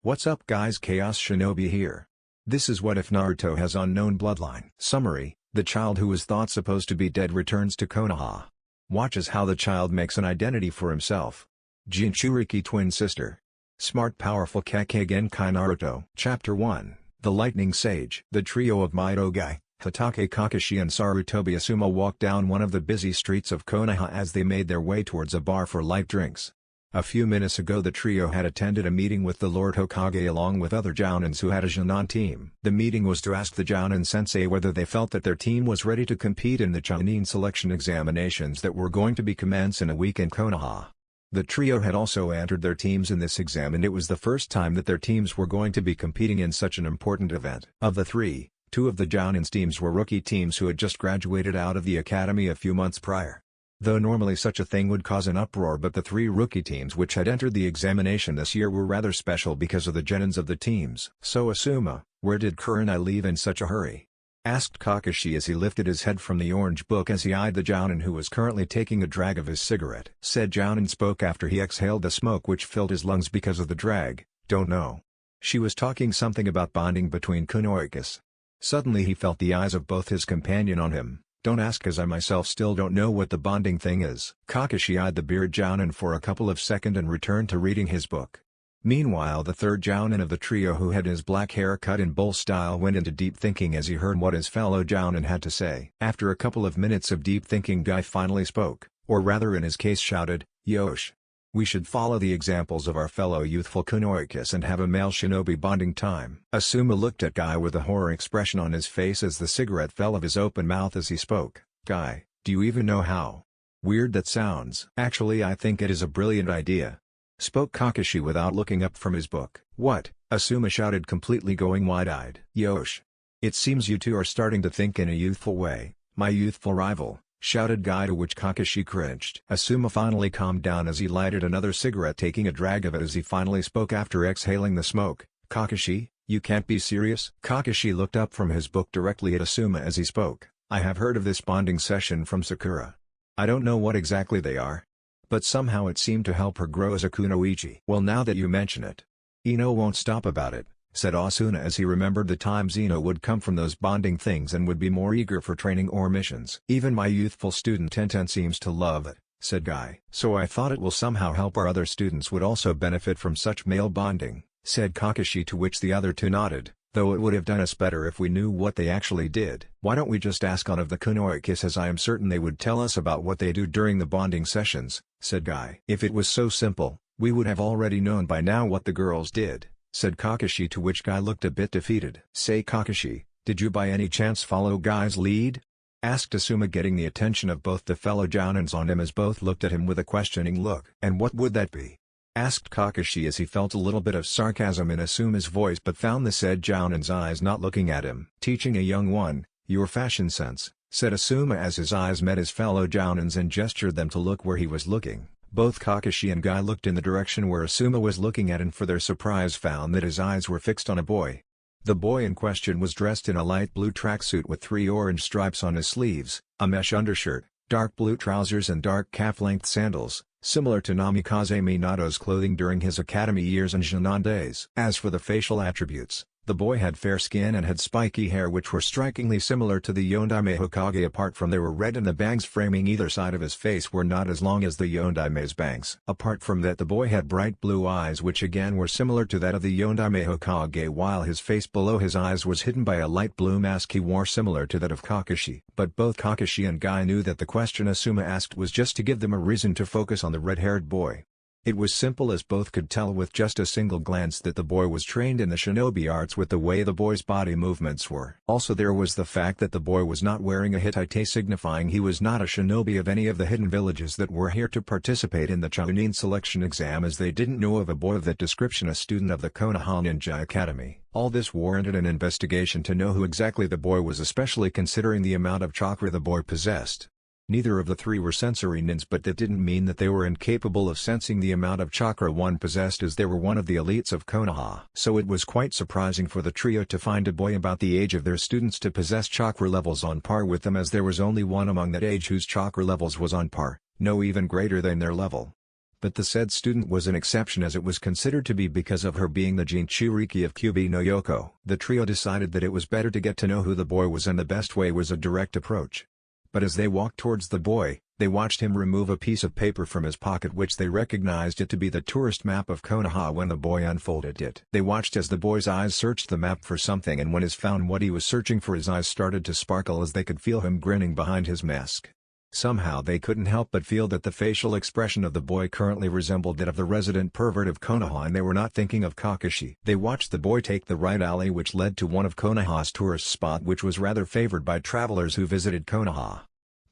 What's up guys, Chaos Shinobi here. This is What If Naruto has unknown bloodline. Summary: the child who was thought supposed to be dead returns to Konoha. Watches how the child makes an identity for himself. Jinchuriki twin sister. Smart powerful Kekkei Genkai Naruto. Chapter 1, The Lightning Sage. The trio of Midougai, Hatake Kakashi and Sarutobi Asuma walked down one of the busy streets of Konoha as they made their way towards a bar for light drinks. A few minutes ago the trio had attended a meeting with the Lord Hokage along with other Jounins who had a Jonin team. The meeting was to ask the Jounin sensei whether they felt that their team was ready to compete in the Chunin selection examinations that were going to be commenced in a week in Konoha. The trio had also entered their teams in this exam and it was the first time that their teams were going to be competing in such an important event. Of the three, two of the Jounin's teams were rookie teams who had just graduated out of the academy a few months prior. Though normally such a thing would cause an uproar, but the three rookie teams which had entered the examination this year were rather special because of the genins of the teams. "So Asuma, where did Kurenai leave in such a hurry?" asked Kakashi as he lifted his head from the orange book as he eyed the Jounin who was currently taking a drag of his cigarette. Said Jounin spoke after he exhaled the smoke which filled his lungs because of the drag. "Don't know." She was talking something about bonding between kunoicas. Suddenly he felt the eyes of both his companion on him. "Don't ask as I myself still don't know what the bonding thing is." Kakashi eyed the beard Jounin for a couple of seconds and returned to reading his book. Meanwhile the third Jounin of the trio who had his black hair cut in bull style went into deep thinking as he heard what his fellow Jounin had to say. After a couple of minutes of deep thinking Guy finally spoke, or rather in his case shouted, "Yosh! We should follow the examples of our fellow youthful kunoicas and have a male shinobi bonding time." Asuma looked at Guy with a horror expression on his face as the cigarette fell of his open mouth as he spoke. "Guy, do you even know how weird that sounds?" "Actually I think it is a brilliant idea," spoke Kakashi without looking up from his book. "What?" Asuma shouted, completely going wide-eyed. "Yosh! It seems you two are starting to think in a youthful way, my youthful rival," shouted Guy, to which Kakashi cringed. Asuma finally calmed down as he lighted another cigarette, taking a drag of it as he finally spoke after exhaling the smoke. "Kakashi, you can't be serious?" Kakashi looked up from his book directly at Asuma as he spoke. "I have heard of this bonding session from Sakura. I don't know what exactly they are, but somehow it seemed to help her grow as a kunoichi." "Well, now that you mention it, Ino won't stop about it," said Asuna as he remembered the times Ino would come from those bonding things and would be more eager for training or missions. "Even my youthful student Tenten seems to love it," said Guy. "So I thought it will somehow help our other students would also benefit from such male bonding," said Kakashi, to which the other two nodded, "though it would have done us better if we knew what they actually did." "Why don't we just ask one of the kunoicas, as I am certain they would tell us about what they do during the bonding sessions," said Guy. "If it was so simple, we would have already known by now what the girls did," said Kakashi, to which Guy looked a bit defeated. "Say Kakashi, did you by any chance follow Guy's lead?" asked Asuma, getting the attention of both the fellow Jounins on him as both looked at him with a questioning look. "And what would that be?" asked Kakashi as he felt a little bit of sarcasm in Asuma's voice but found the said Jounin's eyes not looking at him. "Teaching a young one your fashion sense," said Asuma as his eyes met his fellow Jounins and gestured them to look where he was looking. Both Kakashi and Guy looked in the direction where Asuma was looking at and for their surprise found that his eyes were fixed on a boy. The boy in question was dressed in a light blue tracksuit with 3 orange stripes on his sleeves, a mesh undershirt, dark blue trousers and dark calf-length sandals, similar to Namikaze Minato's clothing during his academy years and Jonin days. As for the facial attributes, the boy had fair skin and had spiky hair which were strikingly similar to the Yondaime Hokage, apart from they were red and the bangs framing either side of his face were not as long as the Yondaime's bangs. Apart from that, the boy had bright blue eyes which again were similar to that of the Yondaime Hokage, while his face below his eyes was hidden by a light blue mask he wore similar to that of Kakashi. But both Kakashi and Guy knew that the question Asuma asked was just to give them a reason to focus on the red-haired boy. It was simple, as both could tell with just a single glance that the boy was trained in the shinobi arts with the way the boy's body movements were. Also there was the fact that the boy was not wearing a Hittite, signifying he was not a shinobi of any of the hidden villages that were here to participate in the Chunin selection exam, as they didn't know of a boy of that description, a student of the Konoha Ninja Academy. All this warranted an investigation to know who exactly the boy was, especially considering the amount of chakra the boy possessed. Neither of the three were sensory nins, but that didn't mean that they were incapable of sensing the amount of chakra one possessed, as they were one of the elites of Konoha. So it was quite surprising for the trio to find a boy about the age of their students to possess chakra levels on par with them, as there was only one among that age whose chakra levels was on par, no even greater than their level. But the said student was an exception, as it was considered to be because of her being the Jinchuriki of Kyubi no Yoko. The trio decided that it was better to get to know who the boy was, and the best way was a direct approach. But as they walked towards the boy, they watched him remove a piece of paper from his pocket, which they recognized it to be the tourist map of Konoha. When the boy unfolded it, they watched as the boy's eyes searched the map for something, and when he found what he was searching for, his eyes started to sparkle as they could feel him grinning behind his mask. Somehow they couldn't help but feel that the facial expression of the boy currently resembled that of the resident pervert of Konoha, and they were not thinking of Kakashi. They watched the boy take the right alley which led to one of Konoha's tourist spot, which was rather favored by travelers who visited Konoha.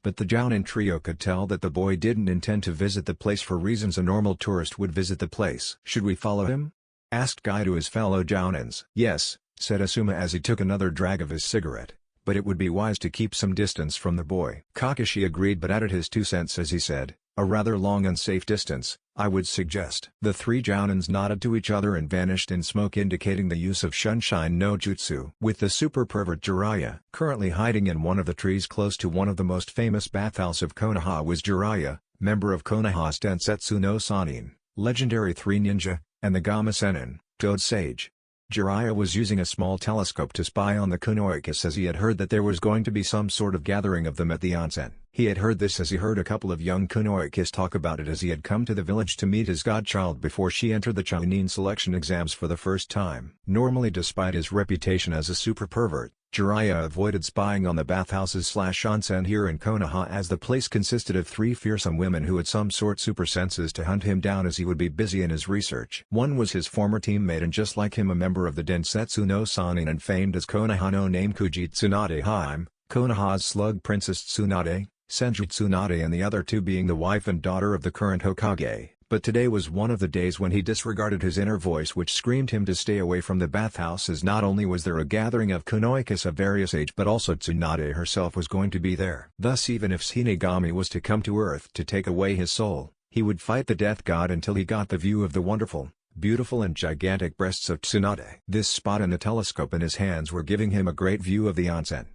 But the Jounin trio could tell that the boy didn't intend to visit the place for reasons a normal tourist would visit the place. "Should we follow him?" asked Guy to his fellow Jounins. "Yes," said Asuma as he took another drag of his cigarette, "but it would be wise to keep some distance from the boy." Kakashi agreed but added his 2 cents as he said, "A rather long and safe distance, I would suggest." The 3 Jounins nodded to each other and vanished in smoke, indicating the use of Sunshine no Jutsu. With the super pervert Jiraiya currently hiding in one of the trees close to one of the most famous bathhouse of Konoha was Jiraiya, member of Konoha's Densetsu no Sannin, legendary 3 ninja, and the Gama Sennin, Toad Sage. Jiraiya was using a small telescope to spy on the Kunoichis, as he had heard that there was going to be some sort of gathering of them at the onsen. He had heard this as he heard a couple of young Kunoichis talk about it, as he had come to the village to meet his godchild before she entered the Chunin selection exams for the first time. Normally, despite his reputation as a super pervert, Jiraiya avoided spying on the bathhouses/onsen here in Konoha, as the place consisted of 3 fearsome women who had some sort super senses to hunt him down as he would be busy in his research. One was his former teammate and just like him a member of the Densetsu no Sannin and famed as Konoha no name Kuji Tsunade Haim, Konoha's slug princess Tsunade, Senju Tsunade, and the other 2 being the wife and daughter of the current Hokage. But today was one of the days when he disregarded his inner voice which screamed him to stay away from the bathhouse, as not only was there a gathering of Kunoichis of various age, but also Tsunade herself was going to be there. Thus, even if Shinigami was to come to Earth to take away his soul, he would fight the death god until he got the view of the wonderful, beautiful and gigantic breasts of Tsunade. This spot and the telescope in his hands were giving him a great view of the onsen.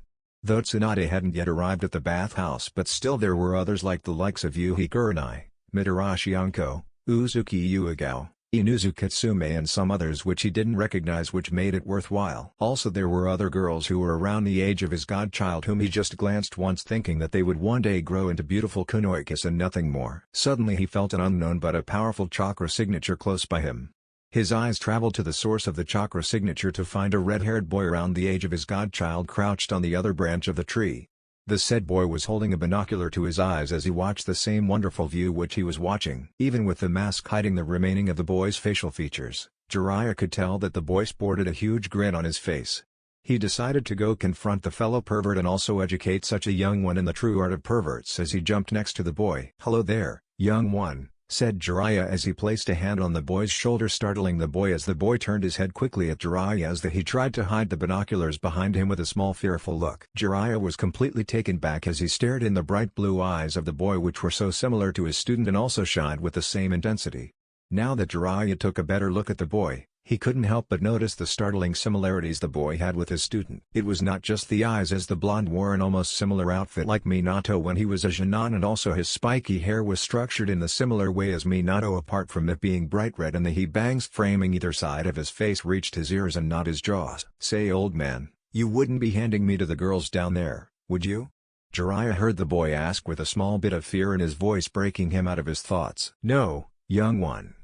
Though Tsunade hadn't yet arrived at the bathhouse, but still there were others like the likes of Yuhi Kurenai, Mitarashi Anko, Uzuki Uegao, Inuzu Katsume and some others which he didn't recognize, which made it worthwhile. Also there were other girls who were around the age of his godchild whom he just glanced once, thinking that they would one day grow into beautiful Kunoichis and nothing more. Suddenly he felt an unknown but a powerful chakra signature close by him. His eyes traveled to the source of the chakra signature to find a red-haired boy around the age of his godchild crouched on the other branch of the tree. The said boy was holding a binocular to his eyes as he watched the same wonderful view which he was watching. Even with the mask hiding the remaining of the boy's facial features, Jiraiya could tell that the boy sported a huge grin on his face. He decided to go confront the fellow pervert and also educate such a young one in the true art of perverts as he jumped next to the boy. "Hello there, young one," said Jiraiya as he placed a hand on the boy's shoulder, startling the boy as the boy turned his head quickly at Jiraiya as he tried to hide the binoculars behind him with a small fearful look. Jiraiya was completely taken back as he stared in the bright blue eyes of the boy, which were so similar to his student and also shined with the same intensity. Now that Jiraiya took a better look at the boy, he couldn't help but notice the startling similarities the boy had with his student. It was not just the eyes, as the blonde wore an almost similar outfit like Minato when he was a Genin, and also his spiky hair was structured in the similar way as Minato, apart from it being bright red, and the he bangs framing either side of his face reached his ears and not his jaws. "Say, old man, you wouldn't be handing me to the girls down there, would you?" Jiraiya heard the boy ask with a small bit of fear in his voice, breaking him out of his thoughts. "No, young one.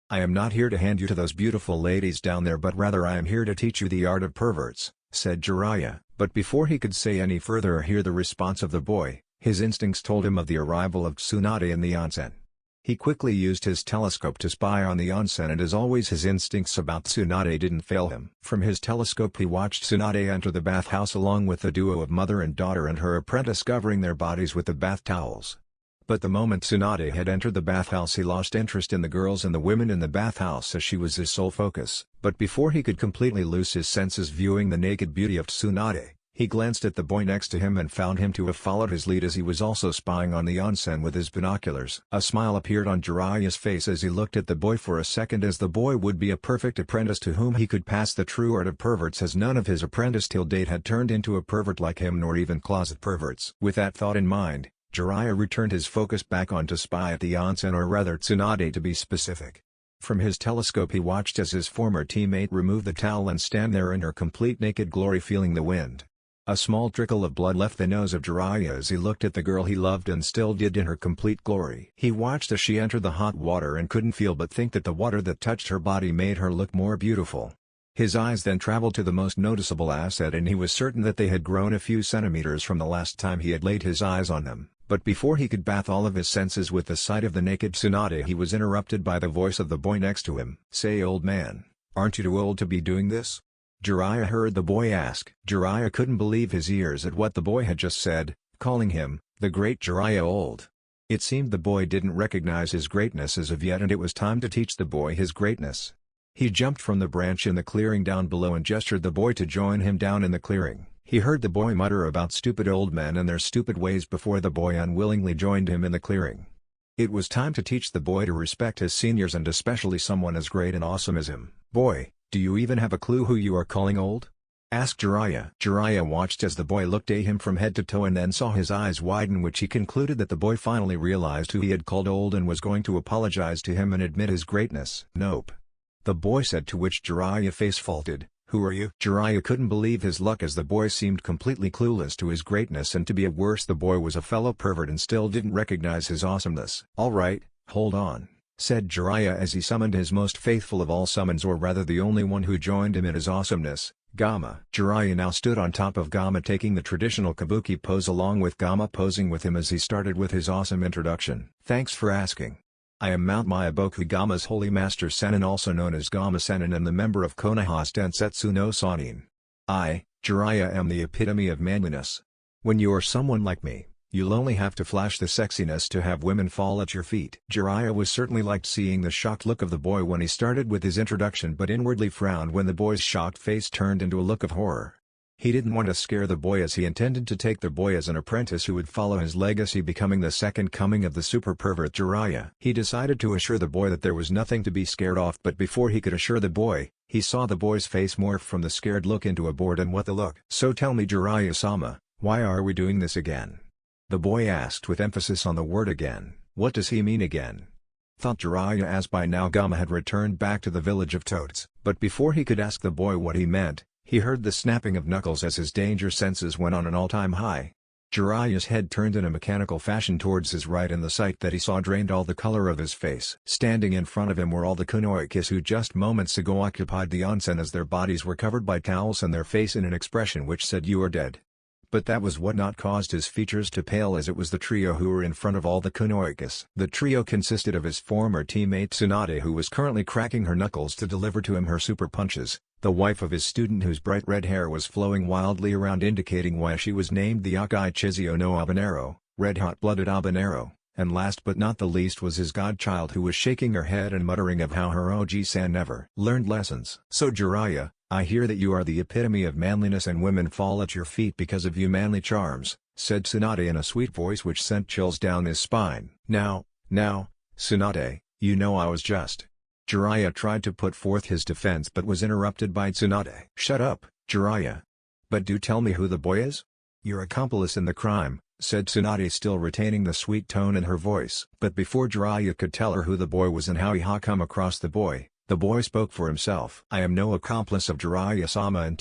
I am not here to hand you to those beautiful ladies down there, but rather I am here to teach you the art of perverts," said Jiraiya. But before he could say any further or hear the response of the boy, his instincts told him of the arrival of Tsunade in the onsen. He quickly used his telescope to spy on the onsen, and as always his instincts about Tsunade didn't fail him. From his telescope he watched Tsunade enter the bathhouse along with the duo of mother and daughter and her apprentice, covering their bodies with the bath towels. But the moment Tsunade had entered the bathhouse, he lost interest in the girls and the women in the bathhouse, as she was his sole focus. But before he could completely lose his senses viewing the naked beauty of Tsunade, he glanced at the boy next to him and found him to have followed his lead, as he was also spying on the onsen with his binoculars. A smile appeared on Jiraiya's face as he looked at the boy for a second, as the boy would be a perfect apprentice to whom he could pass the true art of perverts, as none of his apprentices till date had turned into a pervert like him, nor even closet perverts. With that thought in mind, Jiraiya returned his focus back on to spy at the onsen, or rather Tsunade to be specific. From his telescope he watched as his former teammate removed the towel and stand there in her complete naked glory, feeling the wind. A small trickle of blood left the nose of Jiraiya as he looked at the girl he loved and still did in her complete glory. He watched as she entered the hot water and couldn't feel but think that the water that touched her body made her look more beautiful. His eyes then traveled to the most noticeable asset, and he was certain that they had grown a few centimeters from the last time he had laid his eyes on them. But before he could bath all of his senses with the sight of the naked Tsunade, he was interrupted by the voice of the boy next to him. "Say, old man, aren't you too old to be doing this?" Jiraiya heard the boy ask. Jiraiya couldn't believe his ears at what the boy had just said, calling him, the great Jiraiya, old. It seemed the boy didn't recognize his greatness as of yet, and it was time to teach the boy his greatness. He jumped from the branch in the clearing down below and gestured the boy to join him down in the clearing. He heard the boy mutter about stupid old men and their stupid ways before the boy unwillingly joined him in the clearing. It was time to teach the boy to respect his seniors, and especially someone as great and awesome as him. "Boy, do you even have a clue who you are calling old?" asked Jiraiya. Jiraiya watched as the boy looked at him from head to toe and then saw his eyes widen, which he concluded that the boy finally realized who he had called old and was going to apologize to him and admit his greatness. "Nope," the boy said, to which Jiraiya face faulted. "Who are you?" Jiraiya couldn't believe his luck as the boy seemed completely clueless to his greatness, and to be worse, the boy was a fellow pervert and still didn't recognize his awesomeness. "Alright, hold on," said Jiraiya as he summoned his most faithful of all summons, or rather the only one who joined him in his awesomeness, Gamma. Jiraiya now stood on top of Gamma, taking the traditional kabuki pose along with Gamma posing with him as he started with his awesome introduction. "Thanks for asking. I am Mount Myaboku, Gamma's Holy Master Sennin, also known as Gamma Sennin, and the member of Konoha's Densetsu no Sannin. I, Jiraiya, am the epitome of manliness. When you are someone like me, you'll only have to flash the sexiness to have women fall at your feet." Jiraiya was certainly liked seeing the shocked look of the boy when he started with his introduction, but inwardly frowned when the boy's shocked face turned into a look of horror. He didn't want to scare the boy, as he intended to take the boy as an apprentice who would follow his legacy, becoming the second coming of the super pervert Jiraiya. He decided to assure the boy that there was nothing to be scared of, but before he could assure the boy, he saw the boy's face morph from the scared look into a bored and what the look. "So tell me, Jiraiya-sama, why are we doing this again?" the boy asked with emphasis on the word again. "What does he mean again?" thought Jiraiya, as by now Gamma had returned back to the village of Toads. But before he could ask the boy what he meant, he heard the snapping of knuckles as his danger senses went on an all-time high. Jiraiya's head turned in a mechanical fashion towards his right, and the sight that he saw drained all the color of his face. Standing in front of him were all the kunoikis who just moments ago occupied the onsen, as their bodies were covered by towels and their face in an expression which said, "You are dead." But that was what not caused his features to pale, as it was the trio who were in front of all the kunoikis. The trio consisted of his former teammate Tsunade, who was currently cracking her knuckles to deliver to him her super punches, the wife of his student whose bright red hair was flowing wildly around, indicating why she was named the Akai Chizio no Habanero, red-hot-blooded habanero, and last but not the least was his godchild, who was shaking her head and muttering of how her Oji-san never learned lessons. "So Jiraiya, I hear that you are the epitome of manliness and women fall at your feet because of your manly charms," said Tsunade in a sweet voice which sent chills down his spine. Now, Tsunade, you know I was just..." Jiraiya tried to put forth his defense but was interrupted by Tsunade. "Shut up, Jiraiya. But do tell me who the boy is?" "Your accomplice in the crime," said Tsunade, still retaining the sweet tone in her voice. But before Jiraiya could tell her who the boy was and how he had come across the boy spoke for himself. "I am no accomplice of Jiraiya-sama and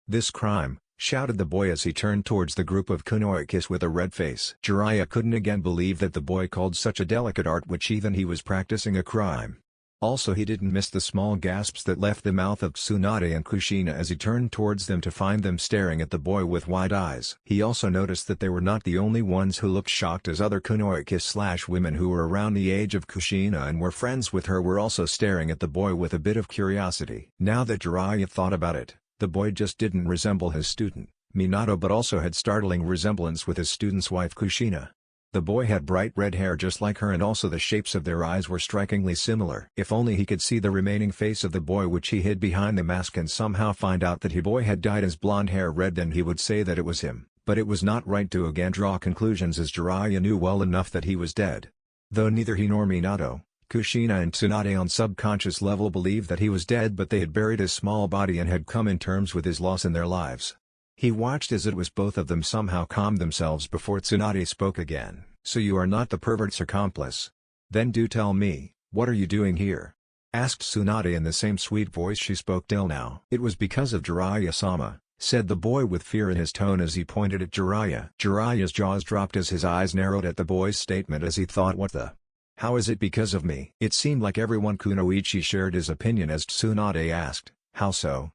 this crime," shouted the boy as he turned towards the group of kunoikis with a red face. Jiraiya couldn't again believe that the boy called such a delicate art which even he was practicing a crime. Also, he didn't miss the small gasps that left the mouth of Tsunade and Kushina as he turned towards them to find them staring at the boy with wide eyes. He also noticed that they were not the only ones who looked shocked, as other kunoikis/women who were around the age of Kushina and were friends with her were also staring at the boy with a bit of curiosity. Now that Jiraiya thought about it, the boy just didn't resemble his student, Minato, but also had startling resemblance with his student's wife Kushina. The boy had bright red hair just like her, and also the shapes of their eyes were strikingly similar. If only he could see the remaining face of the boy which he hid behind the mask and somehow find out that the boy had dyed his blonde hair red, then he would say that it was him. But it was not right to again draw conclusions, as Jiraiya knew well enough that he was dead. Though neither he nor Minato, Kushina and Tsunade on subconscious level believed that he was dead, but they had buried his small body and had come in terms with his loss in their lives. He watched as it was both of them somehow calmed themselves before Tsunade spoke again. "So you are not the pervert's accomplice? Then do tell me, what are you doing here?" asked Tsunade in the same sweet voice she spoke till now. "It was because of Jiraiya-sama," said the boy with fear in his tone as he pointed at Jiraiya. Jiraiya's jaws dropped as his eyes narrowed at the boy's statement as he thought, what the? How is it because of me? It seemed like everyone Kunoichi shared his opinion as Tsunade asked, "How so?"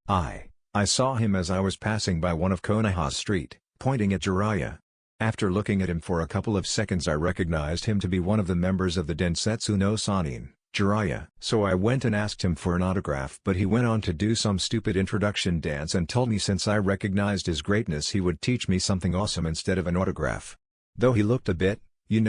I saw him as I was passing by one of Konoha's street," pointing at Jiraiya. After looking at him for a couple of seconds I recognized him to be one of the members of the Densetsu no Sannin, Jiraiya. "So I went and asked him for an autograph, but he went on to do some stupid introduction dance and told me since I recognized his greatness he would teach me something awesome instead of an autograph. Though he looked a bit,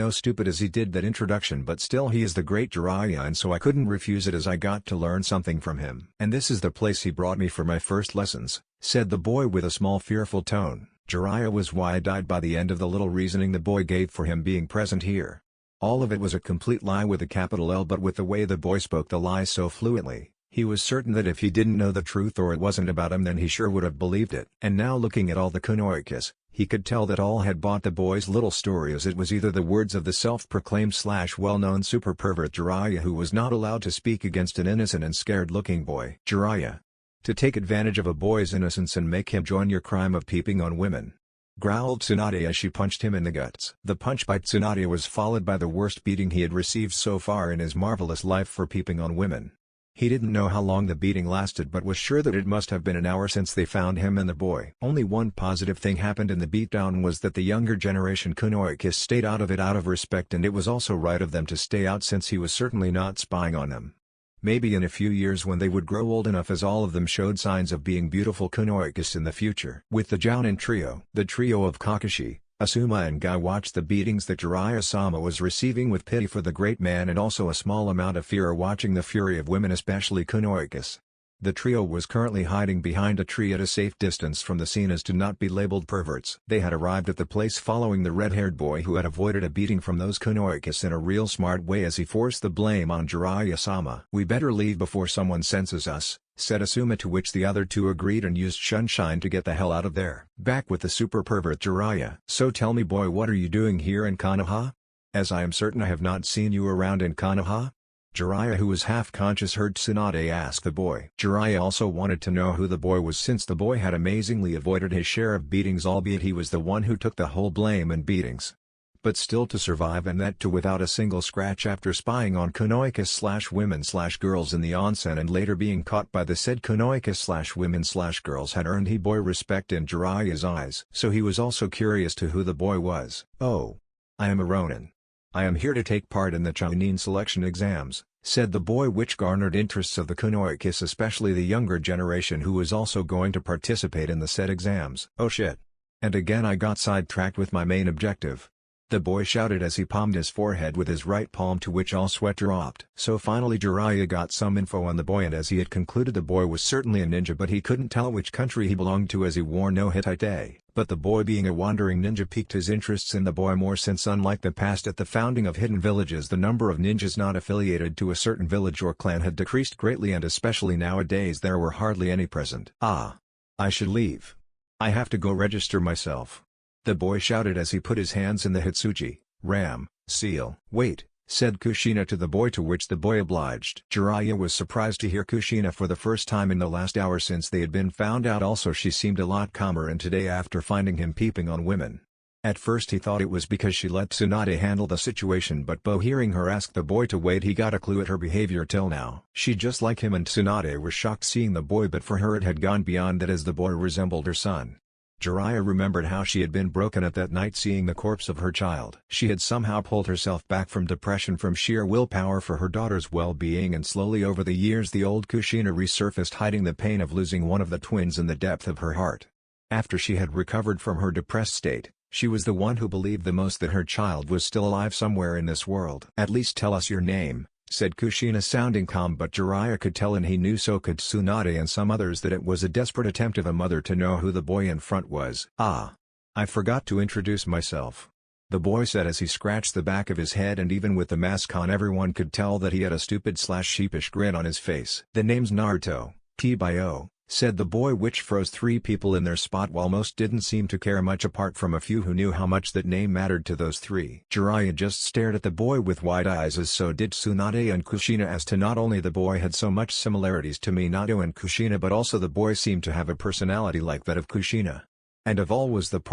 stupid as he did that introduction, but still he is the great Jiraiya, and so I couldn't refuse it as I got to learn something from him. And this is the place he brought me for my first lessons," said the boy with a small fearful tone. Jiraiya was wide-eyed by the end of the little reasoning the boy gave for him being present here. All of it was a complete lie with a capital L, but with the way the boy spoke the lie so fluently, he was certain that if he didn't know the truth or it wasn't about him then he sure would have believed it. And now looking at all the Kunoikis, he could tell that all had bought the boy's little story, as it was either the words of the self-proclaimed well-known super pervert Jiraiya, who was not allowed to speak against an innocent and scared-looking boy. "Jiraiya. To take advantage of a boy's innocence and make him join your crime of peeping on women," growled Tsunade as she punched him in the guts. The punch by Tsunade was followed by the worst beating he had received so far in his marvelous life for peeping on women. He didn't know how long the beating lasted but was sure that it must have been an hour since they found him and the boy. Only one positive thing happened in the beatdown was that the younger generation Kunoikis stayed out of it out of respect, and it was also right of them to stay out since he was certainly not spying on them. Maybe in a few years when they would grow old enough, as all of them showed signs of being beautiful Kunoikis in the future. With the Jounin trio, the trio of Kakashi, Asuma and Guy watched the beatings that Jiraiya-sama was receiving with pity for the great man and also a small amount of fear watching the fury of women, especially Kunoikis. The trio was currently hiding behind a tree at a safe distance from the scene as to not be labeled perverts. They had arrived at the place following the red-haired boy who had avoided a beating from those Kunoikis in a real smart way as he forced the blame on Jiraiya-sama. "We better leave before someone senses us," said Asuma, to which the other two agreed and used Sunshine to get the hell out of there. Back with the super pervert Jiraiya. "So tell me, boy, what are you doing here in Konoha? As I am certain I have not seen you around in Konoha?" Jiraiya, who was half-conscious, heard Tsunade ask the boy. Jiraiya also wanted to know who the boy was, since the boy had amazingly avoided his share of beatings, albeit he was the one who took the whole blame and beatings. But still to survive, and that too without a single scratch after spying on Kunoikis/women/girls in the onsen and later being caught by the said Kunoikis/women/girls, had earned he boy respect in Jiraiya's eyes. So he was also curious to who the boy was. "Oh. I am a Ronin. I am here to take part in the Chunin selection exams," said the boy, which garnered interests of the Kunoikis, especially the younger generation who was also going to participate in the said exams. "Oh shit. And again I got sidetracked with my main objective," the boy shouted as he palmed his forehead with his right palm, to which all sweat dropped. So finally Jiraiya got some info on the boy, and as he had concluded the boy was certainly a ninja, but he couldn't tell which country he belonged to as he wore no Hittite. But the boy being a wandering ninja piqued his interests in the boy more, since unlike the past at the founding of hidden villages, the number of ninjas not affiliated to a certain village or clan had decreased greatly, and especially nowadays there were hardly any present. "Ah. I should leave. I have to go register myself," the boy shouted as he put his hands in the Hitsuji, ram, seal. "Wait," said Kushina to the boy, to which the boy obliged. Jiraiya was surprised to hear Kushina for the first time in the last hour since they had been found out. Also, she seemed a lot calmer and today after finding him peeping on women. At first he thought it was because she let Tsunade handle the situation, but hearing her ask the boy to wait, he got a clue at her behavior till now. She, just like him and Tsunade, were shocked seeing the boy, but for her it had gone beyond that, as the boy resembled her son. Jiraiya remembered how she had been broken at that night seeing the corpse of her child. She had somehow pulled herself back from depression from sheer willpower for her daughter's well-being, and slowly over the years the old Kushina resurfaced, hiding the pain of losing one of the twins in the depth of her heart. After she had recovered from her depressed state, she was the one who believed the most that her child was still alive somewhere in this world. "At least tell us your name," said Kushina, sounding calm, but Jiraiya could tell, and he knew so could Tsunade and some others, that it was a desperate attempt of a mother to know who the boy in front was. "Ah. I forgot to introduce myself," the boy said as he scratched the back of his head, and even with the mask on everyone could tell that he had a stupid/sheepish grin on his face. "The name's Naruto, T-Bio, said the boy, which froze 3 people in their spot while most didn't seem to care much apart from a few who knew how much that name mattered to those 3. Jiraiya just stared at the boy with wide eyes, as so did Tsunade and Kushina, as to not only the boy had so much similarities to Minato and Kushina, but also the boy seemed to have a personality like that of Kushina. And of all was that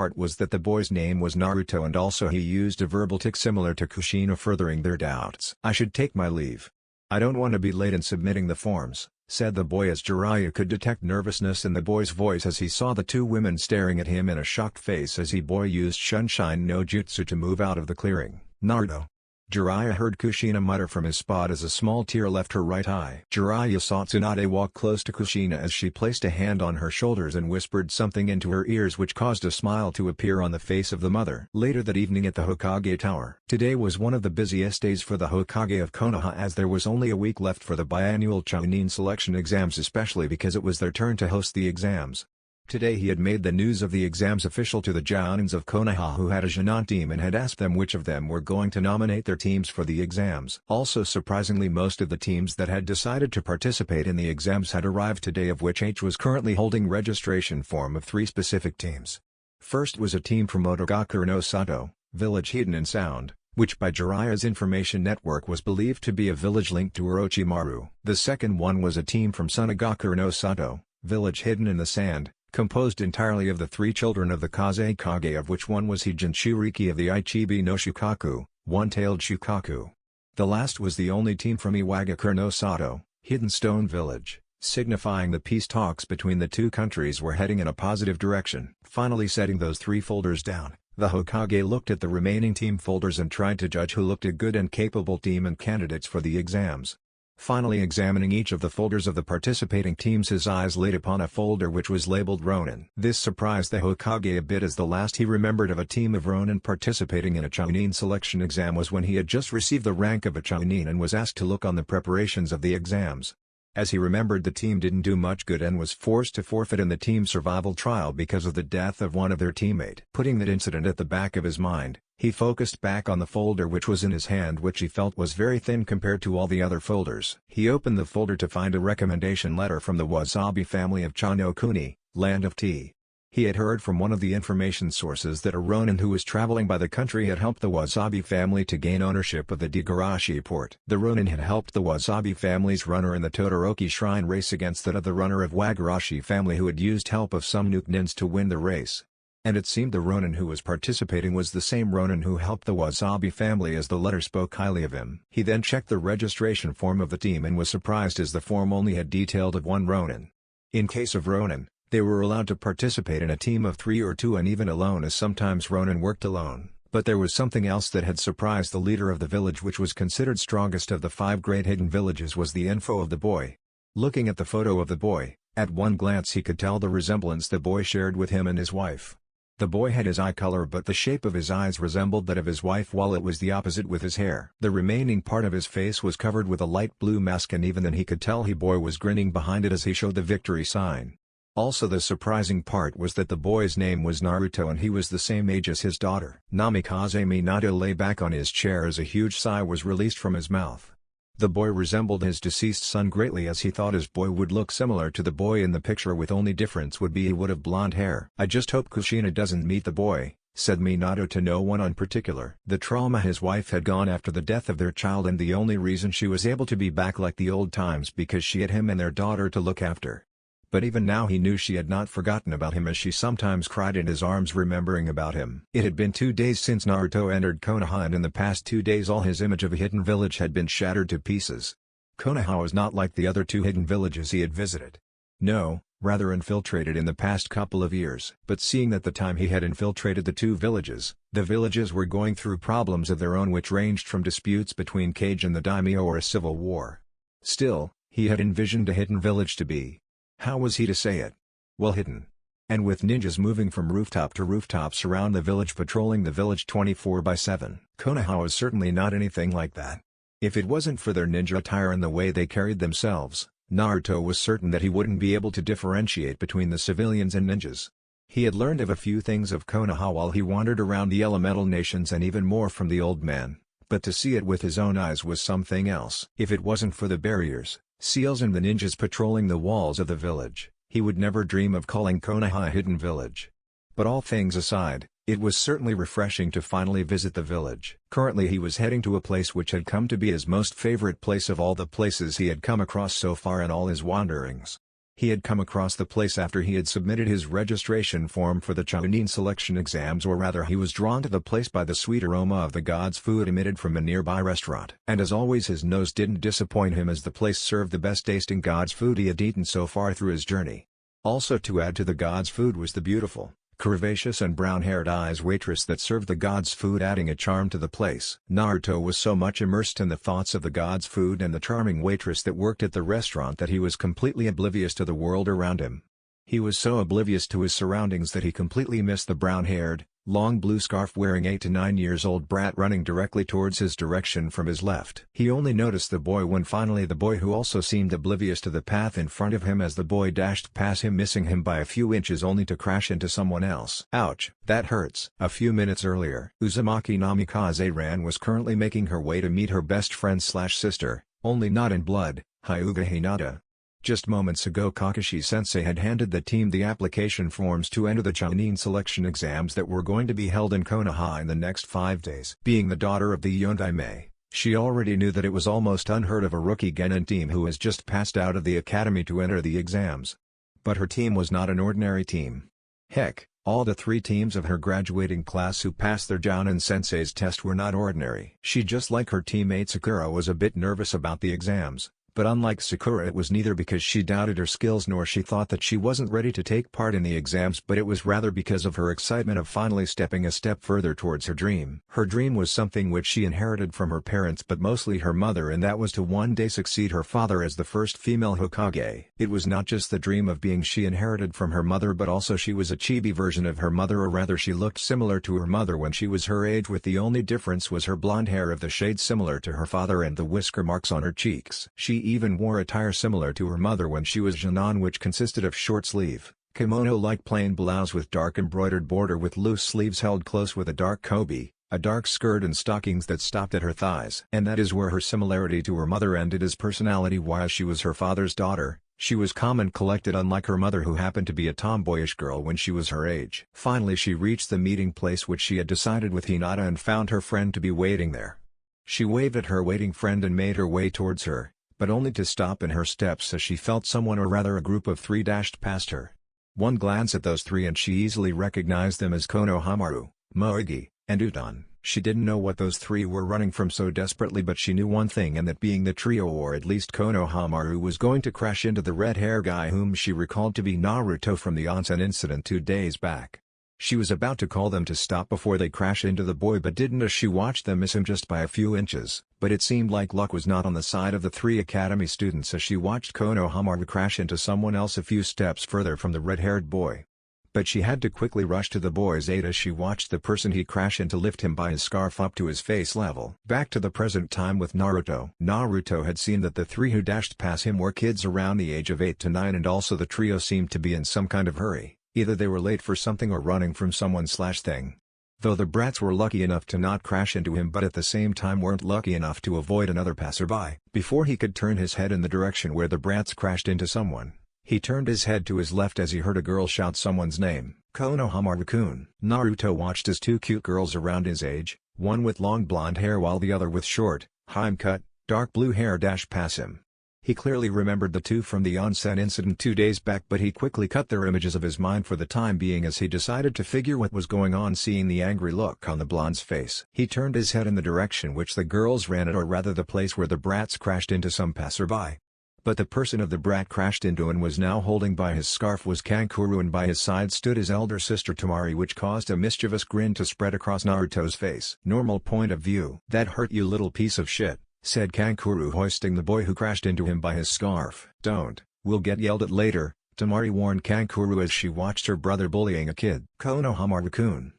the boy's name was Naruto, and also he used a verbal tic similar to Kushina, furthering their doubts. I should take my leave. I don't want to be late in submitting the forms, said the boy, as Jiraiya could detect nervousness in the boy's voice as he saw the 2 women staring at him in a shocked face as the boy used Sunshine no Jutsu to move out of the clearing. Naruto. Jiraiya heard Kushina mutter from his spot as a small tear left her right eye. Jiraiya saw Tsunade walk close to Kushina as she placed a hand on her shoulders and whispered something into her ears, which caused a smile to appear on the face of the mother. Later that evening at the Hokage Tower. Today was one of the busiest days for the Hokage of Konoha, as there was only a week left for the biannual Chunin selection exams, especially because it was their turn to host the exams. Today he had made the news of the exams official to the Jounins of Konoha, who had a Junin team, and had asked them which of them were going to nominate their teams for the exams. Also surprisingly, most of the teams that had decided to participate in the exams had arrived today, of which H was currently holding registration form of 3 specific teams. First was a team from Otogakure no Sato, village hidden in sound, which by Jiraiya's information network was believed to be a village linked to Orochimaru. The second one was a team from Sunagakure no Sato, village hidden in the sand, composed entirely of the 3 children of the Kaze Kage, of which one was Hijin Shuriki of the Ichibi no Shukaku, one-tailed Shukaku. The last was the only team from Iwagakure no Sato, hidden stone village, signifying the peace talks between the 2 countries were heading in a positive direction. Finally setting those 3 folders down, the Hokage looked at the remaining team folders and tried to judge who looked a good and capable team and candidates for the exams. Finally examining each of the folders of the participating teams, his eyes laid upon a folder which was labeled Ronin. This surprised the Hokage a bit, as the last he remembered of a team of Ronin participating in a Chunin selection exam was when he had just received the rank of a Chunin and was asked to look on the preparations of the exams. As he remembered, the team didn't do much good and was forced to forfeit in the team survival trial because of the death of one of their teammate. Putting that incident at the back of his mind, he focused back on the folder which was in his hand, which he felt was very thin compared to all the other folders. He opened the folder to find a recommendation letter from the Wasabi family of Chanokuni, land of tea. He had heard from one of the information sources that a Ronin who was traveling by the country had helped the Wasabi family to gain ownership of the Digarashi port. The Ronin had helped the Wasabi family's runner in the Todoroki shrine race against that of the runner of Wagarashi family, who had used help of some nuke nins to win the race. And it seemed the Ronin who was participating was the same Ronin who helped the Wasabi family, as the letter spoke highly of him. He then checked the registration form of the team and was surprised, as the form only had detailed of 1 Ronin. In case of Ronin, they were allowed to participate in a team of 3 or 2 and even alone, as sometimes Ronin worked alone. But there was something else that had surprised the leader of the village, which was considered strongest of the 5 great hidden villages, was the info of the boy. Looking at the photo of the boy, at one glance he could tell the resemblance the boy shared with him and his wife. The boy had his eye color, but the shape of his eyes resembled that of his wife, while it was the opposite with his hair. The remaining part of his face was covered with a light blue mask, and even then he could tell the boy was grinning behind it as he showed the victory sign. Also, the surprising part was that the boy's name was Naruto and he was the same age as his daughter. Namikaze Minato lay back on his chair as a huge sigh was released from his mouth. The boy resembled his deceased son greatly, as he thought his boy would look similar to the boy in the picture, with only difference would be he would have blonde hair. I just hope Kushina doesn't meet the boy, said Minato to no one in particular. The trauma his wife had gone after the death of their child, and the only reason she was able to be back like the old times because she had him and their daughter to look after. But even now he knew she had not forgotten about him, as she sometimes cried in his arms remembering about him. It had been 2 days since Naruto entered Konoha, and in the past 2 days all his image of a hidden village had been shattered to pieces. Konoha was not like the other 2 hidden villages he had visited. No, rather infiltrated in the past couple of years. But seeing that the time he had infiltrated the 2 villages, the villages were going through problems of their own, which ranged from disputes between Kage and the daimyo or a civil war. Still, he had envisioned a hidden village to be. How was he to say it? Well, hidden. And with ninjas moving from rooftop to rooftops around the village, patrolling the village 24/7. Konoha was certainly not anything like that. If it wasn't for their ninja attire and the way they carried themselves, Naruto was certain that he wouldn't be able to differentiate between the civilians and ninjas. He had learned of a few things of Konoha while he wandered around the elemental nations, and even more from the old man, but to see it with his own eyes was something else. If it wasn't for the barriers, seals and the ninjas patrolling the walls of the village, He would never dream of calling Konoha a hidden village. But all things aside, it was certainly refreshing to finally visit the village. Currently he was heading to a place which had come to be his most favorite place of all the places he had come across so far in all his wanderings. He had come across the place after he had submitted his registration form for the Chunin selection exams, or rather he was drawn to the place by the sweet aroma of the god's food emitted from a nearby restaurant. And as always his nose didn't disappoint him, as the place served the best tasting god's food he had eaten so far through his journey. Also to add to the god's food was the beautiful, curvaceous and brown-haired eyes waitress that served the god's food, adding a charm to the place. Naruto was so much immersed in the thoughts of the god's food and the charming waitress that worked at the restaurant that he was completely oblivious to the world around him. He was so oblivious to his surroundings that he completely missed the brown-haired, long blue scarf-wearing 8 to 9 years old brat running directly towards his direction from his left. He only noticed the boy when finally the boy, who also seemed oblivious to the path in front of him as the boy dashed past him, missing him by a few inches only to crash into someone else. Ouch, that hurts. A few minutes earlier, Uzumaki Namikaze Ran was currently making her way to meet her best friend/sister, only not in blood, Hyuga Hinata. Just moments ago Kakashi-sensei had handed the team the application forms to enter the Chunin selection exams that were going to be held in Konoha in the next 5 days. Being the daughter of the Yondaime, she already knew that it was almost unheard of a rookie genin team who has just passed out of the academy to enter the exams. But her team was not an ordinary team. Heck, all the 3 teams of her graduating class who passed their Jounin-sensei's test were not ordinary. She, just like her teammate Sakura, was a bit nervous about the exams. But unlike Sakura, it was neither because she doubted her skills nor she thought that she wasn't ready to take part in the exams, but it was rather because of her excitement of finally stepping a step further towards her dream. Her dream was something which she inherited from her parents, but mostly her mother, and that was to one day succeed her father as the first female Hokage. It was not just the dream of being she inherited from her mother, but also she was a chibi version of her mother, or rather she looked similar to her mother when she was her age, with the only difference was her blonde hair of the shade similar to her father and the whisker marks on her cheeks. She even wore attire similar to her mother when she was Jounin, which consisted of short-sleeve, kimono-like plain blouse with dark embroidered border with loose sleeves held close with a dark kobe, a dark skirt and stockings that stopped at her thighs. And that is where her similarity to her mother ended, as personality-wise she was her father's daughter. She was calm and collected, unlike her mother, who happened to be a tomboyish girl when she was her age. Finally she reached the meeting place which she had decided with Hinata and found her friend to be waiting there. She waved at her waiting friend and made her way towards her, but only to stop in her steps as she felt someone, or rather a group of 3, dashed past her. One glance at those 3 and she easily recognized them as Konohamaru, Moegi, and Uton. She didn't know what those 3 were running from so desperately, but she knew one thing, and that being the trio, or at least Konohamaru, was going to crash into the red-hair guy whom she recalled to be Naruto from the onsen incident 2 days back. She was about to call them to stop before they crash into the boy, but didn't, as she watched them miss him just by a few inches. But it seemed like luck was not on the side of the 3 academy students as she watched Konohamaru crash into someone else a few steps further from the red-haired boy. But she had to quickly rush to the boy's aid as she watched the person he crash into lift him by his scarf up to his face level. Back to the present time with Naruto. Naruto had seen that the 3 who dashed past him were kids around the age of 8 to 9, and also the trio seemed to be in some kind of hurry. Either they were late for something or running from someone/thing. Though the brats were lucky enough to not crash into him, but at the same time weren't lucky enough to avoid another passerby. Before he could turn his head in the direction where the brats crashed into someone, he turned his head to his left as he heard a girl shout someone's name, Konohamaru-kun. Naruto watched as 2 cute girls around his age, one with long blonde hair while the other with short, hime-cut, dark blue hair, dash past him. He clearly remembered the 2 from the onsen incident 2 days back, but he quickly cut their images of his mind for the time being as he decided to figure what was going on, seeing the angry look on the blonde's face. He turned his head in the direction which the girls ran at, or rather the place where the brats crashed into some passerby. But the person of the brat crashed into and was now holding by his scarf was Kankuro, and by his side stood his elder sister Temari, which caused a mischievous grin to spread across Naruto's face. Normal point of view. "That hurt, you little piece of shit," said Kankuro, hoisting the boy who crashed into him by his scarf. "Don't, we'll get yelled at later," Temari warned Kankuro as she watched her brother bullying a kid. "Konohamaru-kun."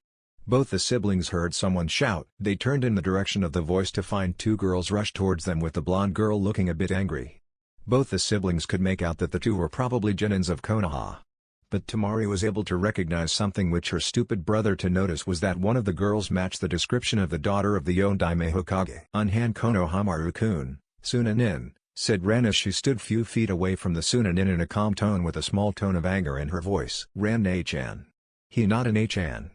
Both the siblings heard someone shout. They turned in the direction of the voice to find 2 girls rush towards them, with the blonde girl looking a bit angry. Both the siblings could make out that the 2 were probably genins of Konoha. But Temari was able to recognize something which her stupid brother to notice, was that one of the girls matched the description of the daughter of the Yondaime Hokage. "Unhan Konohamaru-kun, Sunanin," said Ran as she stood few feet away from the Sunanin in a calm tone with a small tone of anger in her voice. Ran-chan. Hinata-chan.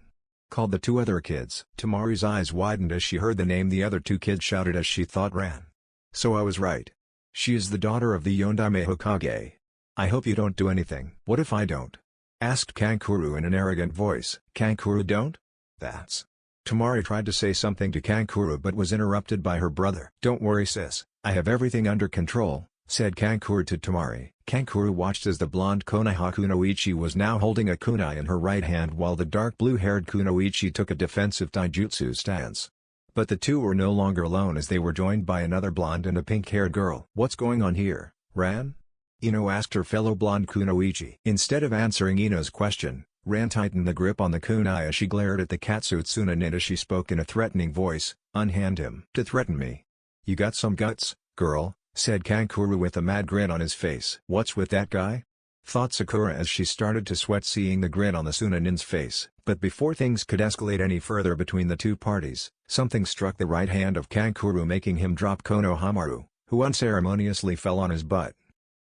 Called the two other kids. Tamari's eyes widened as she heard the name the other two kids shouted as she thought Ran. So I was right. She is the daughter of the Yondaime Hokage. I hope you don't do anything. What if I don't? Asked Kankuro in an arrogant voice. Kankuro don't? That's... Tamari tried to say something to Kankuro but was interrupted by her brother. Don't worry sis, I have everything under control, said Kankuro to Tamari. Kankuro watched as the blonde Konoha Kunoichi was now holding a kunai in her right hand while the dark blue-haired Kunoichi took a defensive taijutsu stance. But the two were no longer alone as they were joined by another blonde and a pink-haired girl. What's going on here, Ran? Ino asked her fellow blonde Kunoichi. Instead of answering Ino's question, Ran tightened the grip on the kunai as she glared at the Katsutsuna as she spoke in a threatening voice, unhand him. To threaten me? You got some guts, girl, said Kankuro with a mad grin on his face. What's with that guy? Thought Sakura as she started to sweat seeing the grin on the Sunanin's face. But before things could escalate any further between the two parties, something struck the right hand of Kankuro making him drop Konohamaru, who unceremoniously fell on his butt.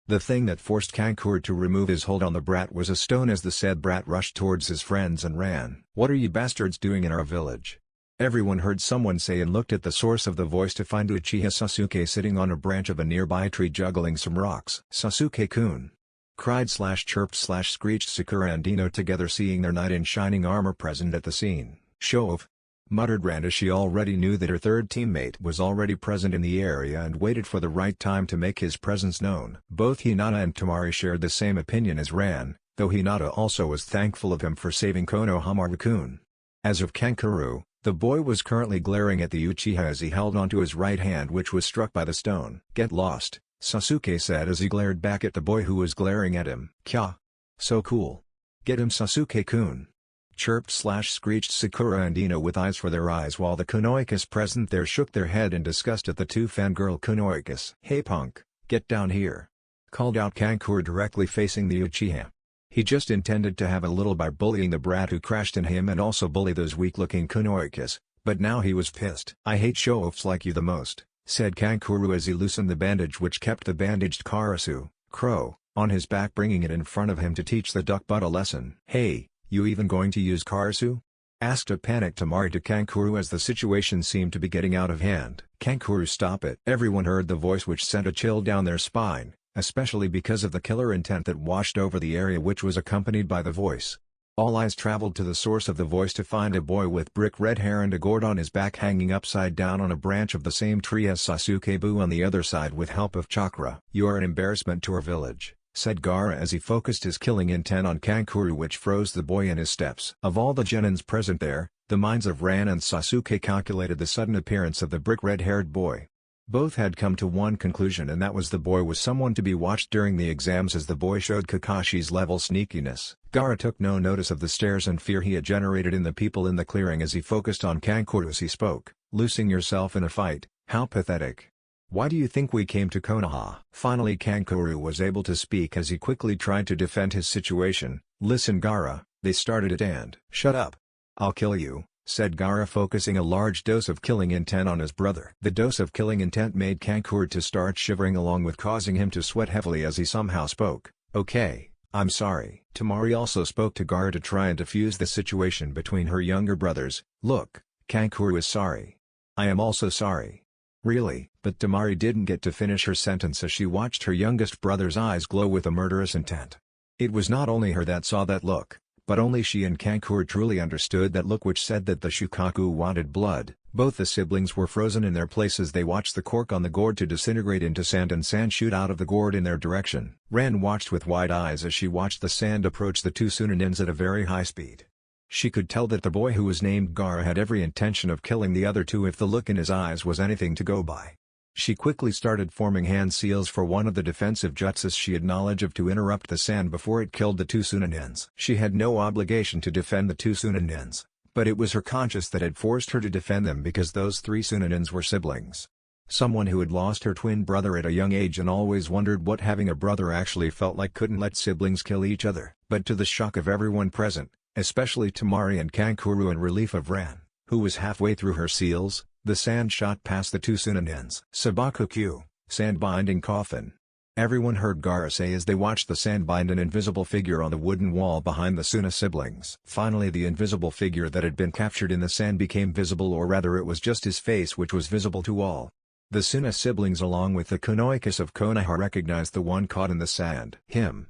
The thing that forced Kankuro to remove his hold on the brat was a stone as the said brat rushed towards his friends and ran. What are you bastards doing in our village? Everyone heard someone say and looked at the source of the voice to find Uchiha Sasuke sitting on a branch of a nearby tree juggling some rocks. Sasuke-kun! Cried/chirped/screeched Sakura and Ino together seeing their knight in shining armor present at the scene. Shove! Muttered Ran as she already knew that her third teammate was already present in the area and waited for the right time to make his presence known. Both Hinata and Tamari shared the same opinion as Ran, though Hinata also was thankful of him for saving Konohamaru-kun. As of Kankuro, the boy was currently glaring at the Uchiha as he held onto his right hand which was struck by the stone. Get lost, Sasuke said as he glared back at the boy who was glaring at him. Kya! So cool. Get him Sasuke-kun! Chirped/screeched Sakura and Ino with eyes for their eyes while the Kunoikas present there shook their head in disgust at the two fangirl Kunoikas. Hey punk, get down here! Called out Kankuro directly facing the Uchiha. He just intended to have a little by bullying the brat who crashed in him and also bully those weak-looking Kunoikas, but now he was pissed. I hate show-offs like you the most, said Kankuro as he loosened the bandage which kept the bandaged Karasu, Crow, on his back bringing it in front of him to teach the duck butt a lesson. Hey! You even going to use Karasu? Asked a panicked Tamari to Kankuro as the situation seemed to be getting out of hand. Kankuro stop it. Everyone heard the voice which sent a chill down their spine, especially because of the killer intent that washed over the area which was accompanied by the voice. All eyes traveled to the source of the voice to find a boy with brick red hair and a gourd on his back hanging upside down on a branch of the same tree as Sasuke-bu on the other side with help of chakra. You are an embarrassment to our village, said Gaara as he focused his killing intent on Kankuro which froze the boy in his steps. Of all the genins present there, the minds of Ran and Sasuke calculated the sudden appearance of the brick red-haired boy. Both had come to one conclusion and that was the boy was someone to be watched during the exams as the boy showed Kakashi's level sneakiness. Gaara took no notice of the stares and fear he had generated in the people in the clearing as he focused on Kankuro as he spoke. Losing yourself in a fight, how pathetic. Why do you think we came to Konoha? Finally Kankuro was able to speak as he quickly tried to defend his situation. Listen Gaara, they started it and... Shut up. I'll kill you, said Gaara focusing a large dose of killing intent on his brother. The dose of killing intent made Kankuro to start shivering along with causing him to sweat heavily as he somehow spoke. Okay, I'm sorry. Tamari also spoke to Gaara to try and defuse the situation between her younger brothers. Look, Kankuro is sorry. I am also sorry. Really? But Tamari didn't get to finish her sentence as she watched her youngest brother's eyes glow with a murderous intent. It was not only her that saw that look, but only she and Kankuro truly understood that look which said that the Shukaku wanted blood. Both the siblings were frozen in their places. They watched the cork on the gourd to disintegrate into sand and sand shoot out of the gourd in their direction. Ran watched with wide eyes as she watched the sand approach the two Sunanins at a very high speed. She could tell that the boy who was named Gaara had every intention of killing the other two if the look in his eyes was anything to go by. She quickly started forming hand seals for one of the defensive jutsus she had knowledge of to interrupt the sand before it killed the two Sunanins. She had no obligation to defend the two Sunanins, but it was her conscience that had forced her to defend them because those three Sunanins were siblings. Someone who had lost her twin brother at a young age and always wondered what having a brother actually felt like couldn't let siblings kill each other. But to the shock of everyone present, especially Tamari and Kankuro and relief of Ran, who was halfway through her seals, the sand shot past the two Sunanins. Sabaku-Q, Sand-binding coffin. Everyone heard Gaara say as they watched the sand bind an invisible figure on the wooden wall behind the Suna siblings. Finally the invisible figure that had been captured in the sand became visible, or rather it was just his face which was visible to all. The Suna siblings along with the Kunoichis of Konoha recognized the one caught in the sand. Him.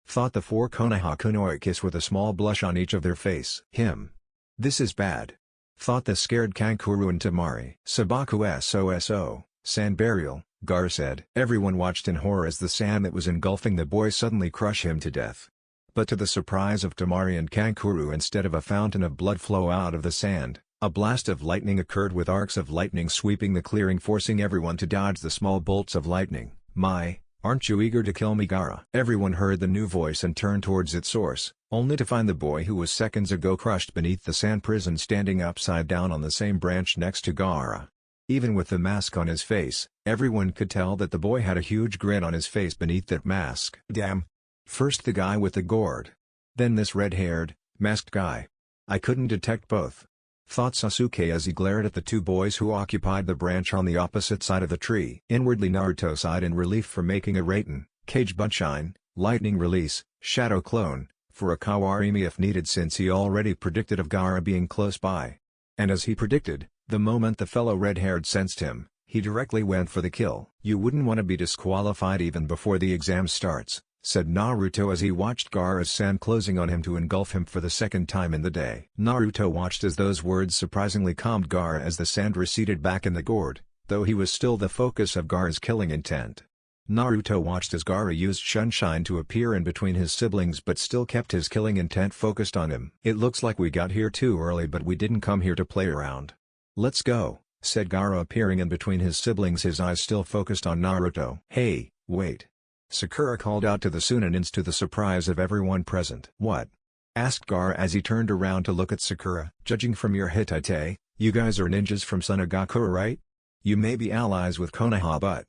Thought the four Konoha Kunoichis with a small blush on each of their face. Him. This is bad. Thought the scared Kankuro and Tamari. Sabaku SOSO, sand burial, Gaara said. Everyone watched in horror as the sand that was engulfing the boy suddenly crushed him to death. But to the surprise of Tamari and Kankuro, instead of a fountain of blood flow out of the sand, a blast of lightning occurred with arcs of lightning sweeping the clearing, forcing everyone to dodge the small bolts of lightning. My, aren't you eager to kill me, Gaara? Everyone heard the new voice and turned towards its source, only to find the boy who was seconds ago crushed beneath the sand prison standing upside down on the same branch next to Gaara. Even with the mask on his face, everyone could tell that the boy had a huge grin on his face beneath that mask. Damn. First the guy with the gourd. Then this red-haired, masked guy. I couldn't detect both. Thought Sasuke as he glared at the two boys who occupied the branch on the opposite side of the tree. Inwardly Naruto sighed in relief for making a Raiden, Cage Buttshine, Lightning Release, Shadow Clone, for a Kawarimi if needed, since he already predicted of Gaara being close by. And as he predicted, the moment the fellow red-haired sensed him, he directly went for the kill. You wouldn't want to be disqualified even before the exam starts, said Naruto as he watched Gaara's sand closing on him to engulf him for the second time in the day. Naruto watched as those words surprisingly calmed Gaara as the sand receded back in the gourd, though he was still the focus of Gaara's killing intent. Naruto watched as Gaara used Sunshine to appear in between his siblings but still kept his killing intent focused on him. It looks like we got here too early, but we didn't come here to play around. Let's go, said Gaara appearing in between his siblings, his eyes still focused on Naruto. Hey, wait. Sakura called out to the Sunanins to the surprise of everyone present. What? Asked Gaara as he turned around to look at Sakura. Judging from your Hitate, you guys are ninjas from Sunagakura, right? You may be allies with Konoha, but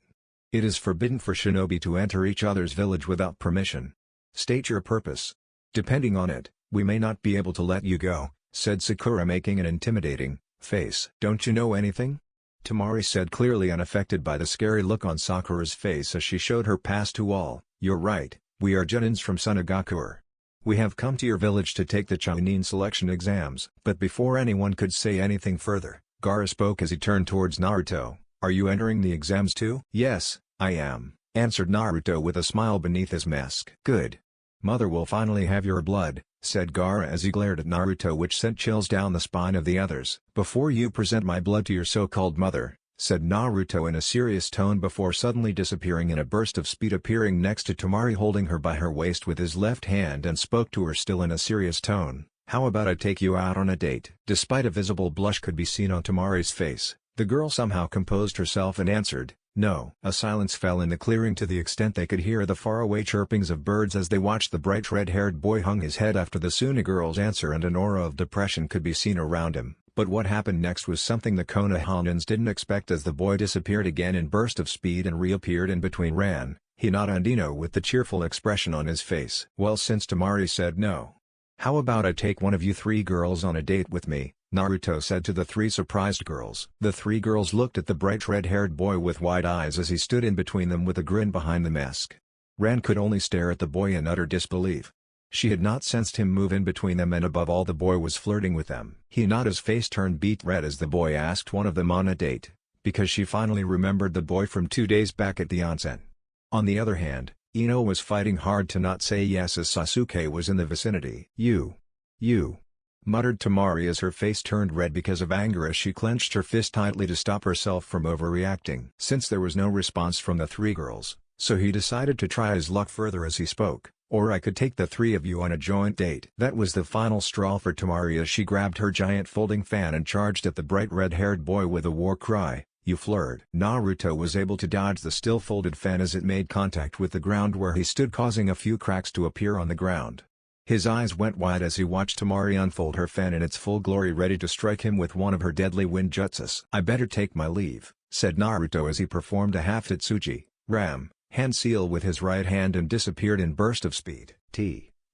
it is forbidden for shinobi to enter each other's village without permission. State your purpose. Depending on it, we may not be able to let you go, said Sakura making an intimidating face. Don't you know anything? Tamari said, clearly unaffected by the scary look on Sakura's face as she showed her pass to all. You're right, we are Junins from Sunagakura. We have come to your village to take the Chunin selection exams. But before anyone could say anything further, Gaara spoke as he turned towards Naruto. Are you entering the exams too? Yes, I am, answered Naruto with a smile beneath his mask. Good. Mother will finally have your blood, said Gaara as he glared at Naruto, which sent chills down the spine of the others. Before you present my blood to your so-called mother, said Naruto in a serious tone before suddenly disappearing in a burst of speed, appearing next to Tamari holding her by her waist with his left hand, and spoke to her still in a serious tone. How about I take you out on a date? Despite a visible blush could be seen on Tamari's face, the girl somehow composed herself and answered, no. A silence fell in the clearing to the extent they could hear the faraway chirpings of birds as they watched the bright red-haired boy hung his head after the Suna girl's answer, and an aura of depression could be seen around him. But what happened next was something the Konohanins didn't expect, as the boy disappeared again in burst of speed and reappeared in between Hinata and Dino with the cheerful expression on his face. Well, since Tamari said no, how about I take one of you three girls on a date with me? Naruto said to the three surprised girls. The three girls looked at the bright red-haired boy with wide eyes as he stood in between them with a grin behind the mask. Ran could only stare at the boy in utter disbelief. She had not sensed him move in between them, and above all the boy was flirting with them. Hinata's face turned beet red as the boy asked one of them on a date, because she finally remembered the boy from 2 days back at the onsen. On the other hand, Ino was fighting hard to not say yes as Sasuke was in the vicinity. You, muttered Tamari as her face turned red because of anger as she clenched her fist tightly to stop herself from overreacting. Since there was no response from the three girls, so he decided to try his luck further as he spoke. Or I could take the three of you on a joint date. That was the final straw for Tamari as she grabbed her giant folding fan and charged at the bright red-haired boy with a war cry, you flirt. Naruto was able to dodge the still folded fan as it made contact with the ground where he stood, causing a few cracks to appear on the ground. His eyes went wide as he watched Tamari unfold her fan in its full glory, ready to strike him with one of her deadly wind jutsus. I better take my leave, said Naruto as he performed a half Tsuji, Ram, hand seal with his right hand and disappeared in burst of speed.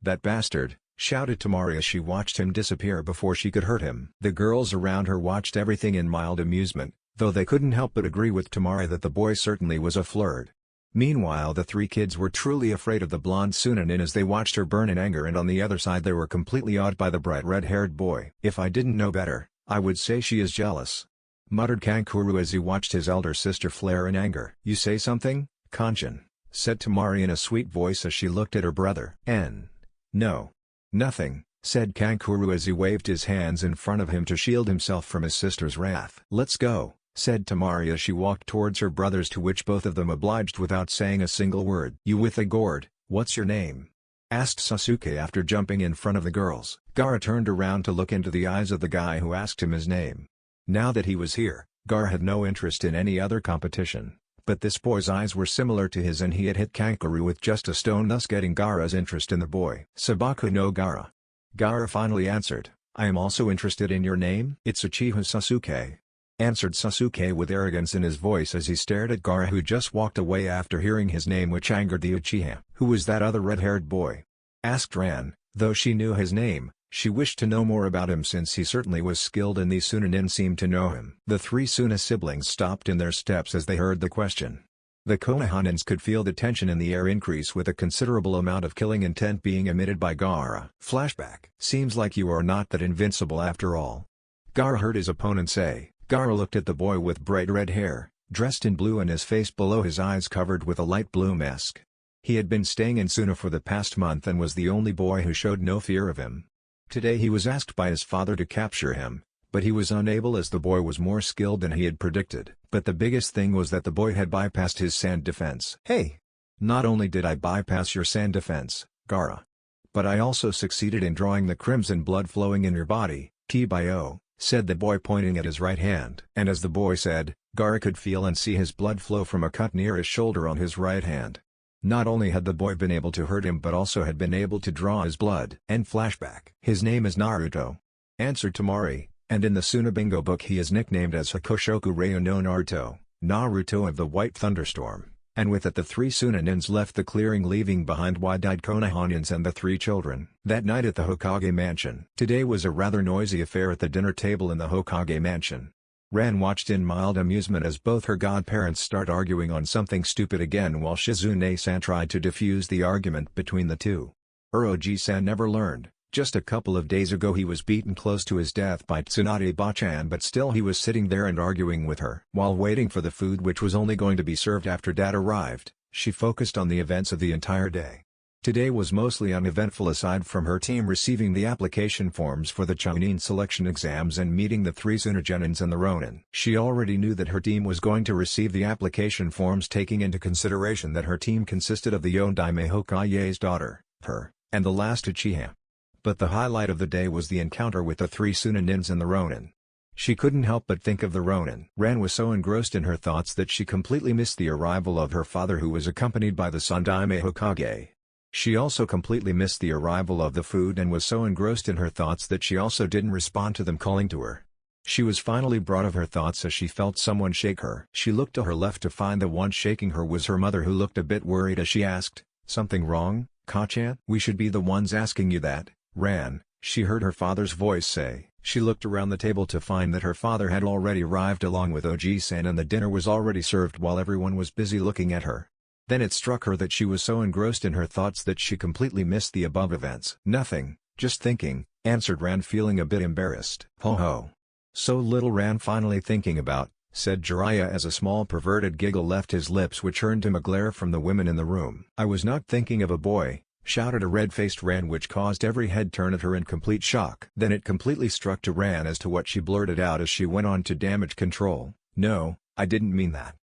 That bastard, shouted Tamari as she watched him disappear before she could hurt him. The girls around her watched everything in mild amusement, though they couldn't help but agree with Tamari that the boy certainly was a flirt. Meanwhile the three kids were truly afraid of the blonde Sunanin as they watched her burn in anger, and on the other side they were completely awed by the bright red-haired boy. "If I didn't know better, I would say she is jealous," muttered Kankuro as he watched his elder sister flare in anger. "You say something, Kanchan?" said Tamari in a sweet voice as she looked at her brother. No. Nothing," said Kankuro as he waved his hands in front of him to shield himself from his sister's wrath. "Let's go," said Tamari as she walked towards her brothers, to which both of them obliged without saying a single word. "You with a gourd, what's your name?" asked Sasuke after jumping in front of the girls. Gaara turned around to look into the eyes of the guy who asked him his name. Now that he was here, Gaara had no interest in any other competition. But this boy's eyes were similar to his and he had hit Kankuro with just a stone, thus getting Gaara's interest in the boy. "Sabaku no Gaara." Gaara finally answered, "I am also interested in your name." "It's Uchiha Sasuke," answered Sasuke with arrogance in his voice as he stared at Gaara, who just walked away after hearing his name, which angered the Uchiha. "Who was that other red-haired boy?" asked Ran. Though she knew his name, she wished to know more about him since he certainly was skilled and these Sunanin seemed to know him. The three Suna siblings stopped in their steps as they heard the question. The Konohanins could feel the tension in the air increase with a considerable amount of killing intent being emitted by Gaara. Flashback. "Seems like you are not that invincible after all," Gaara heard his opponent say. Gaara looked at the boy with bright red hair, dressed in blue and his face below his eyes covered with a light blue mask. He had been staying in Suna for the past month and was the only boy who showed no fear of him. Today he was asked by his father to capture him, but he was unable as the boy was more skilled than he had predicted. But the biggest thing was that the boy had bypassed his sand defense. "Hey! Not only did I bypass your sand defense, Gaara, but I also succeeded in drawing the crimson blood flowing in your body, Tbio," said the boy pointing at his right hand. And as the boy said, Gaara could feel and see his blood flow from a cut near his shoulder on his right hand. Not only had the boy been able to hurt him but also had been able to draw his blood. And flashback. "His name is Naruto," answered Tamari, "and in the Suna Bingo book he is nicknamed as Hakoshoku Ryu no Naruto, Naruto of the White Thunderstorm." And with it the three Sunanins left the clearing, leaving behind wide-eyed Konohanins and the three children. That night at the Hokage mansion. Today was a rather noisy affair at the dinner table in the Hokage mansion. Ran watched in mild amusement as both her godparents start arguing on something stupid again while Shizune-san tried to defuse the argument between the two. Uroji-san never learned. Just a couple of days ago he was beaten close to his death by Tsunade-ba-chan, but still he was sitting there and arguing with her. While waiting for the food which was only going to be served after Dad arrived, she focused on the events of the entire day. Today was mostly uneventful aside from her team receiving the application forms for the Chunin selection exams and meeting the three Tsunagenins and the Ronin. She already knew that her team was going to receive the application forms, taking into consideration that her team consisted of the Yondaime Hokage's daughter, her, and the last Uchiha. But the highlight of the day was the encounter with the three Tsunanins and the Ronin. She couldn't help but think of the Ronin. Ran was so engrossed in her thoughts that she completely missed the arrival of her father, who was accompanied by the Sandaime Hokage. She also completely missed the arrival of the food and was so engrossed in her thoughts that she also didn't respond to them calling to her. She was finally brought of her thoughts as she felt someone shake her. She looked to her left to find the one shaking her was her mother, who looked a bit worried as she asked, "Something wrong, Kachan?" "We should be the ones asking you that, Ran," she heard her father's voice say. She looked around the table to find that her father had already arrived along with Oji-san and the dinner was already served while everyone was busy looking at her. Then it struck her that she was so engrossed in her thoughts that she completely missed the above events. "Nothing, just thinking," answered Ran, feeling a bit embarrassed. "Ho ho. So little Ran finally thinking about," said Jiraiya as a small perverted giggle left his lips which earned him a glare from the women in the room. "I was not thinking of a boy," shouted a red-faced Ran, which caused every head turn at her in complete shock. Then it completely struck to Ran as to what she blurted out as she went on to damage control. "No, I didn't mean that.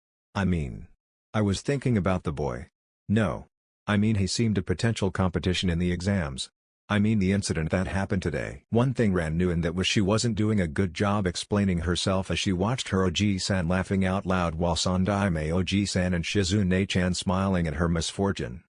I was thinking about the boy. No. He seemed a potential competition in the exams. The incident that happened today." One thing Ran knew, and that was she wasn't doing a good job explaining herself as she watched her Oji-san laughing out loud while Sandaime Oji-san and Shizune-chan smiling at her misfortune.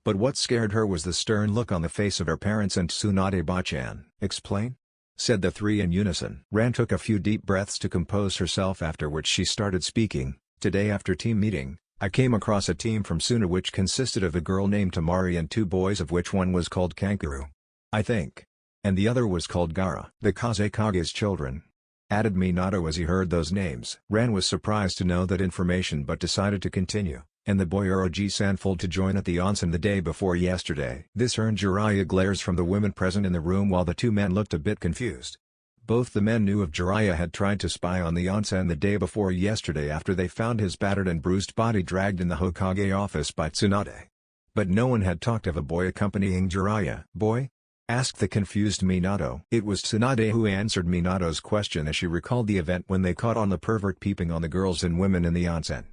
But what scared her was the stern look on the face of her parents and Tsunade-ba-chan. "Explain?" said the three in unison. Ran took a few deep breaths to compose herself, after which she started speaking. "Today after team meeting, I came across a team from Suna which consisted of a girl named Tamari and two boys, of which one was called Kankuro, I think. And the other was called Gaara. The Kazekage's children. added Minato as he heard those names. Ran was surprised to know that information but decided to continue, and the boy Uroji-san failed to join at the onsen the day before yesterday. This earned Jiraiya glares from the women present in the room while the two men looked a bit confused. Both the men knew if Jiraiya had tried to spy on the onsen the day before yesterday after they found his battered and bruised body dragged in the Hokage office by Tsunade. But no one had talked of a boy accompanying Jiraiya. "Boy?" asked the confused Minato. It was Tsunade who answered Minato's question as she recalled the event when they caught on the pervert peeping on the girls and women in the onsen.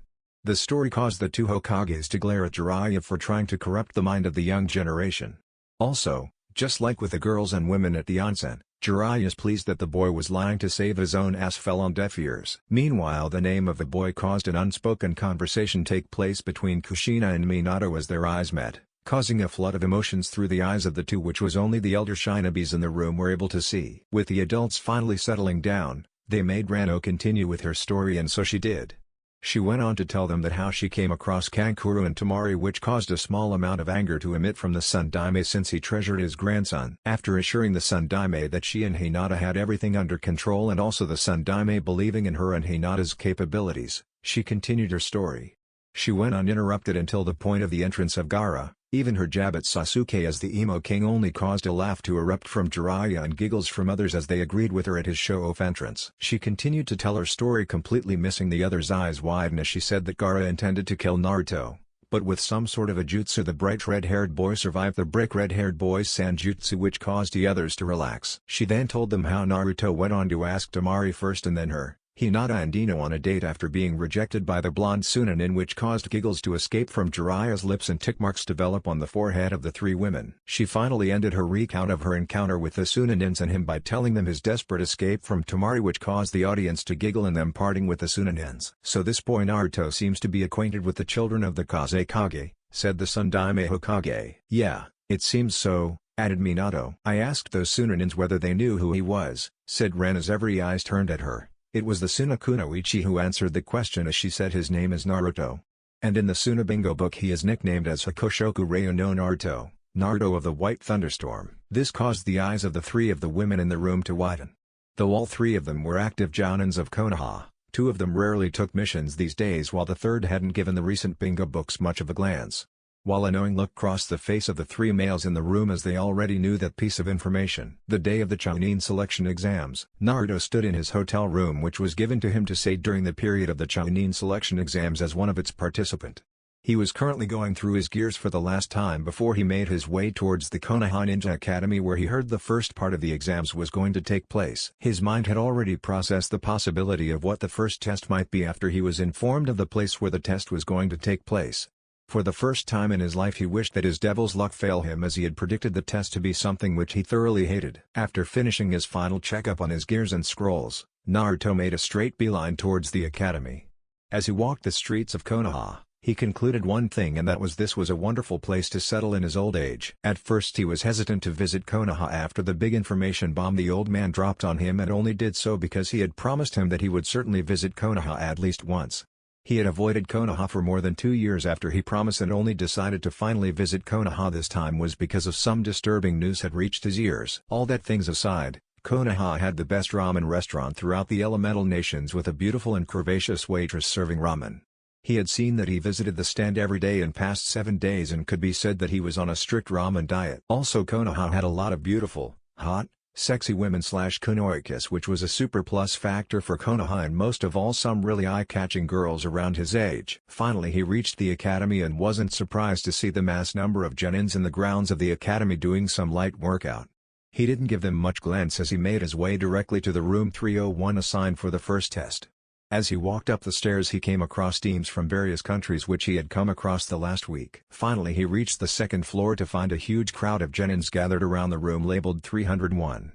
The story caused the two Hokages to glare at Jiraiya for trying to corrupt the mind of the young generation. Also, just like with the girls and women at the onsen, Jiraiya's pleased that the boy was lying to save his own ass fell on deaf ears. Meanwhile, the name of the boy caused an unspoken conversation take place between Kushina and Minato as their eyes met, causing a flood of emotions through the eyes of the two, which was only the elder shinobis in the room were able to see. With the adults finally settling down, they made Rano continue with her story, and so she did. She went on to tell them that how she came across Kankuro and Tamari, which caused a small amount of anger to emit from the Sun Daime since he treasured his grandson. After assuring the Sun Daime that she and Hinata had everything under control and also the Sun Daime believing in her and Hinata's capabilities, she continued her story. She went uninterrupted until the point of the entrance of Gaara. Even her jab at Sasuke as the Emo King only caused a laugh to erupt from Jiraiya and giggles from others as they agreed with her at his show-off entrance. She continued to tell her story, completely missing the others' eyes widen as she said that Gaara intended to kill Naruto, but with some sort of a jutsu the bright red-haired boy survived the brick red-haired boy's sanjutsu, which caused the others to relax. She then told them how Naruto went on to ask Tamari first and then her, Hinata and Ino on a date after being rejected by the blonde Sunanin, which caused giggles to escape from Jiraiya's lips and tick marks develop on the forehead of the three women. She finally ended her recount of her encounter with the Sunanins and him by telling them his desperate escape from Tamari, which caused the audience to giggle and them parting with the Sunanins. "So this boy Naruto seems to be acquainted with the children of the Kazekage," said the Sun Daime Hokage. "Yeah, it seems so," added Minato. "I asked those Sunanins whether they knew who he was," said Ren as every eyes turned at her. It was the Sunakunoichi who answered the question as she said his name is Naruto. And in the Sunabingo book he is nicknamed as Hakoshoku Ryu no Naruto, Naruto of the White Thunderstorm. This caused the eyes of the three of the women in the room to widen. Though all three of them were active jounins of Konoha, two of them rarely took missions these days while the third hadn't given the recent bingo books much of a glance. While a knowing look crossed the face of the three males in the room as they already knew that piece of information. The day of the Chunin selection exams, Naruto stood in his hotel room, which was given to him to stay during the period of the Chunin selection exams as one of its participant. He was currently going through his gears for the last time before he made his way towards the Konoha Ninja Academy, where he heard the first part of the exams was going to take place. His mind had already processed the possibility of what the first test might be after he was informed of the place where the test was going to take place. For the first time in his life he wished that his devil's luck fail him, as he had predicted the test to be something which he thoroughly hated. After finishing his final checkup on his gears and scrolls, Naruto made a straight beeline towards the academy. As he walked the streets of Konoha, he concluded one thing, and that was this was a wonderful place to settle in his old age. At first he was hesitant to visit Konoha after the big information bomb the old man dropped on him, and only did so because he had promised him that he would certainly visit Konoha at least once. He had avoided Konoha for more than 2 years after he promised, and only decided to finally visit Konoha this time was because of some disturbing news had reached his ears. All that things aside, Konoha had the best ramen restaurant throughout the elemental nations, with a beautiful and curvaceous waitress serving ramen. He had seen that he visited the stand every day in past 7 days and could be said that he was on a strict ramen diet. Also, Konoha had a lot of beautiful, hot, sexy women / kunoikas, which was a super plus factor for Konoha, and most of all some really eye-catching girls around his age. Finally he reached the academy and wasn't surprised to see the mass number of genins in the grounds of the academy doing some light workout. He didn't give them much glance as he made his way directly to the room 301 assigned for the first test. As he walked up the stairs he came across teams from various countries which he had come across the last week. Finally he reached the second floor to find a huge crowd of genins gathered around the room labeled 301.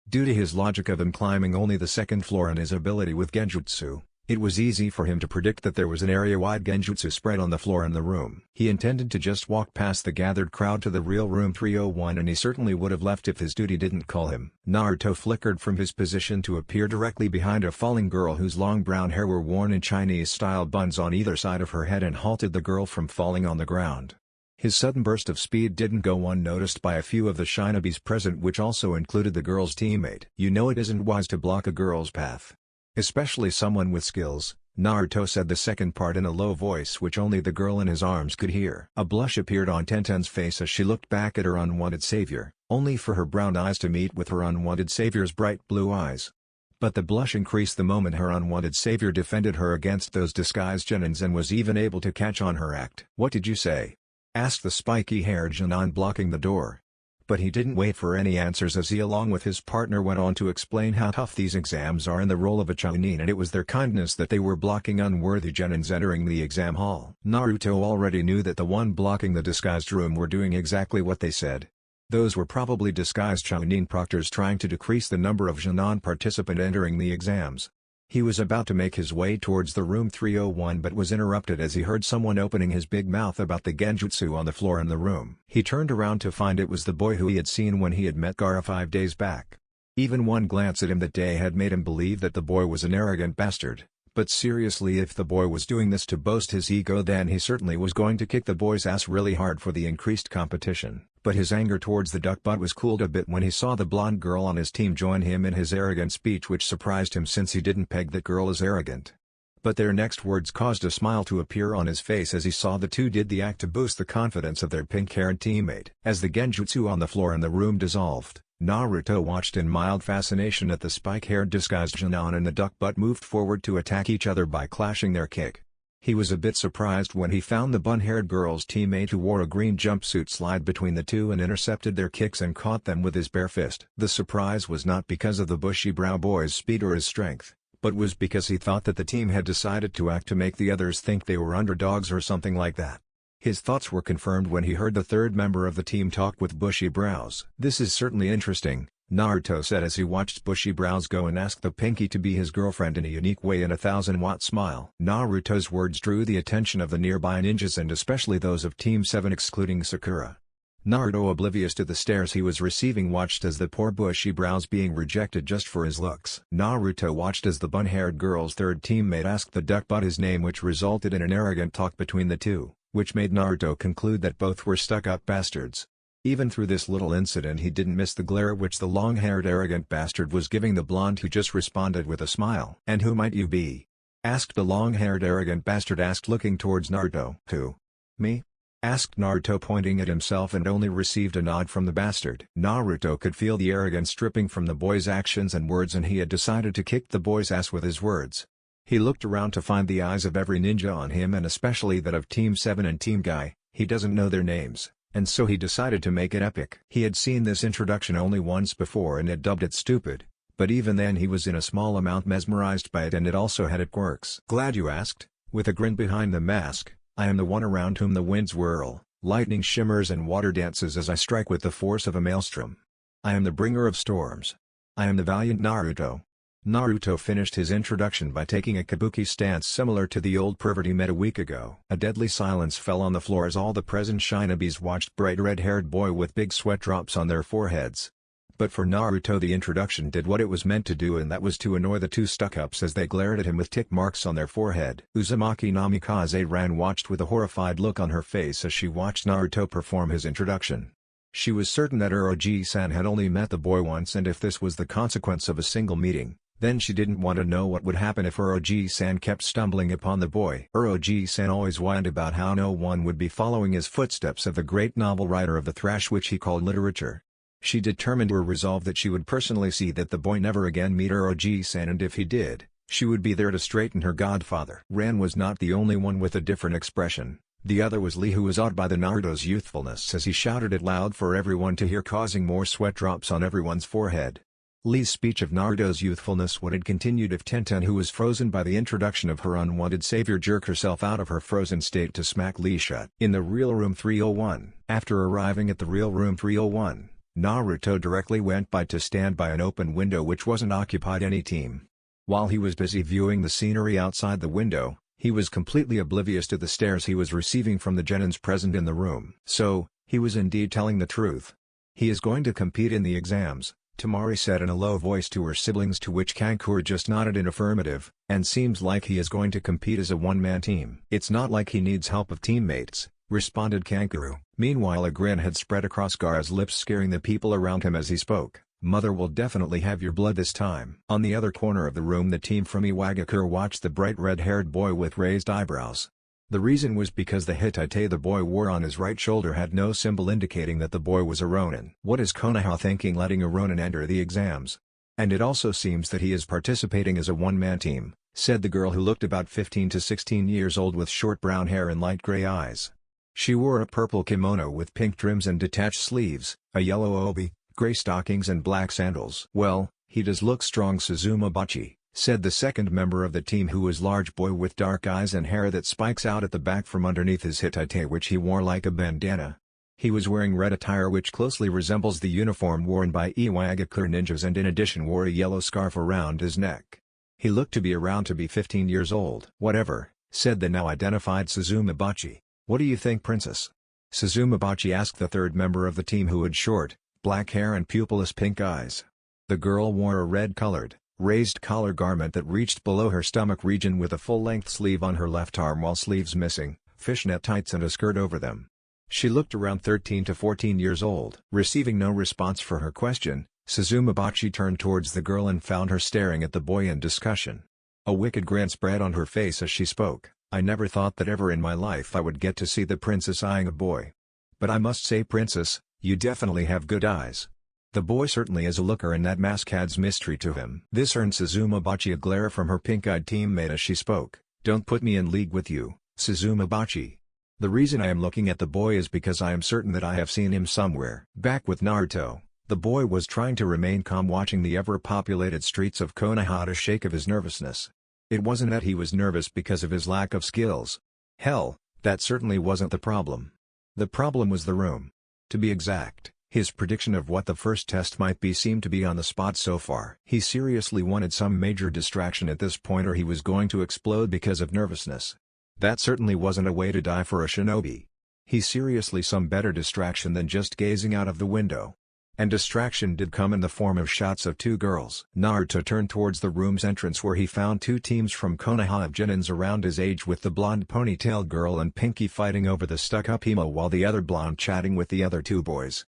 Due to his logic of him climbing only the second floor and his ability with genjutsu, it was easy for him to predict that there was an area-wide genjutsu spread on the floor in the room. He intended to just walk past the gathered crowd to the real room 301, and he certainly would have left if his duty didn't call him. Naruto flickered from his position to appear directly behind a falling girl whose long brown hair were worn in Chinese-style buns on either side of her head and halted the girl from falling on the ground. His sudden burst of speed didn't go unnoticed by a few of the shinobis present, which also included the girl's teammate. You know it isn't wise to block a girl's path. Especially someone with skills, Naruto said the second part in a low voice which only the girl in his arms could hear. A blush appeared on Tenten's face as she looked back at her unwanted savior, only for her brown eyes to meet with her unwanted savior's bright blue eyes. But the blush increased the moment her unwanted savior defended her against those disguised genins and was even able to catch on her act. "What did you say?" asked the spiky-haired genin blocking the door. But he didn't wait for any answers as he along with his partner went on to explain how tough these exams are in the role of a chunin, and it was their kindness that they were blocking unworthy genins entering the exam hall. Naruto already knew that the one blocking the disguised room were doing exactly what they said. Those were probably disguised chunin proctors trying to decrease the number of genin participant entering the exams. He was about to make his way towards the room 301 but was interrupted as he heard someone opening his big mouth about the genjutsu on the floor in the room. He turned around to find it was the boy who he had seen when he had met Gaara 5 days back. Even one glance at him that day had made him believe that the boy was an arrogant bastard. But seriously, if the boy was doing this to boast his ego, then he certainly was going to kick the boy's ass really hard for the increased competition. But his anger towards the duck butt was cooled a bit when he saw the blonde girl on his team join him in his arrogant speech, which surprised him since he didn't peg that girl as arrogant. But their next words caused a smile to appear on his face as he saw the two did the act to boost the confidence of their pink-haired teammate. As the genjutsu on the floor in the room dissolved, Naruto watched in mild fascination at the spike-haired disguised genin and the duck butt moved forward to attack each other by clashing their kick. He was a bit surprised when he found the bun-haired girl's teammate who wore a green jumpsuit slide between the two and intercepted their kicks and caught them with his bare fist. The surprise was not because of the bushy-brow boy's speed or his strength, but was because he thought that the team had decided to act to make the others think they were underdogs or something like that. His thoughts were confirmed when he heard the third member of the team talk with bushy brows. "This is certainly interesting," Naruto said as he watched bushy brows go and ask the pinky to be his girlfriend in a unique way in a 1,000-watt smile. Naruto's words drew the attention of the nearby ninjas and especially those of Team 7 excluding Sakura. Naruto, oblivious to the stares he was receiving, watched as the poor bushy brows being rejected just for his looks. Naruto watched as the bun-haired girl's third teammate asked the duck butt his name, which resulted in an arrogant talk between the two, which made Naruto conclude that both were stuck-up bastards. Even through this little incident he didn't miss the glare which the long-haired arrogant bastard was giving the blonde, who just responded with a smile. "And who might you be?" asked the long-haired arrogant bastard, looking towards Naruto. "Who? Me?" asked Naruto, pointing at himself, and only received a nod from the bastard. Naruto could feel the arrogance dripping from the boy's actions and words, and he had decided to kick the boy's ass with his words. He looked around to find the eyes of every ninja on him, and especially that of Team 7 and Team Guy. He doesn't know their names, and so he decided to make it epic. He had seen this introduction only once before and had dubbed it stupid, but even then he was in a small amount mesmerized by it, and it also had its quirks. "Glad you asked," with a grin behind the mask. "I am the one around whom the winds whirl, lightning shimmers and water dances as I strike with the force of a maelstrom. I am the bringer of storms. I am the valiant Naruto." Naruto finished his introduction by taking a kabuki stance similar to the old pervert he met a week ago. A deadly silence fell on the floor as all the present shinobis watched bright red-haired boy with big sweat drops on their foreheads. But for Naruto the introduction did what it was meant to do, and that was to annoy the two stuck-ups as they glared at him with tick marks on their forehead. Uzumaki Namikaze Ran watched with a horrified look on her face as she watched Naruto perform his introduction. She was certain that Uroji-san had only met the boy once, and if this was the consequence of a single meeting, then she didn't want to know what would happen if Uroji-san kept stumbling upon the boy. Uroji-san always whined about how no one would be following his footsteps of the great novel writer of the thrash which he called literature. She determined her resolve that she would personally see that the boy never again meet Uroji-san, and if he did, she would be there to straighten her godfather. Ran was not the only one with a different expression. The other was Lee, who was awed by the Naruto's youthfulness as he shouted it loud for everyone to hear, causing more sweat drops on everyone's forehead. Lee's speech of Naruto's youthfulness would have continued if Tenten, who was frozen by the introduction of her unwanted savior, jerked herself out of her frozen state to smack Lee shut. In the real room 301. After arriving at the real room 301, Naruto directly went to stand by an open window which wasn't occupied any team. While he was busy viewing the scenery outside the window, he was completely oblivious to the stares he was receiving from the genins present in the room. So, he was indeed telling the truth. He is going to compete in the exams, Tamari said in a low voice to her siblings, to which Kankura just nodded in affirmative, and seems like he is going to compete as a one-man team. It's not like he needs help of teammates, responded Kangaroo. Meanwhile, a grin had spread across Gaara's lips, scaring the people around him as he spoke. Mother will definitely have your blood this time. On the other corner of the room, the team from Iwagakure watched the bright red-haired boy with raised eyebrows. The reason was because the Hittite the boy wore on his right shoulder had no symbol indicating that the boy was a Ronin. What is Konoha thinking letting a Ronin enter the exams? And it also seems that he is participating as a one-man team, said the girl who looked about 15 to 16 years old with short brown hair and light gray eyes. She wore a purple kimono with pink trims and detached sleeves, a yellow obi, gray stockings and black sandals. Well, he does look strong, Suzumabachi, said the second member of the team, who was large boy with dark eyes and hair that spikes out at the back from underneath his Hittite, which he wore like a bandana. He was wearing red attire which closely resembles the uniform worn by Iwagakure ninjas, and in addition wore a yellow scarf around his neck. He looked to be around to be 15 years old. Whatever, said the now identified Suzumabachi. What do you think, princess? Suzumabachi asked the third member of the team, who had short, black hair and pupilless pink eyes. The girl wore a red-colored, raised collar garment that reached below her stomach region with a full-length sleeve on her left arm while sleeves missing, fishnet tights and a skirt over them. She looked around 13 to 14 years old. Receiving no response for her question, Suzumabachi turned towards the girl and found her staring at the boy in discussion. A wicked grin spread on her face as she spoke. I never thought that ever in my life I would get to see the princess eyeing a boy. But I must say, princess, you definitely have good eyes. The boy certainly is a looker, and that mask adds mystery to him. This earned Suzumabachi a glare from her pink-eyed teammate as she spoke. Don't put me in league with you, Suzumabachi. The reason I am looking at the boy is because I am certain that I have seen him somewhere. Back with Naruto, the boy was trying to remain calm, watching the ever-populated streets of Konoha to shake of his nervousness. It wasn't that he was nervous because of his lack of skills. Hell, that certainly wasn't the problem. The problem was the room. To be exact, his prediction of what the first test might be seemed to be on the spot so far. He seriously wanted some major distraction at this point, or he was going to explode because of nervousness. That certainly wasn't a way to die for a shinobi. He seriously some better distraction than just gazing out of the window. And distraction did come in the form of shots of two girls. Naruto turned towards the room's entrance, where he found two teams from Konoha of Genins around his age, with the blonde ponytailed girl and Pinky fighting over the stuck-up emo, while the other blonde chatting with the other two boys.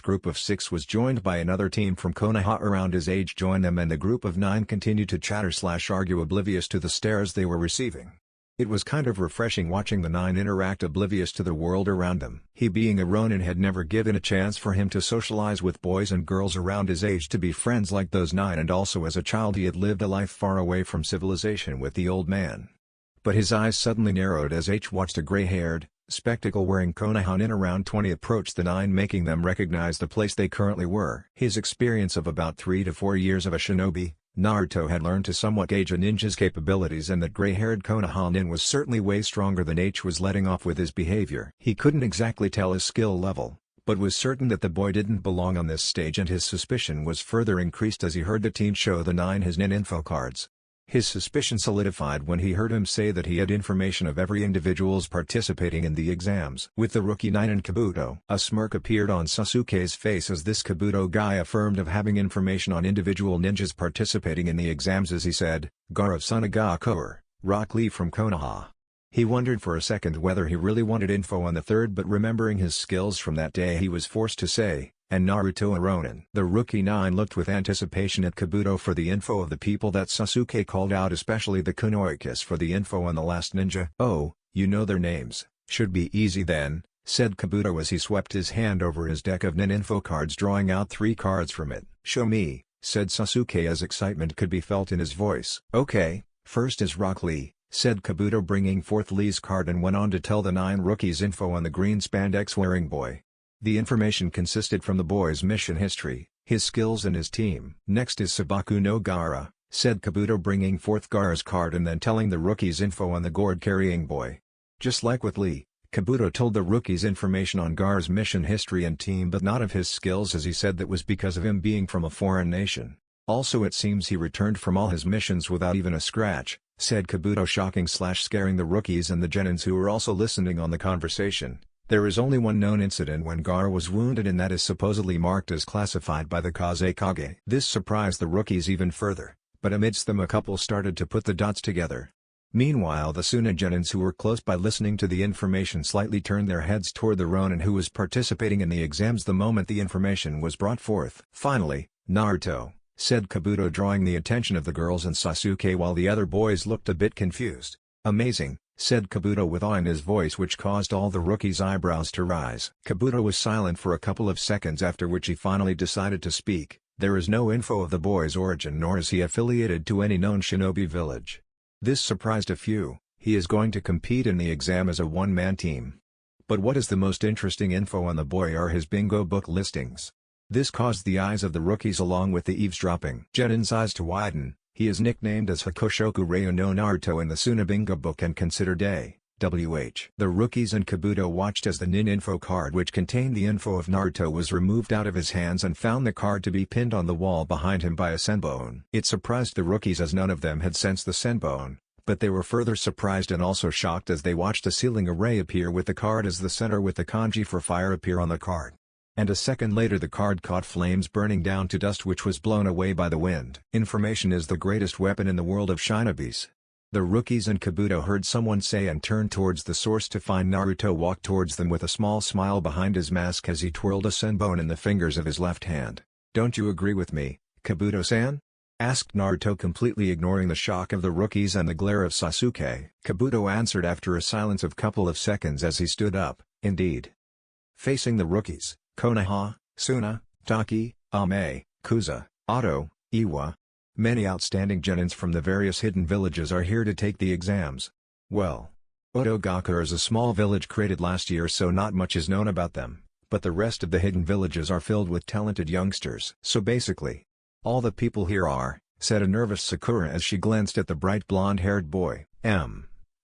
Group of 6 was joined by another team from Konoha around his age joined them, and the group of 9 continued to chatter/argue, oblivious to the stares they were receiving. It was kind of refreshing watching the 9 interact, oblivious to the world around them. He, being a Ronin, had never given a chance for him to socialize with boys and girls around his age to be friends like those 9, and also as a child he had lived a life far away from civilization with the old man. But his eyes suddenly narrowed as H watched a gray-haired, spectacle-wearing Konohanin around 20 approach the 9, making them recognize the place they currently were. His experience of about 3 to 4 years of a shinobi, Naruto had learned to somewhat gauge a ninja's capabilities, and that gray-haired Konoha-nin was certainly way stronger than H was letting off with his behavior. He couldn't exactly tell his skill level, but was certain that the boy didn't belong on this stage, and his suspicion was further increased as he heard the teen show the 9 his nin info cards. His suspicion solidified when he heard him say that he had information of every individual's participating in the exams. With the rookie 9 and Kabuto, a smirk appeared on Sasuke's face as this Kabuto guy affirmed of having information on individual ninjas participating in the exams, as he said, Gaara of Sunagakuer, Rock Lee from Konoha. He wondered for a second whether he really wanted info on the third, but remembering his skills from that day he was forced to say, and Naruto a Ronin. The rookie 9 looked with anticipation at Kabuto for the info of the people that Sasuke called out, especially the Kunoikis for the info on the last ninja. Oh, you know their names, should be easy then, said Kabuto as he swept his hand over his deck of nin info cards, drawing out 3 cards from it. Show me, said Sasuke as excitement could be felt in his voice. Okay, first is Rock Lee, said Kabuto, bringing forth Lee's card, and went on to tell the 9 rookies info on the green spandex wearing boy. The information consisted from the boy's mission history, his skills and his team. Next is Sabaku no Gaara, said Kabuto, bringing forth Gaara's card and then telling the rookies info on the gourd-carrying boy. Just like with Lee, Kabuto told the rookies information on Gaara's mission history and team, but not of his skills, as he said that was because of him being from a foreign nation. Also, it seems he returned from all his missions without even a scratch, said Kabuto, shocking/scaring the rookies and the Genins who were also listening on the conversation. There is only one known incident when Gaara was wounded, and that is supposedly marked as classified by the Kazekage. This surprised the rookies even further, but amidst them a couple started to put the dots together. Meanwhile the Suna Genins who were close by listening to the information slightly turned their heads toward the Ronin who was participating in the exams the moment the information was brought forth. "Finally, Naruto," said Kabuto, drawing the attention of the girls and Sasuke while the other boys looked a bit confused. "Amazing," said Kabuto with awe in his voice, which caused all the rookies' eyebrows to rise. Kabuto was silent for a couple of seconds, after which he finally decided to speak. "There is no info of the boy's origin, nor is he affiliated to any known shinobi village. This surprised a few. He is going to compete in the exam as a one-man team. But what is the most interesting info on the boy are his bingo book listings." This caused the eyes of the rookies along with the eavesdropping Genin's eyes to widen. "He is nicknamed as Hakoshoku Ryu no Naruto in the Suna bingo book and considered a WH." The rookies and Kabuto watched as the Nin info card, which contained the info of Naruto, was removed out of his hands and found the card to be pinned on the wall behind him by a senbon. It surprised the rookies as none of them had sensed the senbon, but they were further surprised and also shocked as they watched a ceiling array appear with the card as the center with the kanji for fire appear on the card. And a second later the card caught flames, burning down to dust, which was blown away by the wind. "Information is the greatest weapon in the world of shinobis." The rookies and Kabuto heard someone say and turned towards the source to find Naruto walk towards them with a small smile behind his mask as he twirled a senbon in the fingers of his left hand. "Don't you agree with me, Kabuto-san?" asked Naruto, completely ignoring the shock of the rookies and the glare of Sasuke. Kabuto answered after a silence of couple of seconds as he stood up, "Indeed." Facing the rookies, Konoha, Suna, Taki, Ame, Kuza, Otto, Iwa. Many outstanding genins from the various hidden villages are here to take the exams. Well, Otogaka is a small village created last year, so not much is known about them, but the rest of the hidden villages are filled with talented youngsters. "So basically, all the people here are," said a nervous Sakura as she glanced at the bright blonde-haired boy.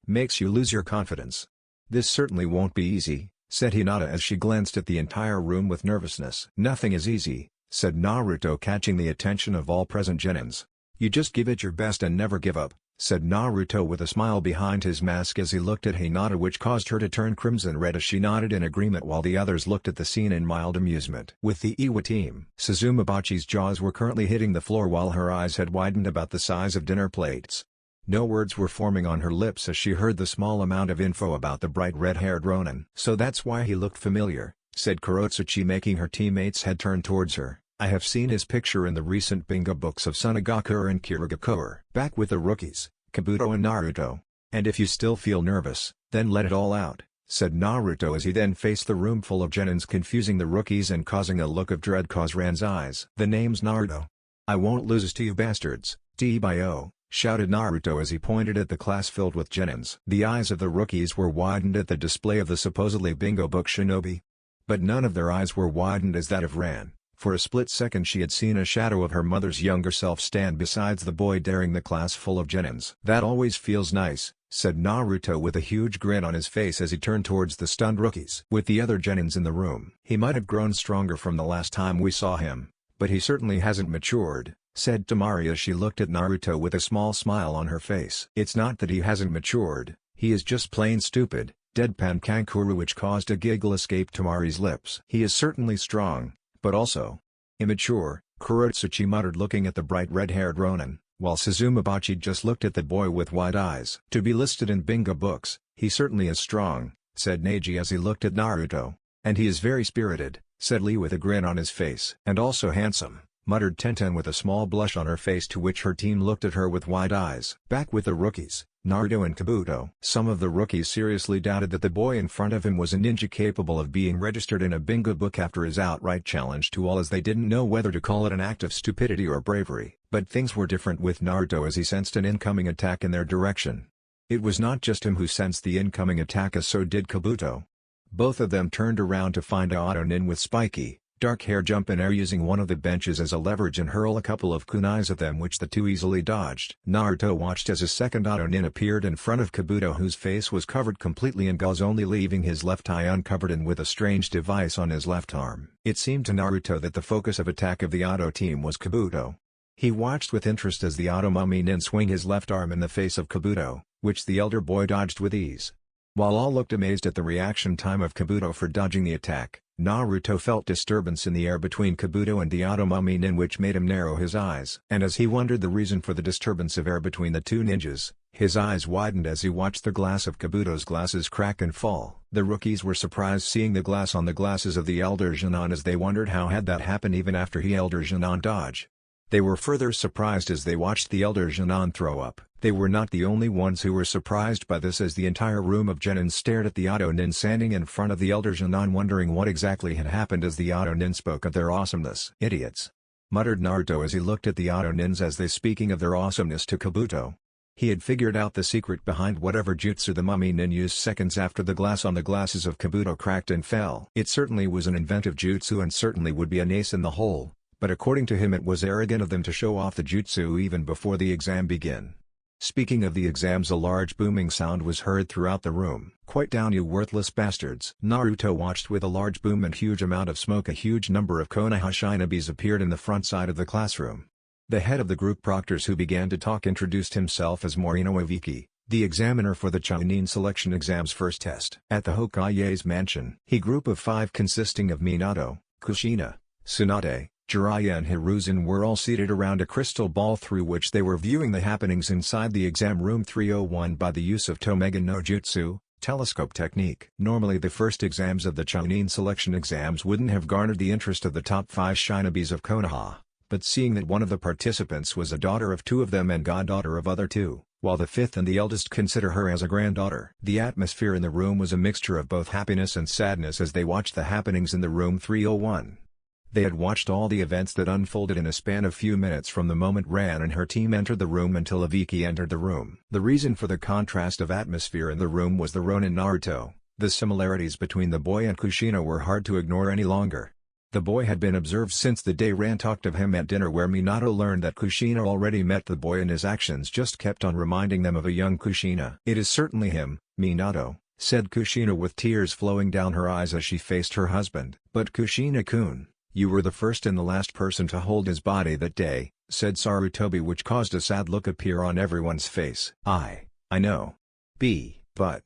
Makes you lose your confidence." "This certainly won't be easy," said Hinata as she glanced at the entire room with nervousness. "Nothing is easy," said Naruto, catching the attention of all present genins. "You just give it your best and never give up," said Naruto with a smile behind his mask as he looked at Hinata, which caused her to turn crimson red as she nodded in agreement while the others looked at the scene in mild amusement. With the Iwa team, Suzumabachi's jaws were currently hitting the floor while her eyes had widened about the size of dinner plates. No words were forming on her lips as she heard the small amount of info about the bright red-haired Ronin. "So that's why he looked familiar," said Kurotsuchi, making her teammates' head turn towards her. "I have seen his picture in the recent bingo books of Sunagakure and Kirigakure." Back with the rookies, Kabuto and Naruto. "And if you still feel nervous, then let it all out," said Naruto as he then faced the room full of genins, confusing the rookies and causing a look of dread cause Ran's eyes. "The name's Naruto. I won't lose this to you bastards, T-by-O," shouted Naruto as he pointed at the class filled with genins. The eyes of the rookies were widened at the display of the supposedly bingo book shinobi. But none of their eyes were widened as that of Ran. For a split second she had seen a shadow of her mother's younger self stand besides the boy, daring the class full of genins. "That always feels nice," said Naruto with a huge grin on his face as he turned towards the stunned rookies. With the other genins in the room, "He might have grown stronger from the last time we saw him, but he certainly hasn't matured," said Temari as she looked at Naruto with a small smile on her face. "It's not that he hasn't matured, he is just plain stupid," deadpan Kankuro, which caused a giggle escape Temari's lips. "He is certainly strong, but also immature," Kurotsuchi muttered, looking at the bright red-haired Ronin, while Suzumabachi just looked at the boy with wide eyes. "To be listed in bingo books, he certainly is strong," said Neji as he looked at Naruto. "And he is very spirited," said Lee with a grin on his face. "And also handsome," muttered Tenten with a small blush on her face, to which her team looked at her with wide eyes. Back with the rookies, Naruto and Kabuto. Some of the rookies seriously doubted that the boy in front of him was a ninja capable of being registered in a bingo book after his outright challenge to all, as they didn't know whether to call it an act of stupidity or bravery. But things were different with Naruto as he sensed an incoming attack in their direction. It was not just him who sensed the incoming attack, as so did Kabuto. Both of them turned around to find Otto Nin with spiky, dark hair jump in air, using one of the benches as a leverage and hurl a couple of kunais at them, which the two easily dodged. Naruto watched as a second Otto Nin appeared in front of Kabuto, whose face was covered completely in gauze, only leaving his left eye uncovered and with a strange device on his left arm. It seemed to Naruto that the focus of attack of the Otto team was Kabuto. He watched with interest as the Ottomami Nin swing his left arm in the face of Kabuto, which the elder boy dodged with ease. While all looked amazed at the reaction time of Kabuto for dodging the attack, Naruto felt disturbance in the air between Kabuto and the Automami nin, which made him narrow his eyes. And as he wondered the reason for the disturbance of air between the two ninjas, his eyes widened as he watched the glass of Kabuto's glasses crack and fall. The rookies were surprised seeing the glass on the glasses of the Elder Genin, as they wondered how had that happened even after he Elder Genin dodge. They were further surprised as they watched the Elder Genin throw up. They were not the only ones who were surprised by this, as the entire room of Genin stared at the Auto Nin standing in front of the Elder Genin, wondering what exactly had happened as the Auto Nin spoke of their awesomeness. "Idiots!" muttered Naruto as he looked at the Auto Nins as they speaking of their awesomeness to Kabuto. He had figured out the secret behind whatever jutsu the Mummy Nin used seconds after the glass on the glasses of Kabuto cracked and fell. It certainly was an inventive jutsu and certainly would be an ace in the hole, but according to him it was arrogant of them to show off the jutsu even before the exam began. Speaking of the exams, a large booming sound was heard throughout the room. "Quiet down, you worthless bastards!" Naruto watched with a large boom and huge amount of smoke. A huge number of Konoha shinobis appeared in the front side of the classroom. The head of the group proctors who began to talk introduced himself as Morino Aviki, the examiner for the Chunin selection exam's first test. At the Hokage's mansion, a group of 5 consisting of Minato, Kushina, Tsunade, Jiraiya and Hiruzen were all seated around a crystal ball through which they were viewing the happenings inside the exam room 301 by the use of Tomega no Jutsu, telescope technique. Normally the first exams of the Chunin selection exams wouldn't have garnered the interest of the top 5 shinobis of Konoha, but seeing that one of the participants was a daughter of 2 of them and goddaughter of other 2, while the 5th and the eldest consider her as a granddaughter. The atmosphere in the room was a mixture of both happiness and sadness as they watched the happenings in the room 301. They had watched all the events that unfolded in a span of few minutes from the moment Ran and her team entered the room until Aviki entered the room. The reason for the contrast of atmosphere in the room was the Ronin Naruto. The similarities between the boy and Kushina were hard to ignore any longer. The boy had been observed since the day Ran talked of him at dinner, where Minato learned that Kushina already met the boy, and his actions just kept on reminding them of a young Kushina. "It is certainly him, Minato," said Kushina with tears flowing down her eyes as she faced her husband. "But Kushina-kun, you were the first and the last person to hold his body that day," said Sarutobi, which caused a sad look appear on everyone's face. I know. But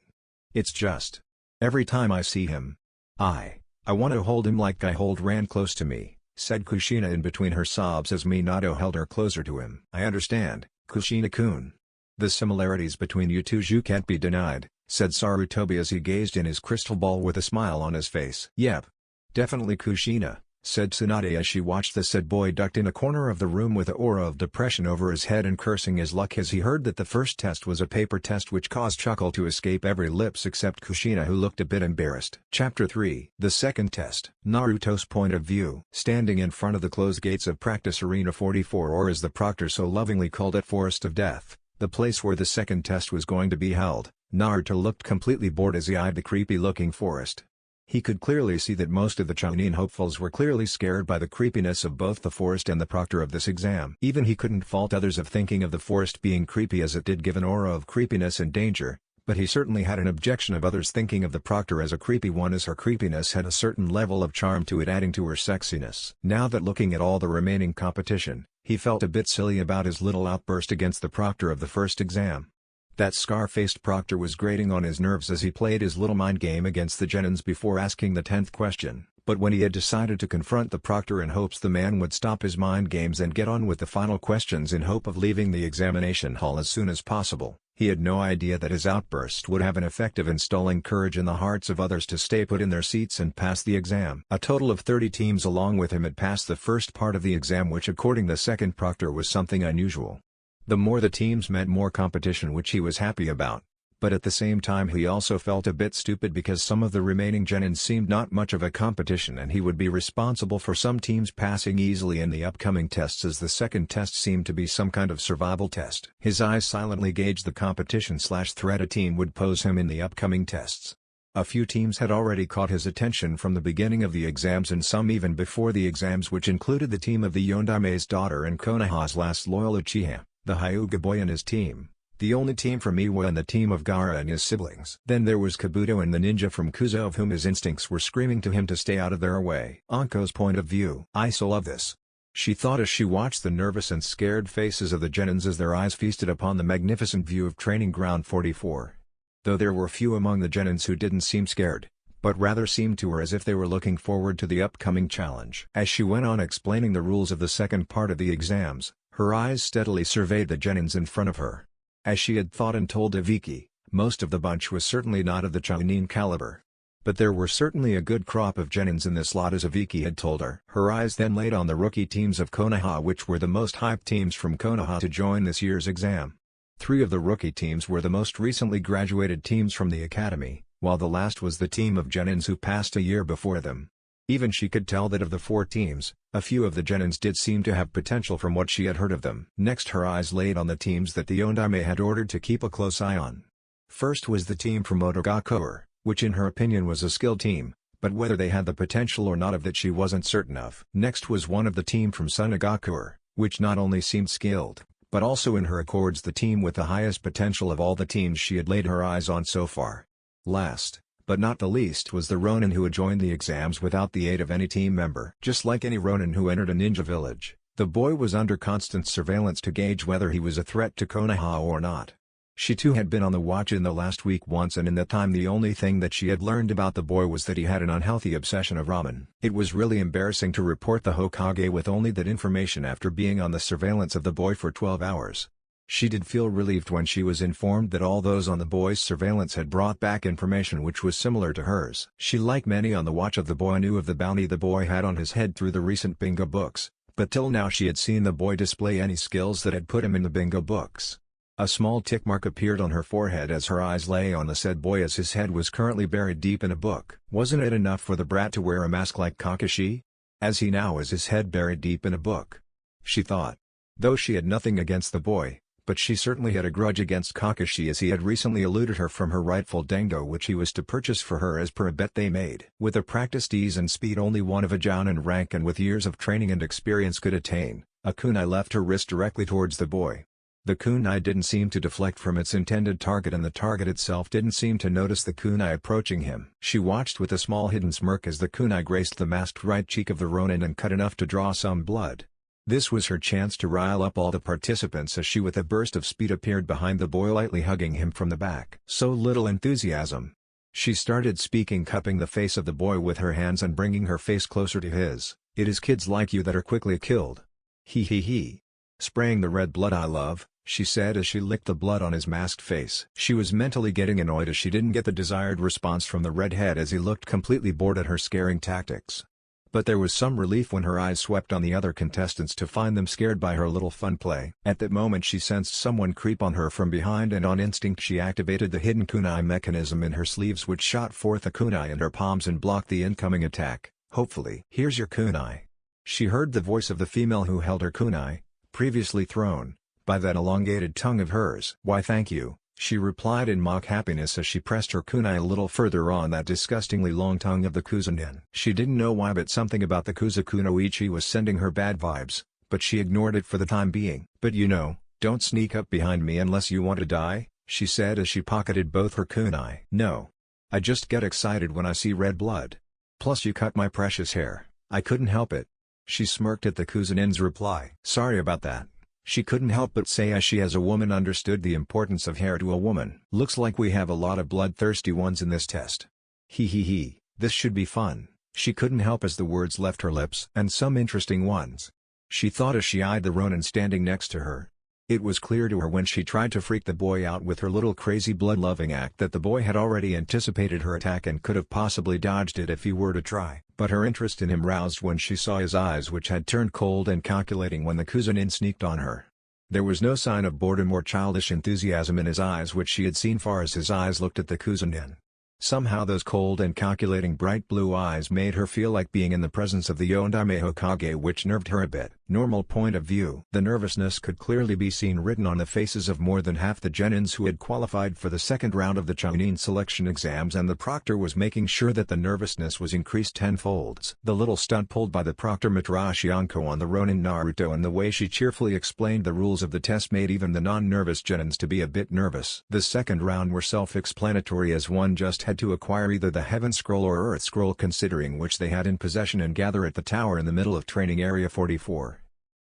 it's just, every time I see him, I want to hold him like I hold Ran close to me," said Kushina in between her sobs as Minato held her closer to him. "I understand, Kushina-kun. The similarities between you two can't be denied," said Sarutobi as he gazed in his crystal ball with a smile on his face. "Yep. Definitely Kushina," said Tsunade as she watched the said boy ducked in a corner of the room with an aura of depression over his head and cursing his luck as he heard that the first test was a paper test, which caused chuckle to escape every lips except Kushina, who looked a bit embarrassed. Chapter 3. The second test. Naruto's point of view. Standing in front of the closed gates of Practice Arena 44, or as the proctor so lovingly called it, Forest of Death, the place where the second test was going to be held, Naruto looked completely bored as he eyed the creepy-looking forest. He could clearly see that most of the Chunin hopefuls were clearly scared by the creepiness of both the forest and the proctor of this exam. Even he couldn't fault others of thinking of the forest being creepy, as it did give an aura of creepiness and danger, but he certainly had an objection of others thinking of the proctor as a creepy one, as her creepiness had a certain level of charm to it, adding to her sexiness. Now that looking at all the remaining competition, he felt a bit silly about his little outburst against the proctor of the first exam. That scar-faced proctor was grating on his nerves as he played his little mind game against the Genins before asking the 10th question, but when he had decided to confront the proctor in hopes the man would stop his mind games and get on with the final questions in hope of leaving the examination hall as soon as possible, he had no idea that his outburst would have an effect of installing courage in the hearts of others to stay put in their seats and pass the exam. A total of 30 teams along with him had passed the first part of the exam, which according to the second proctor was something unusual. The more the teams meant more competition, which he was happy about, but at the same time he also felt a bit stupid because some of the remaining Genins seemed not much of a competition and he would be responsible for some teams passing easily in the upcoming tests, as the second test seemed to be some kind of survival test. His eyes silently gauged the competition/threat a team would pose him in the upcoming tests. A few teams had already caught his attention from the beginning of the exams, and some even before the exams, which included the team of the Yondame's daughter and Konoha's last loyal Uchiha, the Hyuga boy and his team, the only team from Iwa and the team of Gaara and his siblings. Then there was Kabuto and the ninja from Kuzo, of whom his instincts were screaming to him to stay out of their way. Anko's point of view. "I so love this," she thought as she watched the nervous and scared faces of the Genins as their eyes feasted upon the magnificent view of Training Ground 44. Though there were few among the Genins who didn't seem scared, but rather seemed to her as if they were looking forward to the upcoming challenge. As she went on explaining the rules of the second part of the exams, her eyes steadily surveyed the genins in front of her. As she had thought and told Eviki, most of the bunch was certainly not of the Chunin caliber. But there were certainly a good crop of genins in this lot, as Eviki had told her. Her eyes then laid on the rookie teams of Konoha, which were the most hyped teams from Konoha to join this year's exam. 3 of the rookie teams were the most recently graduated teams from the academy, while the last was the team of genins who passed a year before them. Even she could tell that of the 4 teams, a few of the genins did seem to have potential from what she had heard of them. Next, her eyes laid on the teams that the Yondaime had ordered to keep a close eye on. First was the team from Otogakure, which in her opinion was a skilled team, but whether they had the potential or not of that she wasn't certain of. Next was one of the team from Sunagakure, which not only seemed skilled, but also in her accords the team with the highest potential of all the teams she had laid her eyes on so far. Last, but not the least, was the Ronin who had joined the exams without the aid of any team member. Just like any Ronin who entered a ninja village, the boy was under constant surveillance to gauge whether he was a threat to Konoha or not. She too had been on the watch in the last week once, and in that time the only thing that she had learned about the boy was that he had an unhealthy obsession of ramen. It was really embarrassing to report the Hokage with only that information after being on the surveillance of the boy for 12 hours. She did feel relieved when she was informed that all those on the boy's surveillance had brought back information which was similar to hers. She, like many on the watch of the boy, knew of the bounty the boy had on his head through the recent bingo books, but till now she had seen the boy display any skills that had put him in the bingo books. A small tick mark appeared on her forehead as her eyes lay on the said boy, as his head was currently buried deep in a book. Wasn't it enough for the brat to wear a mask like Kakashi? As he now has his head buried deep in a book, she thought. Though she had nothing against the boy, but she certainly had a grudge against Kakashi, as he had recently eluded her from her rightful dango which he was to purchase for her as per a bet they made. With a practiced ease and speed only one of a jounin rank and with years of training and experience could attain, a kunai left her wrist directly towards the boy. The kunai didn't seem to deflect from its intended target, and the target itself didn't seem to notice the kunai approaching him. She watched with a small hidden smirk as the kunai grazed the masked right cheek of the Ronin and cut enough to draw some blood. This was her chance to rile up all the participants, as she with a burst of speed appeared behind the boy, lightly hugging him from the back. So little enthusiasm. She started speaking, cupping the face of the boy with her hands and bringing her face closer to his. "It is kids like you that are quickly killed. He he he. Spraying the red blood I love," she said as she licked the blood on his masked face. She was mentally getting annoyed as she didn't get the desired response from the redhead, as he looked completely bored at her scaring tactics. But there was some relief when her eyes swept on the other contestants to find them scared by her little fun play. At that moment she sensed someone creep on her from behind, and on instinct she activated the hidden kunai mechanism in her sleeves, which shot forth a kunai in her palms and blocked the incoming attack. "Hopefully. Here's your kunai." She heard the voice of the female who held her kunai, previously thrown by that elongated tongue of hers. "Why thank you," she replied in mock happiness as she pressed her kunai a little further on that disgustingly long tongue of the Kuzunin. She didn't know why, but something about the Kuzaku no Ichi was sending her bad vibes, but she ignored it for the time being. "But you know, don't sneak up behind me unless you want to die," she said as she pocketed both her kunai. "No. I just get excited when I see red blood. Plus you cut my precious hair, I couldn't help it." She smirked at the Kuzunin's reply. "Sorry about that," she couldn't help but say as she, as a woman, understood the importance of hair to a woman. "Looks like we have a lot of bloodthirsty ones in this test. He he he, this should be fun." She couldn't help as the words left her lips. "And some interesting ones," she thought as she eyed the Ronin standing next to her. It was clear to her when she tried to freak the boy out with her little crazy blood-loving act that the boy had already anticipated her attack and could have possibly dodged it if he were to try. But her interest in him roused when she saw his eyes, which had turned cold and calculating when the Kuzunin sneaked on her. There was no sign of boredom or childish enthusiasm in his eyes, which she had seen far as his eyes looked at the Kuzunin. Somehow those cold and calculating bright blue eyes made her feel like being in the presence of the Yondaime Hokage, which nerved her a bit. Normal point of view. The nervousness could clearly be seen written on the faces of more than half the genins who had qualified for the second round of the Chunin selection exams, and the proctor was making sure that the nervousness was increased tenfold. The little stunt pulled by the proctor Mitarashi Anko on the Ronin Naruto and the way she cheerfully explained the rules of the test made even the non-nervous genins to be a bit nervous. The second round were self-explanatory, as one just had to acquire either the Heaven Scroll or Earth Scroll, considering which they had in possession, and gather at the tower in the middle of Training Area 44.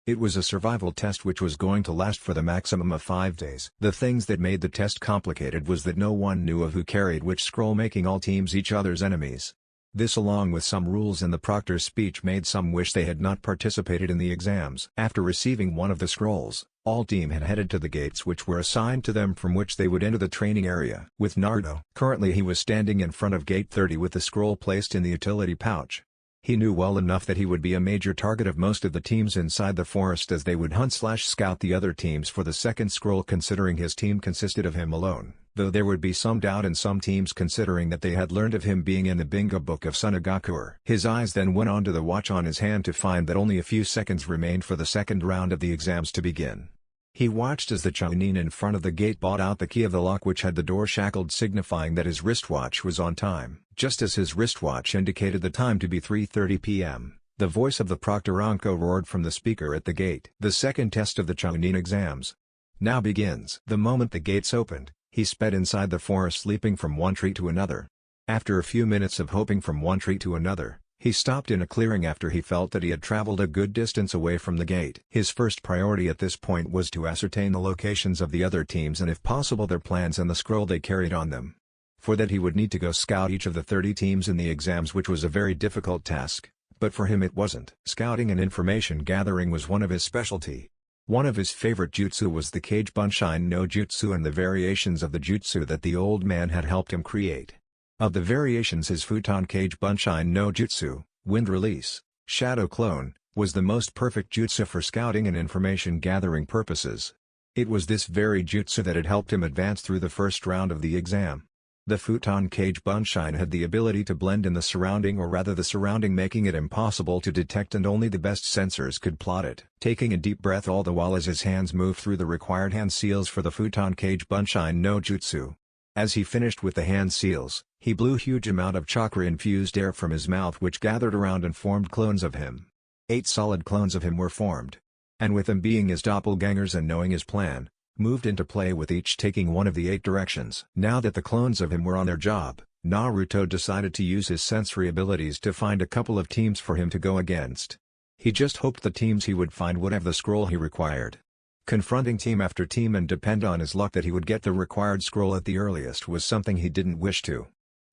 It was a survival test which was going to last for the maximum of 5 days. The things that made the test complicated was that no one knew of who carried which scroll, making all teams each other's enemies. This, along with some rules in the proctor's speech, made some wish they had not participated in the exams. After receiving one of the scrolls, all team had headed to the gates which were assigned to them, from which they would enter the training area. With Naruto, currently he was standing in front of gate 30 with the scroll placed in the utility pouch. He knew well enough that he would be a major target of most of the teams inside the forest, as they would hunt/scout the other teams for the second scroll, considering his team consisted of him alone, though there would be some doubt in some teams considering that they had learned of him being in the bingo book of Sunagakuer. His eyes then went on to the watch on his hand to find that only a few seconds remained for the second round of the exams to begin. He watched as the Chunin in front of the gate bought out the key of the lock which had the door shackled, signifying that his wristwatch was on time. Just as his wristwatch indicated the time to be 3:30 p.m., the voice of the proctor Anko roared from the speaker at the gate. The second test of the Chunin exams now begins. The moment the gates opened, he sped inside the forest, leaping from one tree to another. After a few minutes of hopping from one tree to another, he stopped in a clearing after he felt that he had traveled a good distance away from the gate. His first priority at this point was to ascertain the locations of the other teams and if possible their plans and the scroll they carried on them. For that he would need to go scout each of the 30 teams in the exams, which was a very difficult task, but for him it wasn't. Scouting and information gathering was one of his specialty. One of his favorite jutsu was the Kage Bunshin no Jutsu and the variations of the jutsu that the old man had helped him create. Of the variations, his Futon Kage Bunshin no Jutsu, Wind Release, Shadow Clone, was the most perfect jutsu for scouting and information gathering purposes. It was this very jutsu that had helped him advance through the first round of the exam. The Futon Kage Bunshin had the ability to blend in the surrounding, or rather the surrounding, making it impossible to detect, and only the best sensors could plot it. Taking a deep breath all the while as his hands moved through the required hand seals for the Futon Kage Bunshin no Jutsu. As he finished with the hand seals, he blew huge amount of chakra-infused air from his mouth which gathered around and formed clones of him. 8 solid clones of him were formed. And with them being his doppelgangers and knowing his plan, moved into play with each taking one of the 8 directions. Now that the clones of him were on their job, Naruto decided to use his sensory abilities to find a couple of teams for him to go against. He just hoped the teams he would find would have the scroll he required. Confronting team after team and depend on his luck that he would get the required scroll at the earliest was something he didn't wish to.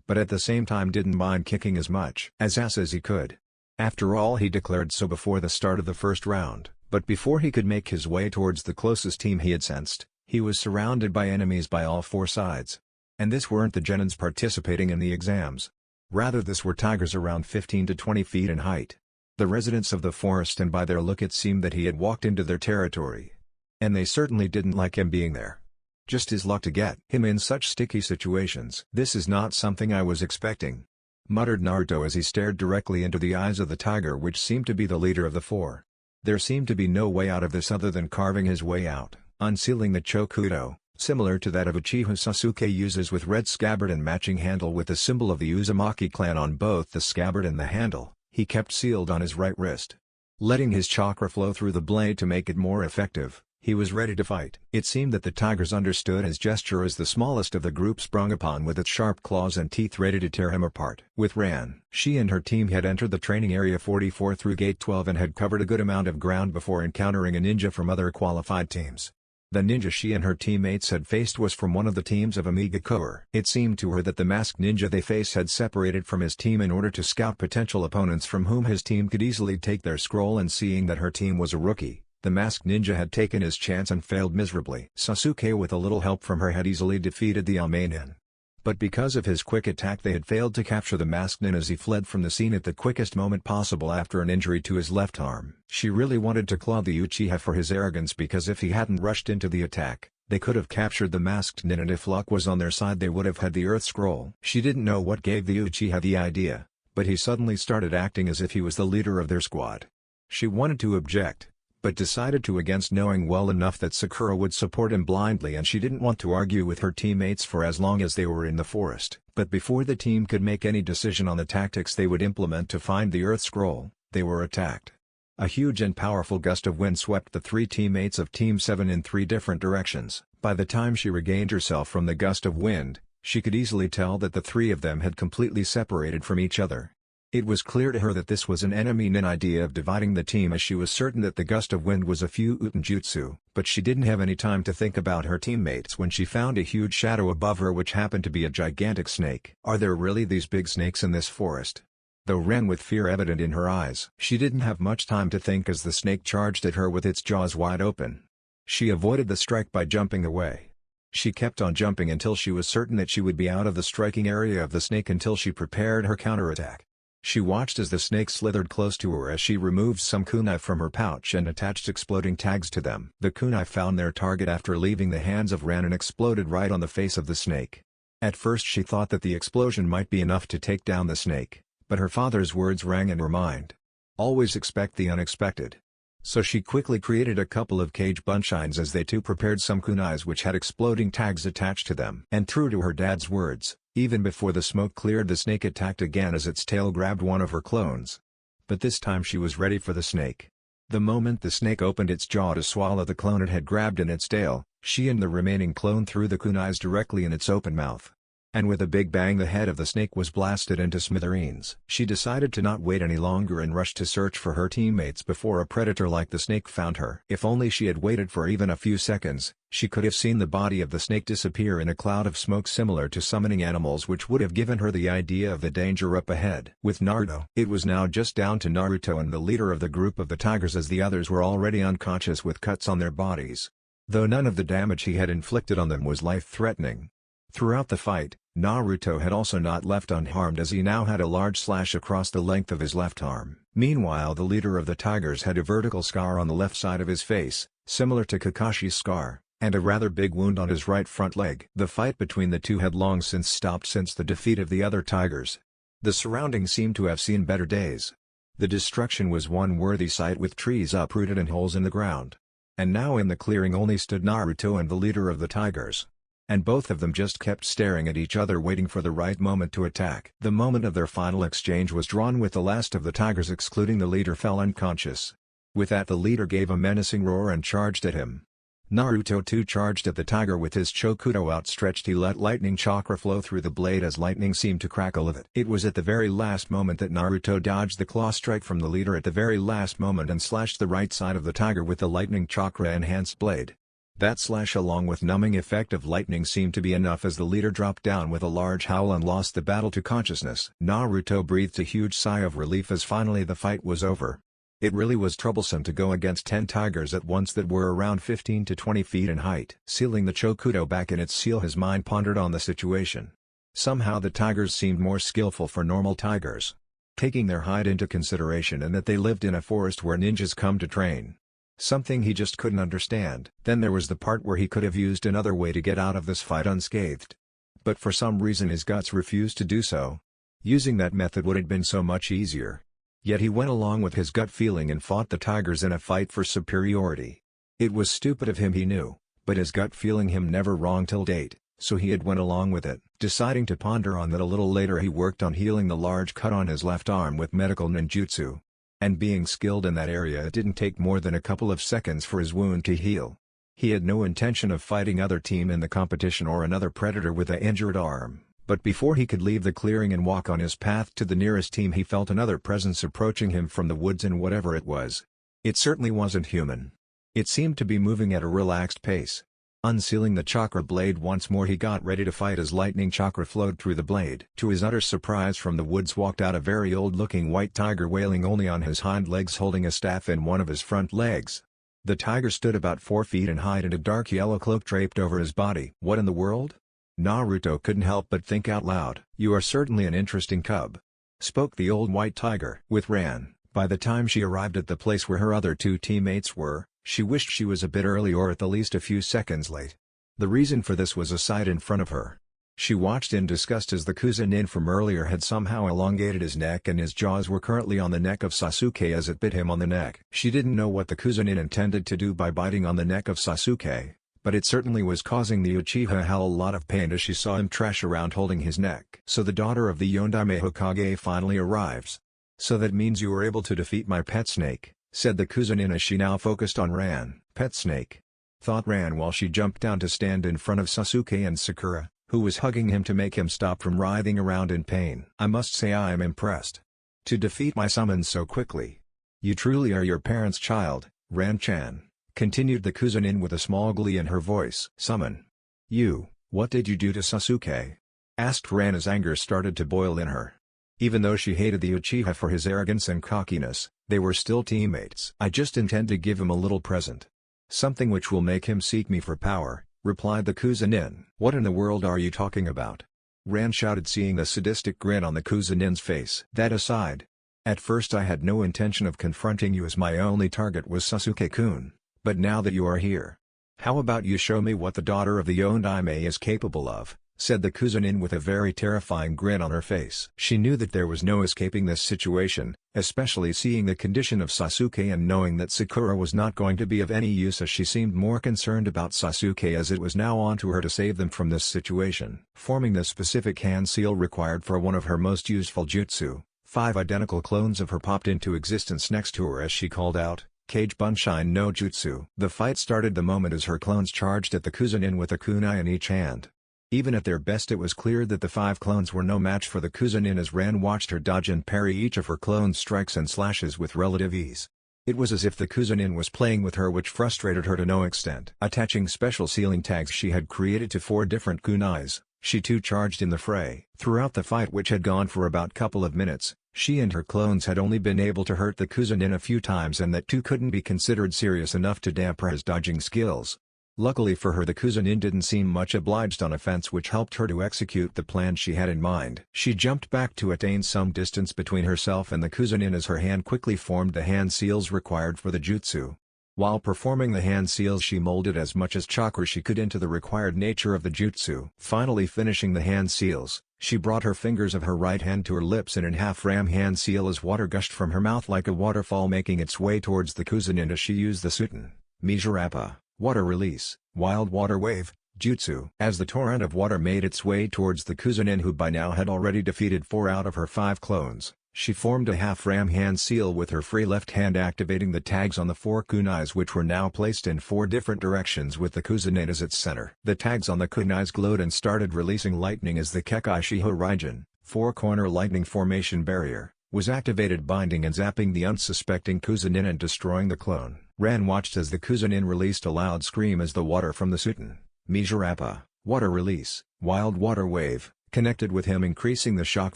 But at the same time didn't mind kicking as much ass as he could. After all, he declared so before the start of the first round, but before he could make his way towards the closest team he had sensed, he was surrounded by enemies by all 4 sides. And this weren't the genins participating in the exams. Rather, this were tigers around 15 to 20 feet in height. The residents of the forest, and by their look it seemed that he had walked into their territory. And they certainly didn't like him being there. Just his luck to get him in such sticky situations. "This is not something I was expecting," muttered Naruto as he stared directly into the eyes of the tiger, which seemed to be the leader of the 4. There seemed to be no way out of this other than carving his way out. Unsealing the chokudo, similar to that of Uchiha Sasuke uses, with red scabbard and matching handle with the symbol of the Uzumaki clan on both the scabbard and the handle, he kept sealed on his right wrist. Letting his chakra flow through the blade to make it more effective, he was ready to fight. It seemed that the tigers understood his gesture as the smallest of the group sprung upon with its sharp claws and teeth ready to tear him apart. With Ran, she and her team had entered the training area 44 through gate 12 and had covered a good amount of ground before encountering a ninja from other qualified teams. The ninja she and her teammates had faced was from one of the teams of Amigakuer. It seemed to her that the masked ninja they faced had separated from his team in order to scout potential opponents from whom his team could easily take their scroll, and seeing that her team was a rookie, the masked ninja had taken his chance and failed miserably. Sasuke, with a little help from her, had easily defeated the Amenin. But because of his quick attack they had failed to capture the masked nin as he fled from the scene at the quickest moment possible after an injury to his left arm. She really wanted to claw the Uchiha for his arrogance, because if he hadn't rushed into the attack, they could have captured the masked nin, and if luck was on their side they would have had the Earth Scroll. She didn't know what gave the Uchiha the idea, but he suddenly started acting as if he was the leader of their squad. She wanted to object, but decided to against, knowing well enough that Sakura would support him blindly, and she didn't want to argue with her teammates for as long as they were in the forest. But before the team could make any decision on the tactics they would implement to find the Earth Scroll, they were attacked. A huge and powerful gust of wind swept the 3 teammates of Team 7 in 3 different directions. By the time she regained herself from the gust of wind, she could easily tell that the 3 of them had completely separated from each other. It was clear to her that this was an enemy nin idea of dividing the team, as she was certain that the gust of wind was a few utenjutsu, but she didn't have any time to think about her teammates when she found a huge shadow above her, which happened to be a gigantic snake. Are there really these big snakes in this forest? Though ran with fear evident in her eyes, she didn't have much time to think as the snake charged at her with its jaws wide open. She avoided the strike by jumping away. She kept on jumping until she was certain that she would be out of the striking area of the snake until she prepared her counterattack. She watched as the snake slithered close to her as she removed some kunai from her pouch and attached exploding tags to them. The kunai found their target after leaving the hands of Ran and exploded right on the face of the snake. At first she thought that the explosion might be enough to take down the snake, but her father's words rang in her mind. Always expect the unexpected. So she quickly created a couple of cage bunshines as they too prepared some kunais which had exploding tags attached to them. And true to her dad's words, even before the smoke cleared, the snake attacked again as its tail grabbed one of her clones. But this time she was ready for the snake. The moment the snake opened its jaw to swallow the clone it had grabbed in its tail, she and the remaining clone threw the kunais directly in its open mouth. And with a big bang the head of the snake was blasted into smithereens. She decided to not wait any longer and rushed to search for her teammates before a predator like the snake found her. If only she had waited for even a few seconds, she could have seen the body of the snake disappear in a cloud of smoke similar to summoning animals, which would have given her the idea of the danger up ahead. With Naruto, it was now just down to Naruto and the leader of the group of the tigers, as the others were already unconscious with cuts on their bodies. Though none of the damage he had inflicted on them was life-threatening. Throughout the fight, Naruto had also not left unharmed, as he now had a large slash across the length of his left arm. Meanwhile, the leader of the tigers had a vertical scar on the left side of his face, similar to Kakashi's scar, and a rather big wound on his right front leg. The fight between the two had long since stopped since the defeat of the other tigers. The surroundings seemed to have seen better days. The destruction was one worthy sight, with trees uprooted and holes in the ground. And now in the clearing only stood Naruto and the leader of the tigers. And both of them just kept staring at each other, waiting for the right moment to attack. The moment of their final exchange was drawn with the last of the tigers, excluding the leader, fell unconscious. With that, the leader gave a menacing roar and charged at him. Naruto too charged at the tiger. With his chokudo outstretched, he let lightning chakra flow through the blade as lightning seemed to crackle of it. It was at the very last moment that Naruto dodged the claw strike from the leader at the very last moment and slashed the right side of the tiger with the lightning chakra enhanced blade. That slash along with numbing effect of lightning seemed to be enough, as the leader dropped down with a large howl and lost the battle to consciousness. Naruto breathed a huge sigh of relief as finally the fight was over. It really was troublesome to go against 10 tigers at once that were around 15 to 20 feet in height. Sealing the chokudo back in its seal, his mind pondered on the situation. Somehow the tigers seemed more skillful for normal tigers. Taking their height into consideration and that they lived in a forest where ninjas come to train. Something he just couldn't understand. Then there was the part where he could have used another way to get out of this fight unscathed. But for some reason his guts refused to do so. Using that method would have been so much easier. Yet he went along with his gut feeling and fought the tigers in a fight for superiority. It was stupid of him, he knew, but his gut feeling him never wrong till date, so he had went along with it. Deciding to ponder on that a little later, he worked on healing the large cut on his left arm with medical ninjutsu. And being skilled in that area, it didn't take more than a couple of seconds for his wound to heal. He had no intention of fighting other team in the competition or another predator with an injured arm, but before he could leave the clearing and walk on his path to the nearest team, he felt another presence approaching him from the woods, and whatever it was, it certainly wasn't human. It seemed to be moving at a relaxed pace. Unsealing the chakra blade once more, he got ready to fight as lightning chakra flowed through the blade. To his utter surprise, from the woods walked out a very old-looking white tiger, wailing only on his hind legs, holding a staff in one of his front legs. The tiger stood about 4 feet in height and a dark yellow cloak draped over his body. What in the world? Naruto couldn't help but think out loud. "You are certainly an interesting cub," spoke the old white tiger. With Ran, by the time she arrived at the place where her other 2 teammates were, she wished she was a bit early, or at the least a few seconds late. The reason for this was a sight in front of her. She watched in disgust as the Kuzunin from earlier had somehow elongated his neck, and his jaws were currently on the neck of Sasuke as it bit him on the neck. She didn't know what the Kuzunin intended to do by biting on the neck of Sasuke, but it certainly was causing the Uchiha a hell lot of pain as she saw him trash around holding his neck. "So the daughter of the Yondaime Hokage finally arrives. So that means you were able to defeat my pet snake," said the Kuzunin as she now focused on Ran. "Pet snake," thought Ran while she jumped down to stand in front of Sasuke and Sakura, who was hugging him to make him stop from writhing around in pain. "I must say I am impressed. To defeat my summons so quickly. You truly are your parents' child, Ran-chan, continued the Kuzunin with a small glee in her voice. Summon. You, what did you do to Sasuke? Asked Ran as anger started to boil in her. Even though she hated the Uchiha for his arrogance and cockiness, they were still teammates. I just intend to give him a little present. Something which will make him seek me for power, replied the Kuzunin. What in the world are you talking about? Ran shouted, seeing the sadistic grin on the Kuzunin's face. That aside. At first I had no intention of confronting you as my only target was Sasuke-kun, but now that you are here. How about you show me what the daughter of the Yondaime is capable of, said the Kuzunin with a very terrifying grin on her face. She knew that there was no escaping this situation, especially seeing the condition of Sasuke and knowing that Sakura was not going to be of any use, as she seemed more concerned about Sasuke, as it was now on to her to save them from this situation. Forming the specific hand seal required for one of her most useful jutsu, 5 identical clones of her popped into existence next to her as she called out, Kage Bunshine no Jutsu. The fight started the moment as her clones charged at the Kuzunin with a kunai in each hand. Even at their best, it was clear that the 5 clones were no match for the Kuzunin, as Ran watched her dodge and parry each of her clones' strikes and slashes with relative ease. It was as if the Kuzunin was playing with her, which frustrated her to no extent. Attaching special sealing tags she had created to 4 different kunais, she too charged in the fray. Throughout the fight, which had gone for about couple of minutes, she and her clones had only been able to hurt the Kuzunin a few times, and that too couldn't be considered serious enough to dampen his dodging skills. Luckily for her, the Kuzunin didn't seem much obliged on offense, which helped her to execute the plan she had in mind. She jumped back to attain some distance between herself and the Kuzunin as her hand quickly formed the hand seals required for the jutsu. While performing the hand seals, she molded as much as chakra she could into the required nature of the jutsu. Finally finishing the hand seals, she brought her fingers of her right hand to her lips and in half ram hand seal as water gushed from her mouth like a waterfall, making its way towards the Kuzunin as she used the Suten, Mijirappa, water release, wild water wave, jutsu. As the torrent of water made its way towards the Kuzunin, who by now had already defeated 4 out of her 5 clones, she formed a half-ram hand seal with her free left hand, activating the tags on the 4 kunais, which were now placed in 4 different directions with the Kuzunin as its center. The tags on the kunais glowed and started releasing lightning as the Kekai Shiho Raijin, 4-corner lightning formation barrier, was activated, binding and zapping the unsuspecting Kuzunin and destroying the clone. Ran watched as the Kuzunin released a loud scream as the water from the Suten, Mijirappa, water release, wild water wave, connected with him, increasing the shock,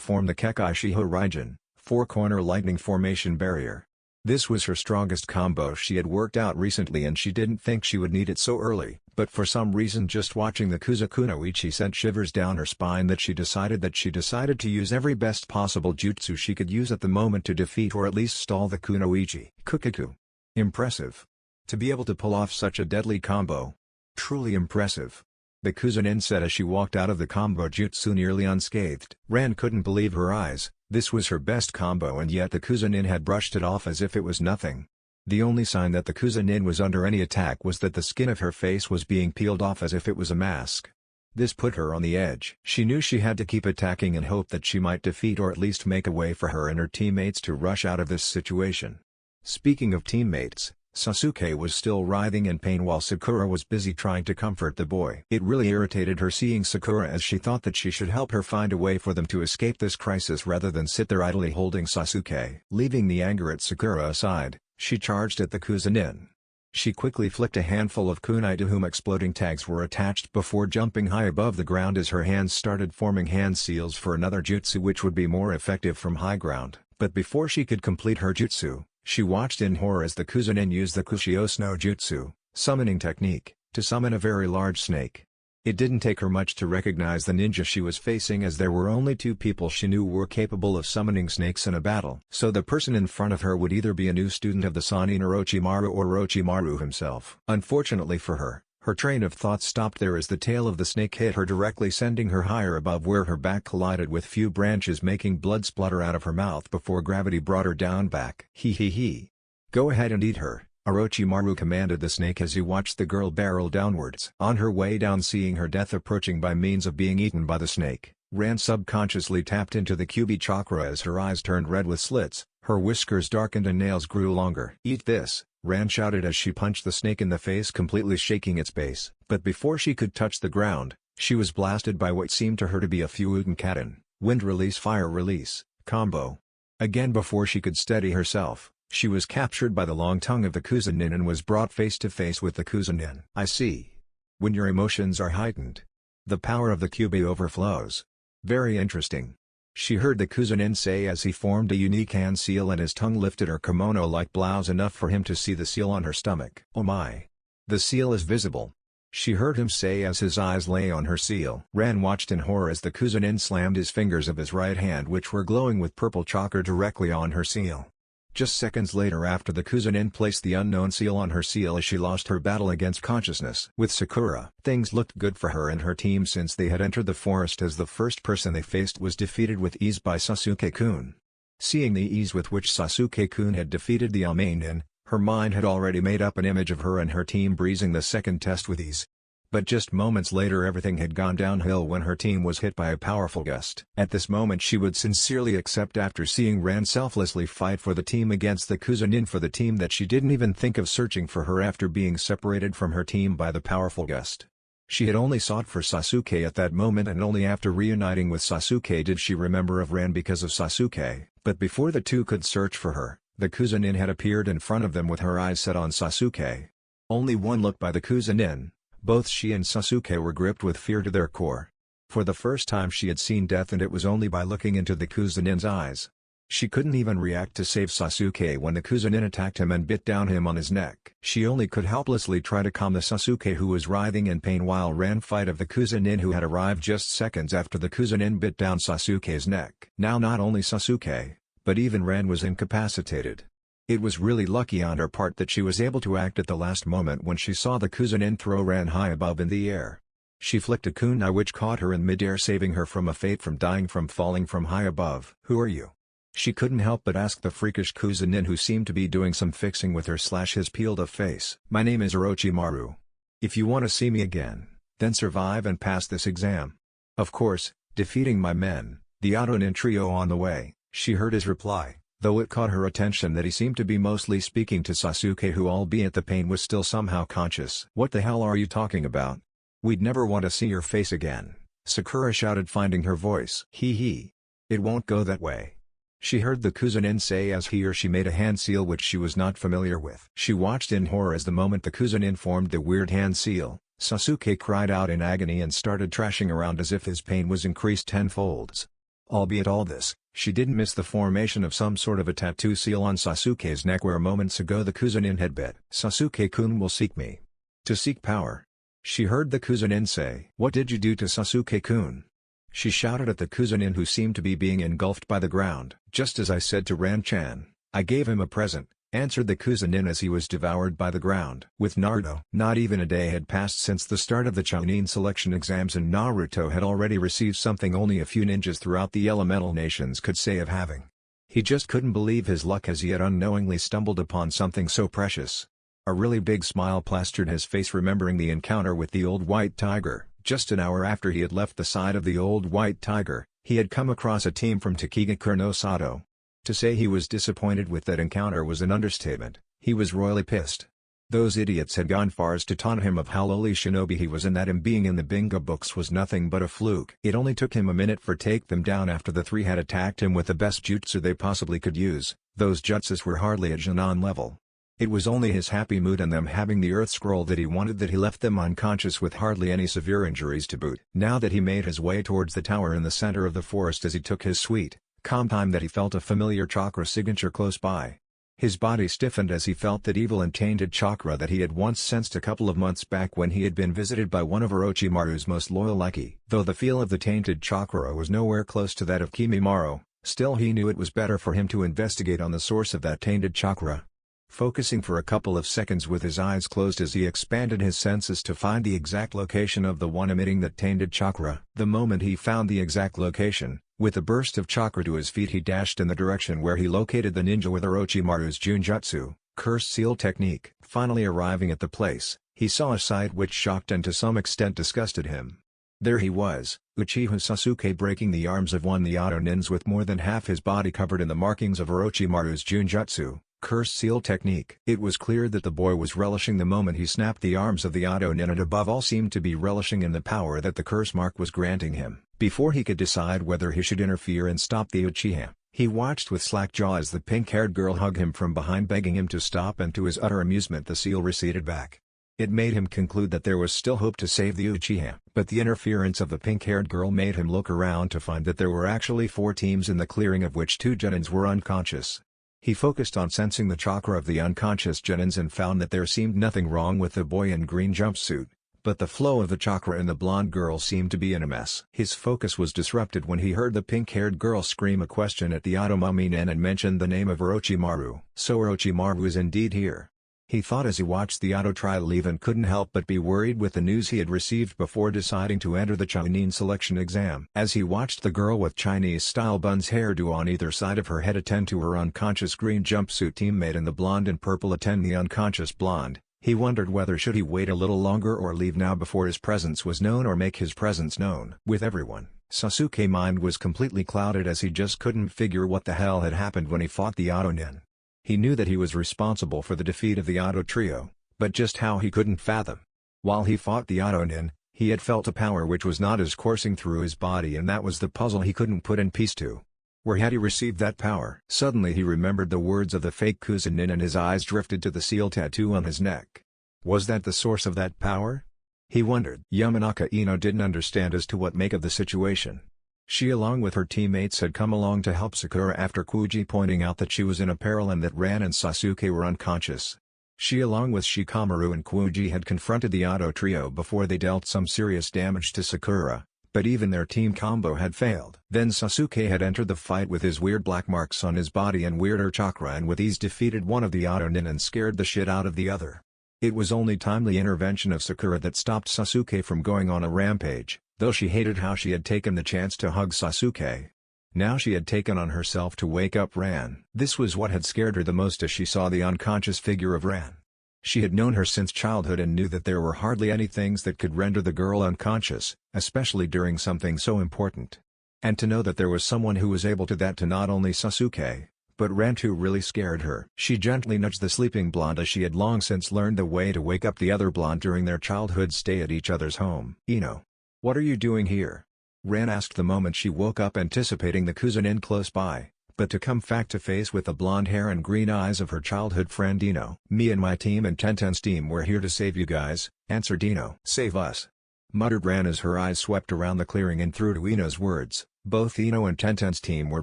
formed the Kekai Shiho Raijin, 4-corner lightning formation barrier. This was her strongest combo she had worked out recently, and she didn't think she would need it so early, but for some reason just watching the Kunoichi sent shivers down her spine that she decided to use every best possible jutsu she could use at the moment to defeat or at least stall the Kunoichi. Kukiku. Impressive. To be able to pull off such a deadly combo. Truly impressive. The Kuzunin said as she walked out of the combo jutsu nearly unscathed. Ran couldn't believe her eyes. This was her best combo, and yet the Kuzunin had brushed it off as if it was nothing. The only sign that the Kuzunin was under any attack was that the skin of her face was being peeled off as if it was a mask. This put her on the edge. She knew she had to keep attacking and hope that she might defeat or at least make a way for her and her teammates to rush out of this situation. Speaking of teammates, Sasuke was still writhing in pain while Sakura was busy trying to comfort the boy. It really irritated her seeing Sakura, as she thought that she should help her find a way for them to escape this crisis rather than sit there idly holding Sasuke. Leaving the anger at Sakura aside, she charged at the Kuzunin. She quickly flicked a handful of kunai to whom exploding tags were attached before jumping high above the ground as her hands started forming hand seals for another jutsu which would be more effective from high ground. But before she could complete her jutsu, she watched in horror as the Kuzunin used the Kushios no Jutsu, summoning technique, to summon a very large snake. It didn't take her much to recognize the ninja she was facing, as there were only 2 people she knew were capable of summoning snakes in a battle. So the person in front of her would either be a new student of the Sannin Orochimaru or Orochimaru himself. Unfortunately for her, her train of thought stopped there as the tail of the snake hit her directly, sending her higher above where her back collided with few branches, making blood splutter out of her mouth before gravity brought her down back. He. Go ahead and eat her, Orochimaru commanded the snake as he watched the girl barrel downwards. On her way down, seeing her death approaching by means of being eaten by the snake, Ran subconsciously tapped into the Kyuubi chakra as her eyes turned red with slits, her whiskers darkened and nails grew longer. Eat this, Ran shouted as she punched the snake in the face, completely shaking its base. But before she could touch the ground, she was blasted by what seemed to her to be a few UNKOWN, wind release fire release, combo. Again before she could steady herself, she was captured by the long tongue of the Kuzunin and was brought face to face with the Kuzunin. I see. When your emotions are heightened, the power of the Kyubi overflows. Very interesting. She heard the Kuzunin say as he formed a unique hand seal and his tongue lifted her kimono-like blouse enough for him to see the seal on her stomach. Oh my! The seal is visible. She heard him say as his eyes lay on her seal. Ran watched in horror as the Kuzunin slammed his fingers of his right hand which were glowing with purple chakra directly on her seal. Just seconds later after the Kuzunin placed the unknown seal on her seal as she lost her battle against consciousness. With Sakura, things looked good for her and her team since they had entered the forest as the first person they faced was defeated with ease by Sasuke-kun. Seeing the ease with which Sasuke-kun had defeated the Amenin, her mind had already made up an image of her and her team breezing the second test with ease. But just moments later everything had gone downhill when her team was hit by a powerful gust. At this moment she would sincerely accept after seeing Ran selflessly fight for the team against the Kuzunin for the team that she didn't even think of searching for her after being separated from her team by the powerful gust. She had only sought for Sasuke at that moment and only after reuniting with Sasuke did she remember of Ran because of Sasuke. But before the two could search for her, the Kuzunin had appeared in front of them with her eyes set on Sasuke. Only one look by the Kuzunin. Both she and Sasuke were gripped with fear to their core. For the first time she had seen death and it was only by looking into the Kuzunin's eyes. She couldn't even react to save Sasuke when the Kuzunin attacked him and bit down him on his neck. She only could helplessly try to calm the Sasuke who was writhing in pain while Ran fight of the Kuzunin who had arrived just seconds after the Kuzunin bit down Sasuke's neck. Now not only Sasuke, but even Ran was incapacitated. It was really lucky on her part that she was able to act at the last moment when she saw the Kuzunin throw Ran high above in the air. She flicked a kunai which caught her in midair saving her from a fate from dying from falling from high above. Who are you? She couldn't help but ask the freakish Kuzunin who seemed to be doing some fixing with his peeled-off face. My name is Orochimaru. If you want to see me again, then survive and pass this exam. Of course, defeating my men, the Otonin trio on the way, she heard his reply. Though it caught her attention that he seemed to be mostly speaking to Sasuke who albeit the pain was still somehow conscious. What the hell are you talking about? We'd never want to see your face again, Sakura shouted finding her voice. Hee. It won't go that way. She heard the Kuzunin say as he or she made a hand seal which she was not familiar with. She watched in horror as the moment the Kuzunin formed the weird hand seal, Sasuke cried out in agony and started trashing around as if his pain was increased tenfolds. Albeit all this, she didn't miss the formation of some sort of a tattoo seal on Sasuke's neck where moments ago the Kuzunin had bit. Sasuke-kun will seek me. To seek power. She heard the Kuzunin say. What did you do to Sasuke-kun? She shouted at the Kuzunin who seemed to be being engulfed by the ground. Just as I said to Ran-chan, I gave him a present, answered the Kuzunin as he was devoured by the ground. With Naruto, not even a day had passed since the start of the Chunin selection exams and Naruto had already received something only a few ninjas throughout the elemental nations could say of having. He just couldn't believe his luck as he had unknowingly stumbled upon something so precious. A really big smile plastered his face remembering the encounter with the old white tiger. Just an hour after he had left the side of the old white tiger, he had come across a team from Takigakure no Sato. To say he was disappointed with that encounter was an understatement. He was royally pissed. Those idiots had gone far as to taunt him of how lowly shinobi he was and that him being in the bingo books was nothing but a fluke. It only took him a minute for take them down after the three had attacked him with the best jutsu they possibly could use. Those jutsus were hardly at Junon level. It was only his happy mood and them having the earth scroll that he wanted that he left them unconscious with hardly any severe injuries to boot. Now that he made his way towards the tower in the center of the forest as he took his sweet, calm time that he felt a familiar chakra signature close by. His body stiffened as he felt that evil and tainted chakra that he had once sensed a couple of months back when he had been visited by one of Orochimaru's most loyal lackey. Though the feel of the tainted chakra was nowhere close to that of Kimimaro, still he knew it was better for him to investigate on the source of that tainted chakra. Focusing for a couple of seconds with his eyes closed as he expanded his senses to find the exact location of the one emitting that tainted chakra. The moment he found the exact location, with a burst of chakra to his feet he dashed in the direction where he located the ninja with Orochimaru's Junjutsu, Cursed Seal technique. Finally arriving at the place, he saw a sight which shocked and to some extent disgusted him. There he was, Uchiha Sasuke breaking the arms of one of the Otonins with more than half his body covered in the markings of Orochimaru's Junjutsu, Cursed Seal technique. It was clear that the boy was relishing the moment he snapped the arms of the Otonin and above all seemed to be relishing in the power that the curse mark was granting him. Before he could decide whether he should interfere and stop the Uchiha, He watched with slack jaw as the pink-haired girl hugged him from behind, begging him to stop, and to his utter amusement the seal receded back. It made him conclude that there was still hope to save the Uchiha. But the interference of the pink-haired girl made him look around to find that there were actually 4 teams in the clearing, of which 2 genins were unconscious. He focused on sensing the chakra of the unconscious genins and found that there seemed nothing wrong with the boy in green jumpsuit, but the flow of the chakra in the blonde girl seemed to be in a mess. His focus was disrupted when he heard the pink-haired girl scream a question at the Automaminen and mention the name of Orochimaru. So Orochimaru is indeed here. He thought as he watched the auto trial leave, and couldn't help but be worried with the news he had received before deciding to enter the Chunin selection exam. As he watched the girl with Chinese-style buns hairdo on either side of her head attend to her unconscious green jumpsuit teammate and the blonde in purple attend the unconscious blonde, he wondered whether should he wait a little longer or leave now before his presence was known, or make his presence known. With everyone, Sasuke's mind was completely clouded as he just couldn't figure what the hell had happened when he fought the Auto Nin. He knew that he was responsible for the defeat of the Auto Trio, but just how he couldn't fathom. While he fought the Auto Nin, he had felt a power which was not his coursing through his body, and that was the puzzle he couldn't put in piece to. Where had he received that power? Suddenly he remembered the words of the fake Kuzunin and his eyes drifted to the seal tattoo on his neck. Was that the source of that power? He wondered. Yamanaka Ino didn't understand as to what make of the situation. She along with her teammates had come along to help Sakura after Kuji pointing out that she was in a peril and that Ran and Sasuke were unconscious. She along with Shikamaru and Kuji had confronted the Auto Trio before they dealt some serious damage to Sakura, but even their team combo had failed. Then Sasuke had entered the fight with his weird black marks on his body and weirder chakra, and with ease defeated one of the Auto Nin and scared the shit out of the other. It was only timely intervention of Sakura that stopped Sasuke from going on a rampage, though she hated how she had taken the chance to hug Sasuke. Now she had taken on herself to wake up Ran. This was what had scared her the most as she saw the unconscious figure of Ran. She had known her since childhood and knew that there were hardly any things that could render the girl unconscious, especially during something so important. And to know that there was someone who was able to that to not only Sasuke, but Ran too, really scared her. She gently nudged the sleeping blonde as she had long since learned the way to wake up the other blonde during their childhood stay at each other's home. "Ino, what are you doing here?" Ran asked the moment she woke up, anticipating the Kuzunin close by, but to come fact to face with the blonde hair and green eyes of her childhood friend Ino. "Me and my team and Tenten's team were here to save you guys," answered Ino. "Save us?" muttered Ran as her eyes swept around the clearing and through to Ino's words. Both Ino and Tenten's team were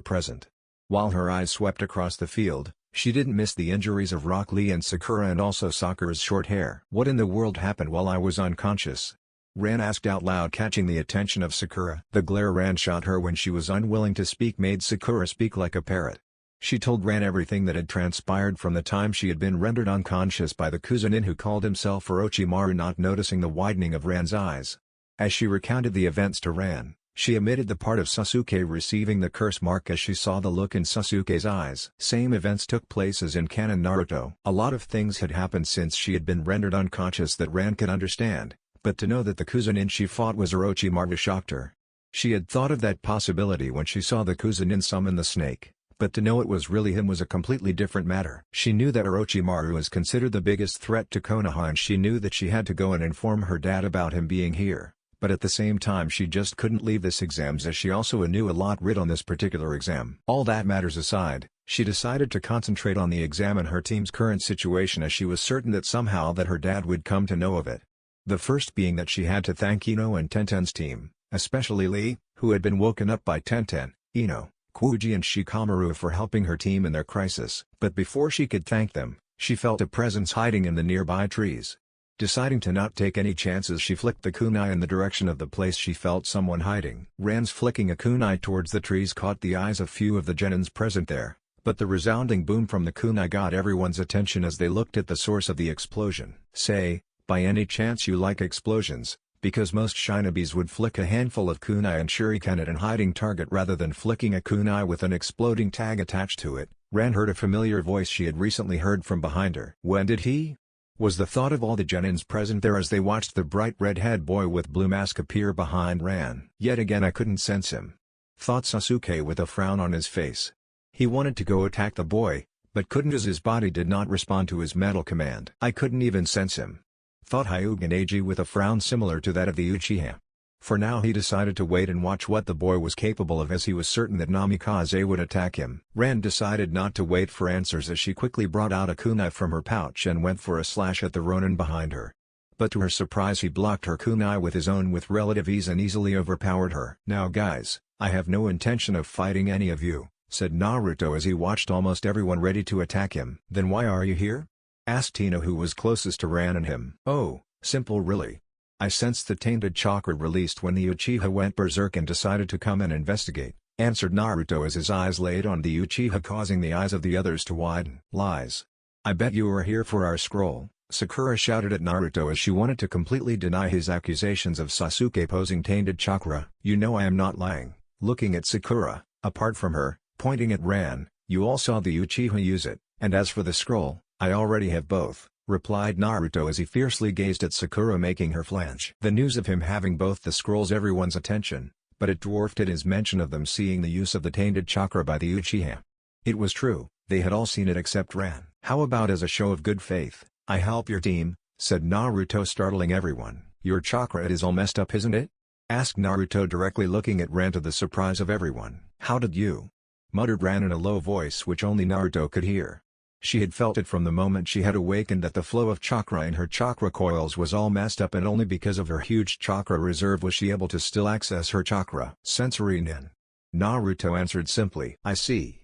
present. While her eyes swept across the field, she didn't miss the injuries of Rock Lee and Sakura, and also Sakura's short hair. "What in the world happened while I was unconscious?" Ran asked out loud, catching the attention of Sakura. The glare Ran shot her when she was unwilling to speak made Sakura speak like a parrot. She told Ran everything that had transpired from the time she had been rendered unconscious by the Kuzunin who called himself Orochimaru, not noticing the widening of Ran's eyes. As she recounted the events to Ran, she omitted the part of Sasuke receiving the curse mark as she saw the look in Sasuke's eyes. Same events took place as in canon Naruto. A lot of things had happened since she had been rendered unconscious that Ran could understand, but to know that the Kuzunin she fought was Orochimaru shocked her. She had thought of that possibility when she saw the Kuzunin summon the snake, but to know it was really him was a completely different matter. She knew that Orochimaru was considered the biggest threat to Konoha, and she knew that she had to go and inform her dad about him being here. But at the same time she just couldn't leave this exam as she also knew a lot writ on this particular exam. All that matters aside, she decided to concentrate on the exam and her team's current situation, as she was certain that somehow that her dad would come to know of it. The first being that she had to thank Ino and Tenten's team, especially Lee, who had been woken up by Tenten, Ino, Kuji and Shikamaru for helping her team in their crisis. But before she could thank them, she felt a presence hiding in the nearby trees. Deciding to not take any chances, she flicked the kunai in the direction of the place she felt someone hiding. Ran's flicking a kunai towards the trees caught the eyes of few of the genins present there, but the resounding boom from the kunai got everyone's attention as they looked at the source of the explosion. "Say, by any chance you like explosions?" Because most shinobis would flick a handful of kunai and shuriken at an hiding target rather than flicking a kunai with an exploding tag attached to it. Ran heard a familiar voice she had recently heard from behind her. "When did he?" was the thought of all the genins present there as they watched the bright red-head boy with blue mask appear behind Ran. "Yet again I couldn't sense him," thought Sasuke with a frown on his face. He wanted to go attack the boy, but couldn't as his body did not respond to his metal command. "I couldn't even sense him," thought Hyuga Neji with a frown similar to that of the Uchiha. For now he decided to wait and watch what the boy was capable of, as he was certain that Namikaze would attack him. Ran decided not to wait for answers as she quickly brought out a kunai from her pouch and went for a slash at the Ronin behind her. But to her surprise he blocked her kunai with his own with relative ease and easily overpowered her. "Now guys, I have no intention of fighting any of you," said Naruto as he watched almost everyone ready to attack him. "Then why are you here?" asked Tina, who was closest to Ran and him. "Oh, simple really. I sensed the tainted chakra released when the Uchiha went berserk and decided to come and investigate," answered Naruto as his eyes laid on the Uchiha, causing the eyes of the others to widen. "Lies. I bet you are here for our scroll," Sakura shouted at Naruto as she wanted to completely deny his accusations of Sasuke posing tainted chakra. "You know I am not lying." Looking at Sakura, apart from her, pointing at Ran, "You all saw the Uchiha use it, and as for the scroll, I already have both," replied Naruto as he fiercely gazed at Sakura, making her flinch. The news of him having both the scrolls everyone's attention, but it dwarfed it his mention of them seeing the use of the tainted chakra by the Uchiha. It was true, they had all seen it except Ran. "How about as a show of good faith, I help your team," said Naruto, startling everyone. "Your chakra, it is all messed up, isn't it?" asked Naruto, directly looking at Ran to the surprise of everyone. "How did you?" muttered Ran in a low voice which only Naruto could hear. She had felt it from the moment she had awakened that the flow of chakra in her chakra coils was all messed up, and only because of her huge chakra reserve was she able to still access her chakra. "Sensory nin," Naruto answered simply. "I see,"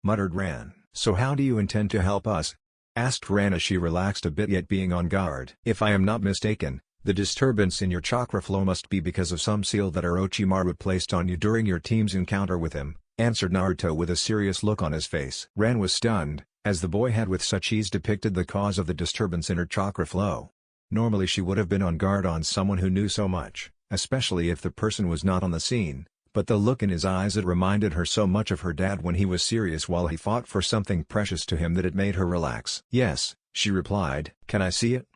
muttered Ran. "So how do you intend to help us?" asked Ran as she relaxed a bit, yet being on guard. "If I am not mistaken, the disturbance in your chakra flow must be because of some seal that Orochimaru placed on you during your team's encounter with him," answered Naruto with a serious look on his face. Ran was stunned, as the boy had with such ease depicted the cause of the disturbance in her chakra flow. Normally she would have been on guard on someone who knew so much, especially if the person was not on the scene, but the look in his eyes, it reminded her so much of her dad when he was serious while he fought for something precious to him that it made her relax. "Yes," she replied. "Can I see it?"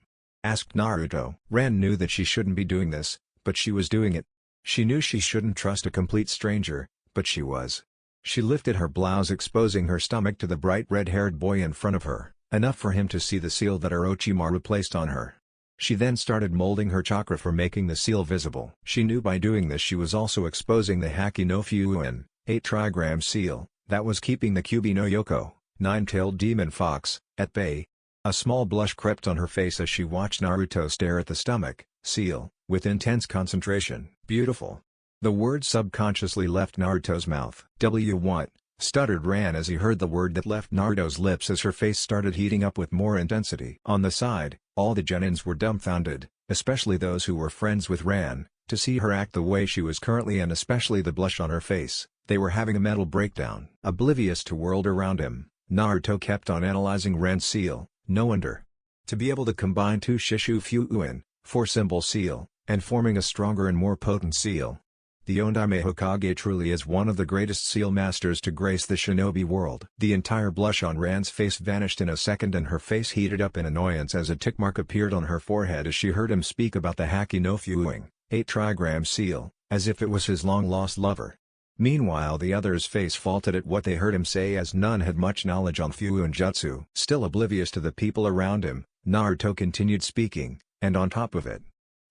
asked Naruto. Ran knew that she shouldn't be doing this, but she was doing it. She knew she shouldn't trust a complete stranger, but she was. She lifted her blouse, exposing her stomach to the bright red-haired boy in front of her, enough for him to see the seal that Orochimaru placed on her. She then started molding her chakra for making the seal visible. She knew by doing this she was also exposing the Haki no Fuin, 8 trigram seal, that was keeping the Kyubi no Yoko, 9-tailed demon fox, at bay. A small blush crept on her face as she watched Naruto stare at the stomach seal, with intense concentration. "Beautiful." The word subconsciously left Naruto's mouth. What?" stuttered Ran as he heard the word that left Naruto's lips as her face started heating up with more intensity. On the side, all the genins were dumbfounded, especially those who were friends with Ran, to see her act the way she was currently, and especially the blush on her face. They were having a mental breakdown. Oblivious to world around him, Naruto kept on analyzing Ran's seal. No wonder. To be able to combine 2 Shishu Fuin, 4-symbol seal, and forming a stronger and more potent seal. The Ondaime Hokage truly is one of the greatest seal masters to grace the shinobi world. The entire blush on Ran's face vanished in a second, and her face heated up in annoyance as a tick mark appeared on her forehead as she heard him speak about the Haki no Fuin, 8 trigram seal, as if it was his long-lost lover. Meanwhile the others' face faulted at what they heard him say, as none had much knowledge on Fuin jutsu. Still oblivious to the people around him, Naruto continued speaking, "And on top of it,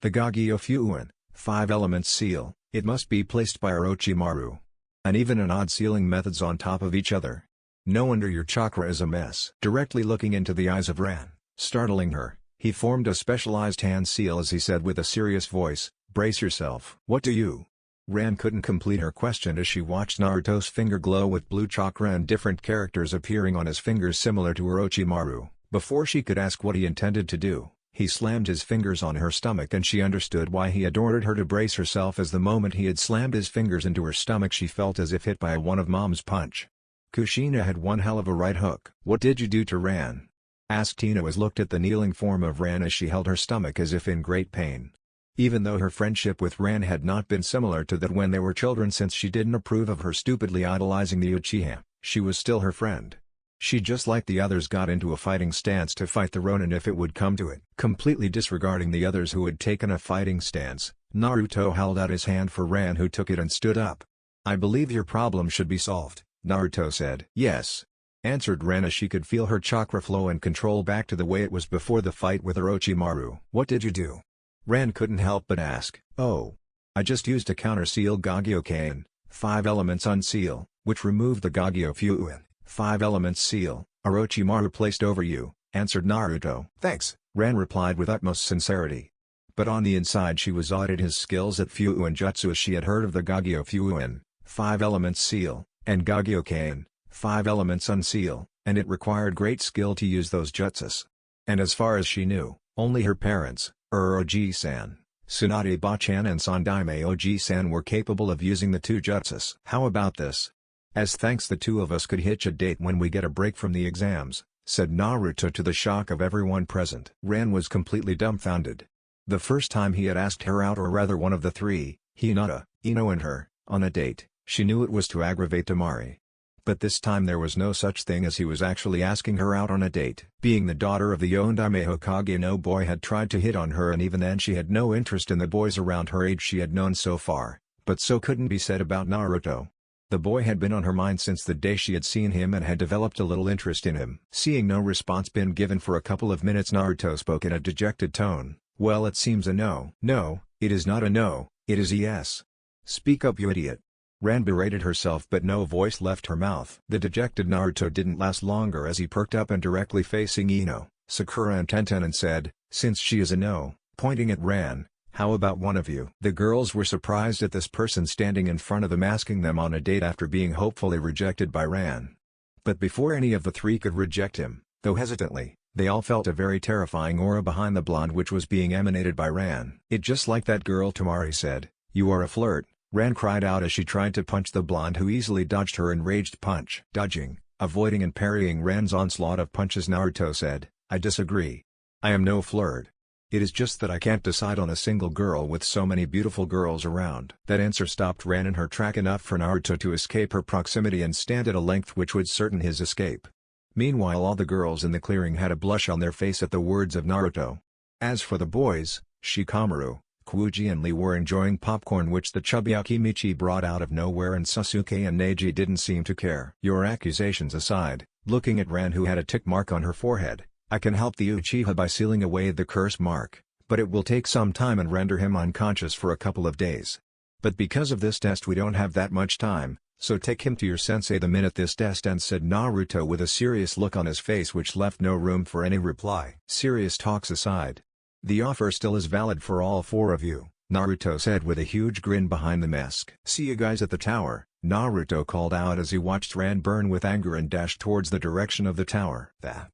the Gagyo Fuin, 5 elements seal, it must be placed by Orochimaru. And even an odd sealing methods on top of each other. No wonder your chakra is a mess." Directly looking into the eyes of Ran, startling her, he formed a specialized hand seal as he said with a serious voice, "Brace yourself." "What do you?" Ran couldn't complete her question as she watched Naruto's finger glow with blue chakra and different characters appearing on his fingers similar to Orochimaru. Before she could ask what he intended to do, he slammed his fingers on her stomach, and she understood why he had ordered her to brace herself, as the moment he had slammed his fingers into her stomach she felt as if hit by one of Mom's punch. Kushina had one hell of a right hook. "What did you do to Ran?" asked Tina as looked at the kneeling form of Ran as she held her stomach as if in great pain. Even though her friendship with Ran had not been similar to that when they were children, since she didn't approve of her stupidly idolizing the Uchiha, she was still her friend. She, just like the others, got into a fighting stance to fight the Ronin if it would come to it. Completely disregarding the others who had taken a fighting stance, Naruto held out his hand for Ran, who took it and stood up. "I believe your problem should be solved," Naruto said. "Yes," answered Ran as she could feel her chakra flow and control back to the way it was before the fight with Orochimaru. "What did you do?" Ran couldn't help but ask. "Oh. I just used a counter-seal Gagyoken, 5 elements unseal, which removed the Gagyo Fuin, 5 elements seal, Orochimaru placed over you, answered Naruto. Thanks, Ran replied with utmost sincerity. But on the inside she was awed at his skills at Fuin Jutsu as she had heard of the Gagyo Fuin, 5 elements seal, and Gagyoken, 5 elements unseal, and it required great skill to use those jutsus. And as far as she knew, only her parents, Uroji-san, Tsunade-bachan and Sandaime Oji-san were capable of using the 2 jutsus. How about this? As thanks the 2 of us could hitch a date when we get a break from the exams, said Naruto to the shock of everyone present. Ran was completely dumbfounded. The first time he had asked her out, or rather one of the 3, Hinata, Ino and her, on a date, she knew it was to aggravate Temari. But this time there was no such thing as he was actually asking her out on a date. Being the daughter of the Yondaime Hokage, no boy had tried to hit on her, and even then she had no interest in the boys around her age she had known so far, but so couldn't be said about Naruto. The boy had been on her mind since the day she had seen him and had developed a little interest in him. Seeing no response been given for a couple of minutes, Naruto spoke in a dejected tone. Well, it seems a no. No, it is not a no, it is a yes. Speak up, you idiot. Ran berated herself, but no voice left her mouth. The dejected Naruto didn't last longer as he perked up and directly facing Ino, Sakura and Tenten and said, since she is a no, pointing at Ran, how about one of you? The girls were surprised at this person standing in front of them asking them on a date after being hopefully rejected by Ran. But before any of the 3 could reject him, though hesitantly, they all felt a very terrifying aura behind the blonde which was being emanated by Ran. It just like that girl, Temari said. You are a flirt, Ran cried out as she tried to punch the blonde, who easily dodged her enraged punch. Dodging, avoiding and parrying Ran's onslaught of punches, Naruto said, I disagree. I am no flirt. It is just that I can't decide on a single girl with so many beautiful girls around. That answer stopped Ran in her track enough for Naruto to escape her proximity and stand at a length which would certain his escape. Meanwhile, all the girls in the clearing had a blush on their face at the words of Naruto. As for the boys, Shikamaru, Kuuji and Lee were enjoying popcorn which the chubby Akimichi brought out of nowhere, and Sasuke and Neji didn't seem to care. Your accusations aside, looking at Ran, who had a tick mark on her forehead, I can help the Uchiha by sealing away the curse mark, but it will take some time and render him unconscious for a couple of days. But because of this test we don't have that much time, so take him to your sensei the minute this test ends, said Naruto with a serious look on his face which left no room for any reply. Serious talks aside, the offer still is valid for all 4 of you, Naruto said with a huge grin behind the mask. See you guys at the tower, Naruto called out as he watched Ran burn with anger and dashed towards the direction of the tower. That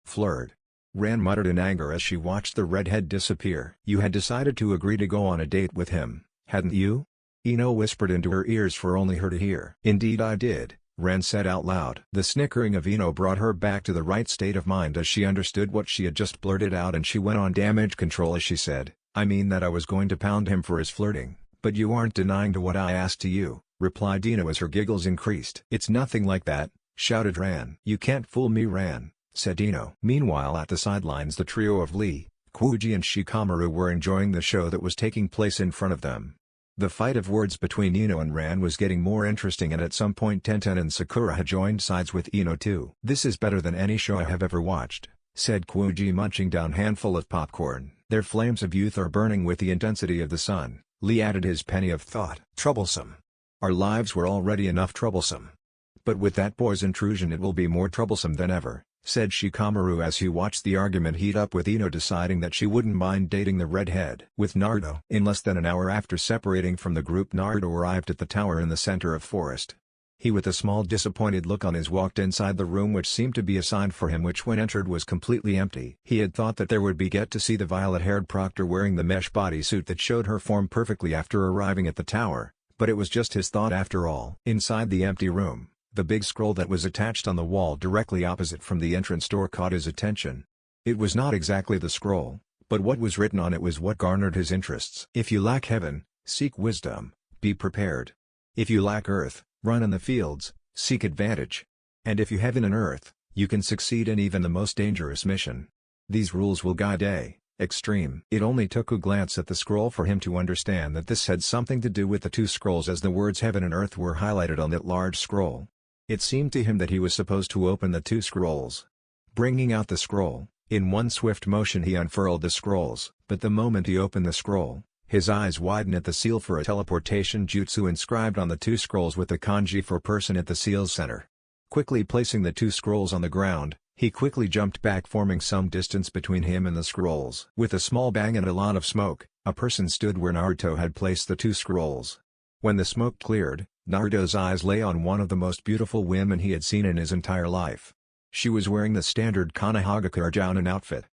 flirt, Ran muttered in anger as she watched the redhead disappear. You had decided to agree to go on a date with him, hadn't you? Ino whispered into her ears for only her to hear. Indeed I did, Ran said out loud. The snickering of Ino brought her back to the right state of mind as she understood what she had just blurted out, and she went on damage control as she said, I mean that I was going to pound him for his flirting, but you aren't denying to what I asked to you, replied Ino as her giggles increased. It's nothing like that, shouted Ran. You can't fool me, Ran, said Ino. Meanwhile, at the sidelines, the trio of Lee, Kuuji and Shikamaru were enjoying the show that was taking place in front of them. The fight of words between Ino and Ran was getting more interesting, and at some point Tenten and Sakura had joined sides with Ino too. This is better than any show I have ever watched, said Kuuji, munching down a handful of popcorn. Their flames of youth are burning with the intensity of the sun, Lee added his penny of thought. Troublesome. Our lives were already enough troublesome. But with that boy's intrusion it will be more troublesome than ever, said Shikamaru as he watched the argument heat up, with Ino deciding that she wouldn't mind dating the redhead. With Naruto. In less than an hour after separating from the group, Naruto arrived at the tower in the center of forest. He, with a small disappointed look on his, walked inside the room which seemed to be assigned for him, which when entered was completely empty. He had thought that there would be get to see the violet-haired proctor wearing the mesh bodysuit that showed her form perfectly after arriving at the tower, but it was just his thought after all. Inside the empty room, the big scroll that was attached on the wall directly opposite from the entrance door caught his attention. It was not exactly the scroll, but what was written on it was what garnered his interests. If you lack heaven, seek wisdom, be prepared. If you lack earth, run in the fields, seek advantage. And if you heaven and earth, you can succeed in even the most dangerous mission. These rules will guide extreme. It only took a glance at the scroll for him to understand that this had something to do with the two scrolls, as the words heaven and earth were highlighted on that large scroll. It seemed to him that he was supposed to open the two scrolls. Bringing out the scroll, in one swift motion he unfurled the scrolls, but the moment he opened the scroll, His eyes widen at the seal for a teleportation jutsu inscribed on the 2 scrolls with the kanji for person at the seal's center. Quickly placing the 2 scrolls on the ground, he quickly jumped back, forming some distance between him and the scrolls. With a small bang and a lot of smoke, a person stood where Naruto had placed the 2 scrolls. When the smoke cleared, Naruto's eyes lay on one of the most beautiful women he had seen in his entire life. She was wearing the standard Konohagakure jounin outfit.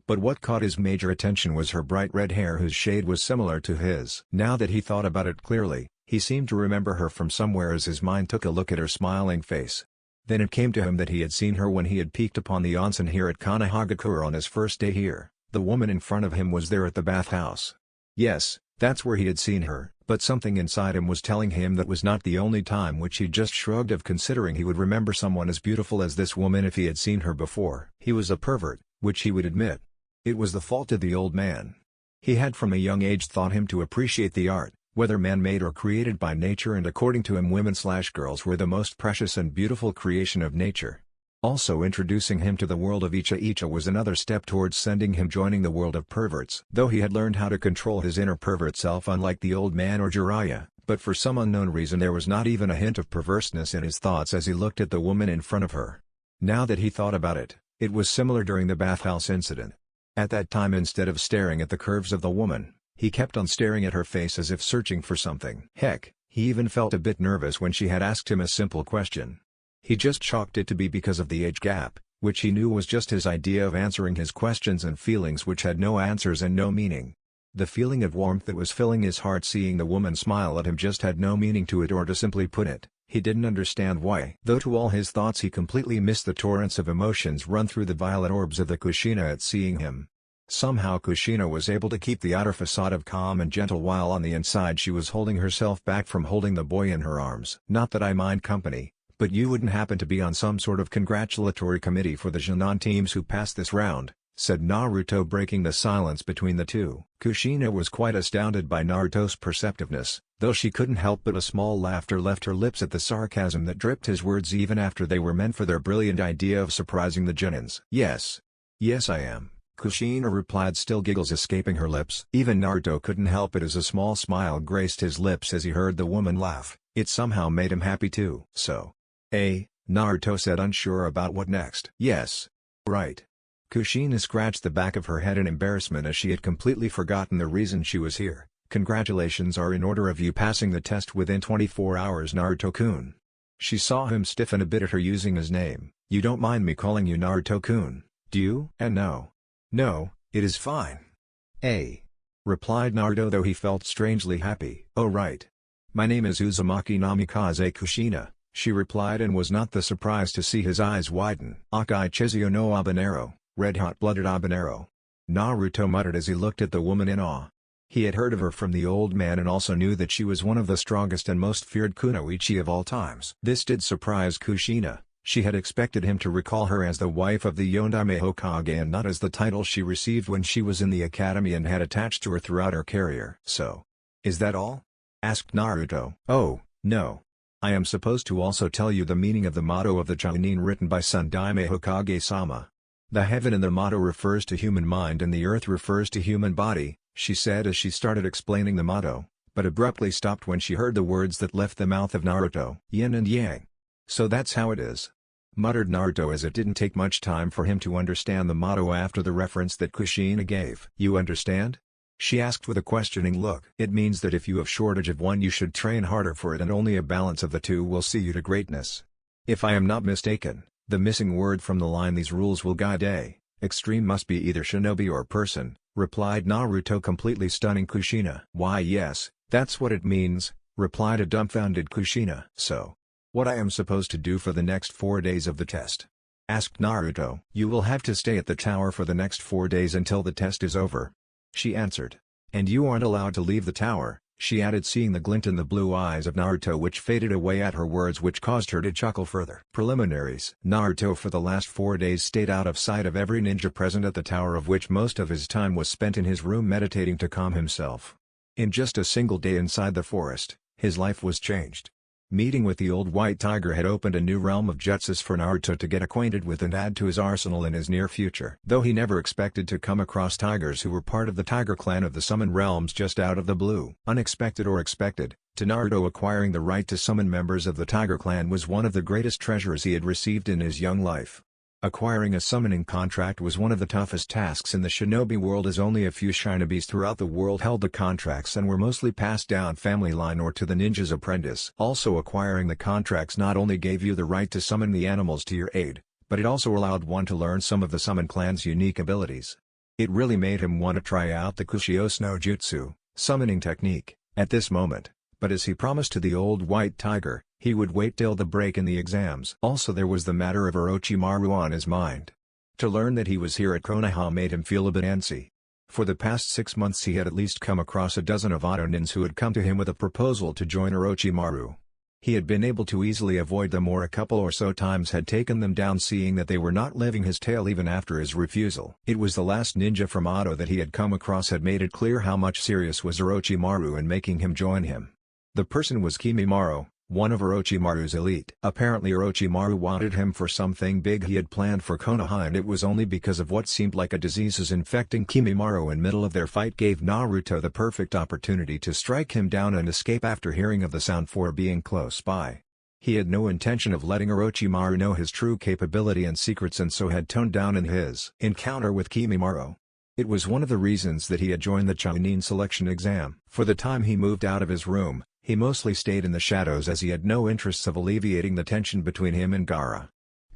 But what caught his major attention was her bright red hair, whose shade was similar to his. Now that he thought about it clearly, he seemed to remember her from somewhere as his mind took a look at her smiling face. Then it came to him that he had seen her when he had peeked upon the onsen here at Konohagakure on his first day here. The woman in front of him was there at the bathhouse. Yes, that's where he had seen her, but something inside him was telling him that was not the only time, which he just shrugged off, considering he would remember someone as beautiful as this woman if he had seen her before. He was a pervert, which he would admit. It was the fault of the old man. He had from a young age taught him to appreciate the art, whether man-made or created by nature, and according to him women/girls were the most precious and beautiful creation of nature. Also introducing him to the world of Icha was another step towards sending him joining the world of perverts. Though he had learned how to control his inner pervert self unlike the old man or Jiraiya, but for some unknown reason there was not even a hint of perverseness in his thoughts as he looked at the woman in front of her. Now that he thought about it, it was similar during the bathhouse incident. At that time, instead of staring at the curves of the woman, he kept on staring at her face as if searching for something. Heck, he even felt a bit nervous when she had asked him a simple question. He just chalked it to be because of the age gap, which he knew was just his idea of answering his questions and feelings which had no answers and no meaning. The feeling of warmth that was filling his heart seeing the woman smile at him just had no meaning to it, or to simply put it, he didn't understand why. Though to all his thoughts he completely missed the torrents of emotions run through the violet orbs of the Kushina at seeing him. Somehow Kushina was able to keep the outer facade of calm and gentle while on the inside she was holding herself back from holding the boy in her arms. Not that I mind company, but you wouldn't happen to be on some sort of congratulatory committee for the Jonan teams who passed this round, said Naruto, breaking the silence between the two. Kushina was quite astounded by Naruto's perceptiveness, though she couldn't help but a small laughter left her lips at the sarcasm that dripped his words even after they were meant for their brilliant idea of surprising the Jonins. Yes, I am, Kushina replied, still giggles escaping her lips. Even Naruto couldn't help it as a small smile graced his lips as he heard the woman laugh. It somehow made him happy too. So, Naruto said, unsure about what next. Yes. Right. Kushina scratched the back of her head in embarrassment as she had completely forgotten the reason she was here. Congratulations are in order of you passing the test within 24 hours, Naruto-kun. She saw him stiffen a bit at her using his name. You don't mind me calling you Naruto-kun, do you? And no, it is fine. Replied Naruto, though he felt strangely happy. Oh right. My name is Uzumaki Namikaze Kushina, she replied, and was not the surprised to see his eyes widen. Akai Chizio no Habanero, red-hot-blooded habanero. Naruto muttered as he looked at the woman in awe. He had heard of her from the old man and also knew that she was one of the strongest and most feared kunoichi of all times. This did surprise Kushina. She had expected him to recall her as the wife of the Yondaime Hokage and not as the title she received when she was in the academy and had attached to her throughout her career. So, is that all? Asked Naruto. Oh, no. I am supposed to also tell you the meaning of the motto of the Chunin written by Sundaime Hokage-sama. The heaven in the motto refers to human mind and the earth refers to human body, she said as she started explaining the motto, but abruptly stopped when she heard the words that left the mouth of Naruto. Yin and yang. So that's how it is, muttered Naruto, as it didn't take much time for him to understand the motto after the reference that Kushina gave. You understand? She asked with a questioning look. It means that if you have shortage of one you should train harder for it, and only a balance of the two will see you to greatness. If I am not mistaken, the missing word from the line "these rules will guide a extreme" must be either shinobi or person, replied Naruto, completely stunning Kushina. Why yes, that's what it means, replied a dumbfounded Kushina. So, what I am supposed to do for the next 4 days of the test? Asked Naruto. You will have to stay at the tower for the next 4 days until the test is over, she answered. And you aren't allowed to leave the tower, she added, seeing the glint in the blue eyes of Naruto which faded away at her words, which caused her to chuckle further. Preliminaries. Naruto for the last 4 days stayed out of sight of every ninja present at the tower, of which most of his time was spent in his room meditating to calm himself. In just a single day inside the forest, his life was changed. Meeting with the old white tiger had opened a new realm of jutsus for Naruto to get acquainted with and add to his arsenal in his near future. Though he never expected to come across tigers who were part of the tiger clan of the summon realms just out of the blue. Unexpected or expected, to Naruto acquiring the right to summon members of the tiger clan was one of the greatest treasures he had received in his young life. Acquiring a summoning contract was one of the toughest tasks in the shinobi world, as only a few shinobis throughout the world held the contracts and were mostly passed down family line or to the ninja's apprentice. Also, acquiring the contracts not only gave you the right to summon the animals to your aid, but it also allowed one to learn some of the summon clan's unique abilities. It really made him want to try out the Kushios no Jutsu, summoning technique, at this moment. But as he promised to the old white tiger, he would wait till the break in the exams. Also, there was the matter of Orochimaru on his mind. To learn that he was here at Konoha made him feel a bit antsy. For the past 6 months he had at least come across a dozen of Otonins who had come to him with a proposal to join Orochimaru. He had been able to easily avoid them, or a couple or so times had taken them down, seeing that they were not leaving his tail even after his refusal. It was the last ninja from Oto that he had come across had made it clear how much serious was Orochimaru in making him join him. The person was Kimimaro, one of Orochimaru's elite. Apparently Orochimaru wanted him for something big he had planned for Konoha, and it was only because of what seemed like a disease infecting Kimimaro in middle of their fight gave Naruto the perfect opportunity to strike him down and escape after hearing of the sound for being close by. He had no intention of letting Orochimaru know his true capability and secrets, and so had toned down in his encounter with Kimimaro. It was one of the reasons that he had joined the Chunin selection exam. For the time he moved out of his room, he mostly stayed in the shadows as he had no interests of alleviating the tension between him and Gaara.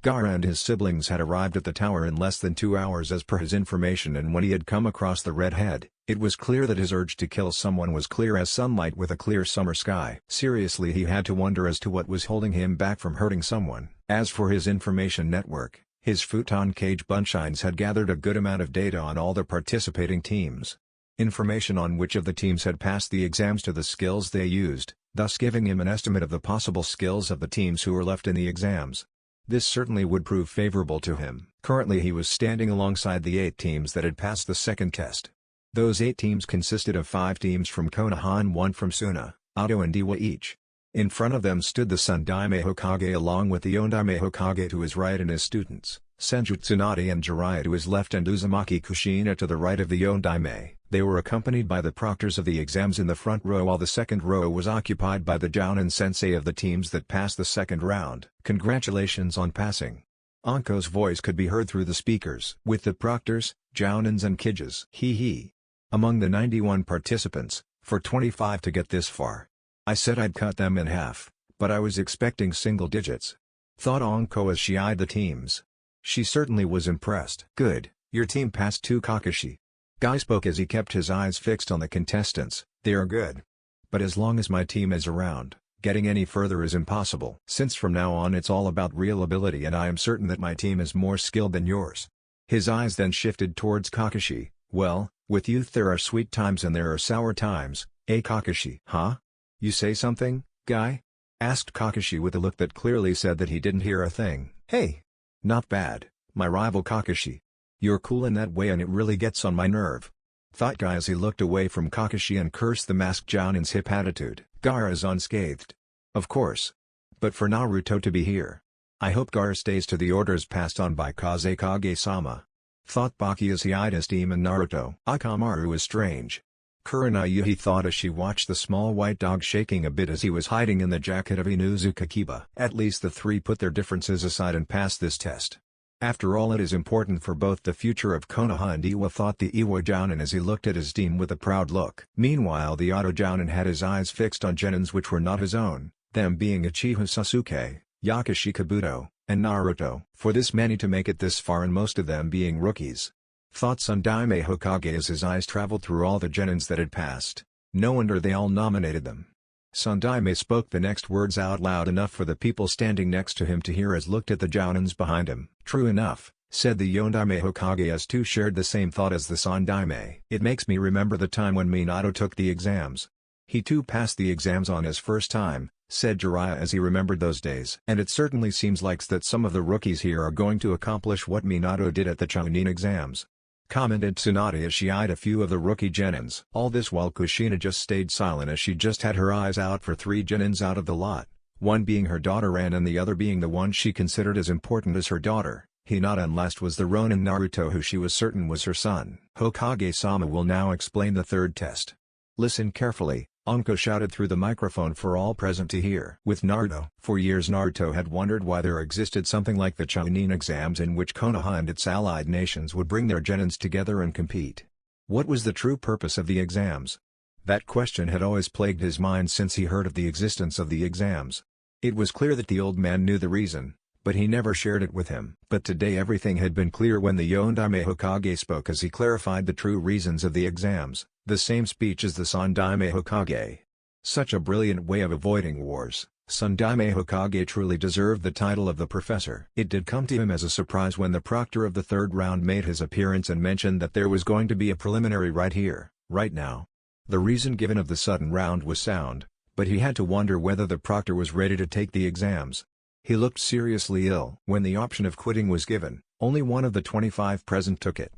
Gaara and his siblings had arrived at the tower in less than 2 hours as per his information, and when he had come across the redhead, it was clear that his urge to kill someone was clear as sunlight with a clear summer sky. Seriously, he had to wonder as to what was holding him back from hurting someone. As for his information network, his futon cage bunshines had gathered a good amount of data on all the participating teams. Information on which of the teams had passed the exams to the skills they used, thus giving him an estimate of the possible skills of the teams who were left in the exams. This certainly would prove favorable to him. Currently he was standing alongside the 8 teams that had passed the second test. Those 8 teams consisted of 5 teams from Konoha and 1 from Suna, Oto and Iwa each. In front of them stood the Sundaime Hokage along with the Ondaime Hokage to his right and his students, Senju Tsunade and Jiraiya to his left and Uzumaki Kushina to the right of the Ondaime. They were accompanied by the proctors of the exams in the front row, while the second row was occupied by the Jounin sensei of the teams that passed the second round. Congratulations on passing. Anko's voice could be heard through the speakers. With the proctors, Jounins and Kiges. Hee. Among the 91 participants, for 25 to get this far. I said I'd cut them in half, but I was expecting single digits. Thought Anko as she eyed the teams. She certainly was impressed. Good, your team passed too, Kakashi. Guy spoke as he kept his eyes fixed on the contestants. They are good. But as long as my team is around, getting any further is impossible. Since from now on it's all about real ability, and I am certain that my team is more skilled than yours. His eyes then shifted towards Kakashi. Well, with youth there are sweet times and there are sour times, eh Kakashi? Huh? You say something, Guy? Asked Kakashi with a look that clearly said that he didn't hear a thing. Hey! Not bad, my rival Kakashi. You're cool in that way and it really gets on my nerve. Thought Guy as he looked away from Kakashi and cursed the masked Jounin's hip attitude. Gaara is unscathed. Of course. But for Naruto to be here. I hope Gaara stays to the orders passed on by Kazekage-sama. Thought Baki as he eyed his team and Naruto. Akamaru is strange. Kurenayu, he thought as she watched the small white dog shaking a bit as he was hiding in the jacket of Inuzuka Kiba. At least the 3 put their differences aside and passed this test. After all, it is important for both the future of Konoha and Iwa, thought the Iwa Jounin as he looked at his team with a proud look. Meanwhile the Oto Jounin had his eyes fixed on genins which were not his own, them being Uchiha Sasuke, Yakashi Kabuto, and Naruto. For this many to make it this far and most of them being rookies. Thought Sundaime Hokage as his eyes traveled through all the genins that had passed. No wonder they all nominated them. Sundaime spoke the next words out loud enough for the people standing next to him to hear as looked at the Jounins behind him. True enough, said the Yondaime Hokage as two shared the same thought as the Sandaime. It makes me remember the time when Minato took the exams. He too passed the exams on his first time, said Jiraiya as he remembered those days. And it certainly seems like that some of the rookies here are going to accomplish what Minato did at the Chunin exams. Commented Tsunade as she eyed a few of the rookie genins. All this while Kushina just stayed silent as she just had her eyes out for 3 genins out of the lot, one being her daughter Ran and the other being the one she considered as important as her daughter. Hinata, and last was the Ronin Naruto, who she was certain was her son. Hokage-sama will now explain the third test. Listen carefully, Anko shouted through the microphone for all present to hear. With Naruto. For years Naruto had wondered why there existed something like the Chunin exams in which Konoha and its allied nations would bring their genins together and compete. What was the true purpose of the exams? That question had always plagued his mind since he heard of the existence of the exams. It was clear that the old man knew the reason, but he never shared it with him. But today everything had been clear when the Yondaime Hokage spoke as he clarified the true reasons of the exams, the same speech as the Sandaime Hokage. Such a brilliant way of avoiding wars. Sandaime Hokage truly deserved the title of the professor. It did come to him as a surprise when the proctor of the third round made his appearance and mentioned that there was going to be a preliminary right here, right now. The reason given of the sudden round was sound, but he had to wonder whether the proctor was ready to take the exams. He looked seriously ill. When the option of quitting was given, only one of the 25 present took it.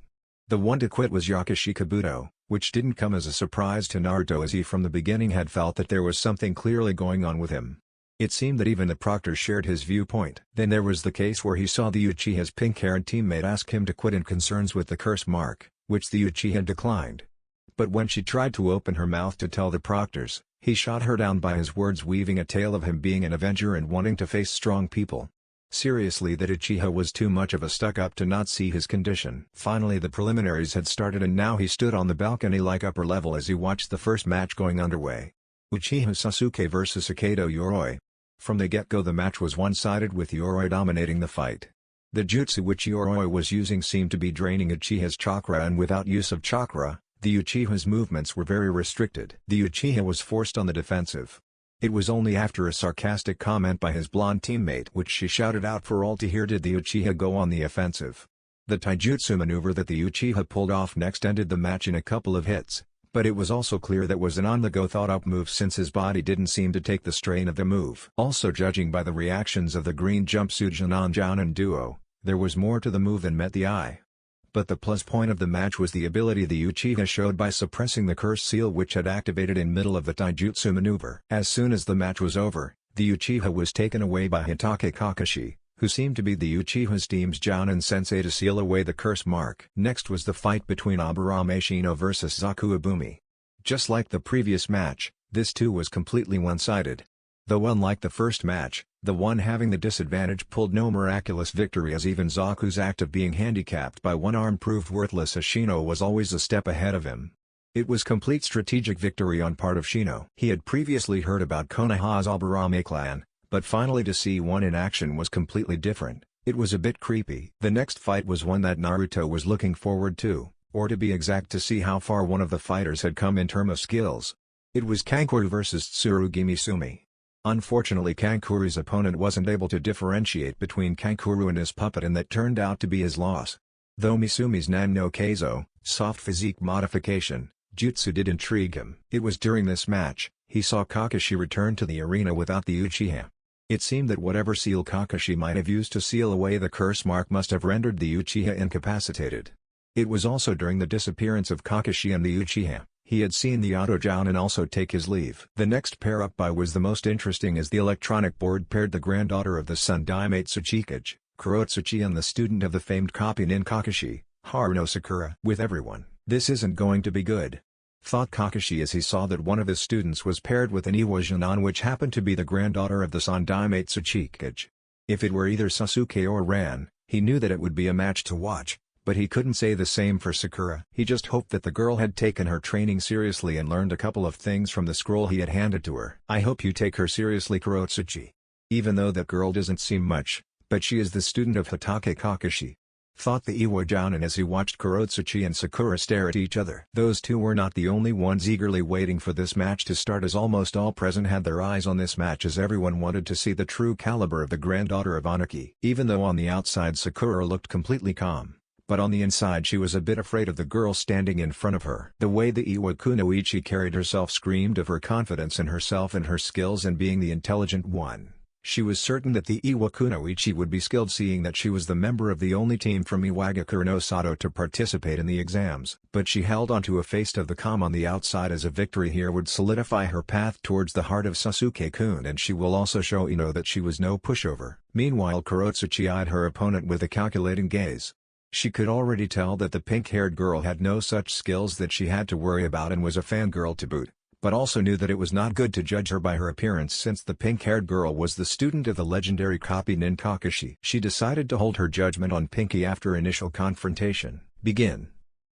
The one to quit was Yakushi Kabuto, which didn't come as a surprise to Naruto as he from the beginning had felt that there was something clearly going on with him. It seemed that even the proctor shared his viewpoint. Then there was the case where he saw the Uchiha's pink-haired teammate ask him to quit in concerns with the curse mark, which the Uchiha declined. But when she tried to open her mouth to tell the proctors, he shot her down by his words, weaving a tale of him being an avenger and wanting to face strong people. Seriously, that Uchiha was too much of a stuck-up to not see his condition. Finally the preliminaries had started and now he stood on the balcony like upper level as he watched the first match going underway. Uchiha Sasuke vs Ikeda Yoroi. From the get-go the match was one-sided with Yoroi dominating the fight. The jutsu which Yoroi was using seemed to be draining Uchiha's chakra, and without use of chakra, the Uchiha's movements were very restricted. The Uchiha was forced on the defensive. It was only after a sarcastic comment by his blonde teammate which she shouted out for all to hear did the Uchiha go on the offensive. The taijutsu maneuver that the Uchiha pulled off next ended the match in a couple of hits, but it was also clear that was an on-the-go thought-up move since his body didn't seem to take the strain of the move. Also, judging by the reactions of the green jumpsuit Jounan duo, there was more to the move than met the eye. But the plus point of the match was the ability the Uchiha showed by suppressing the curse seal which had activated in middle of the taijutsu maneuver. As soon as the match was over, the Uchiha was taken away by Hitake Kakashi, who seemed to be the Uchiha's team's Jounin sensei to seal away the curse mark. Next was the fight between Aburame Shino vs Zaku Ibumi. Just like the previous match, this too was completely one-sided. Though unlike the first match, the one having the disadvantage pulled no miraculous victory, as even Zaku's act of being handicapped by one arm proved worthless as Shino was always a step ahead of him. It was complete strategic victory on part of Shino. He had previously heard about Konoha's Aburame clan, but finally to see one in action was completely different. It was a bit creepy. The next fight was one that Naruto was looking forward to, or to be exact to see how far one of the fighters had come in terms of skills. It was Kankuro vs Tsurugi Misumi. Unfortunately Kankuru's opponent wasn't able to differentiate between Kankuro and his puppet, and that turned out to be his loss. Though Misumi's Nan no Keizo, soft physique modification, jutsu did intrigue him. It was during this match, he saw Kakashi return to the arena without the Uchiha. It seemed that whatever seal Kakashi might have used to seal away the curse mark must have rendered the Uchiha incapacitated. It was also during the disappearance of Kakashi and the Uchiha, he had seen the Auto Jounin also take his leave. The next pair-up by was the most interesting, as the electronic board paired the granddaughter of the Sandaime Tsuchikage, Kurotsuchi, and the student of the famed copy Nin Kakashi, Haruno Sakura. With everyone, this isn't going to be good, thought Kakashi as he saw that one of his students was paired with an Iwa Jounin, which happened to be the granddaughter of the Sandaime Tsuchikage. If it were either Sasuke or Ran, he knew that it would be a match to watch, but he couldn't say the same for Sakura. He just hoped that the girl had taken her training seriously and learned a couple of things from the scroll he had handed to her. I hope you take her seriously, Kurotsuchi. Even though that girl doesn't seem much, but she is the student of Hitake Kakashi, thought the Iwa Jounin as he watched Kurotsuchi and Sakura stare at each other. Those two were not the only ones eagerly waiting for this match to start, as almost all present had their eyes on this match, as everyone wanted to see the true caliber of the granddaughter of Aniki. Even though on the outside Sakura looked completely calm, but on the inside she was a bit afraid of the girl standing in front of her. The way the Iwa Kunoichi carried herself screamed of her confidence in herself and her skills and being the intelligent one. She was certain that the Iwakuno-ichi would be skilled, seeing that she was the member of the only team from Iwagakure no Sato to participate in the exams. But she held onto a face of the calm on the outside, as a victory here would solidify her path towards the heart of Sasuke-kun, and she will also show Ino that she was no pushover. Meanwhile, Kurotsuchi eyed her opponent with a calculating gaze. She could already tell that the pink-haired girl had no such skills that she had to worry about and was a fangirl to boot, but also knew that it was not good to judge her by her appearance, since the pink-haired girl was the student of the legendary copy nin Kakashi. She decided to hold her judgment on Pinky after initial confrontation. Begin.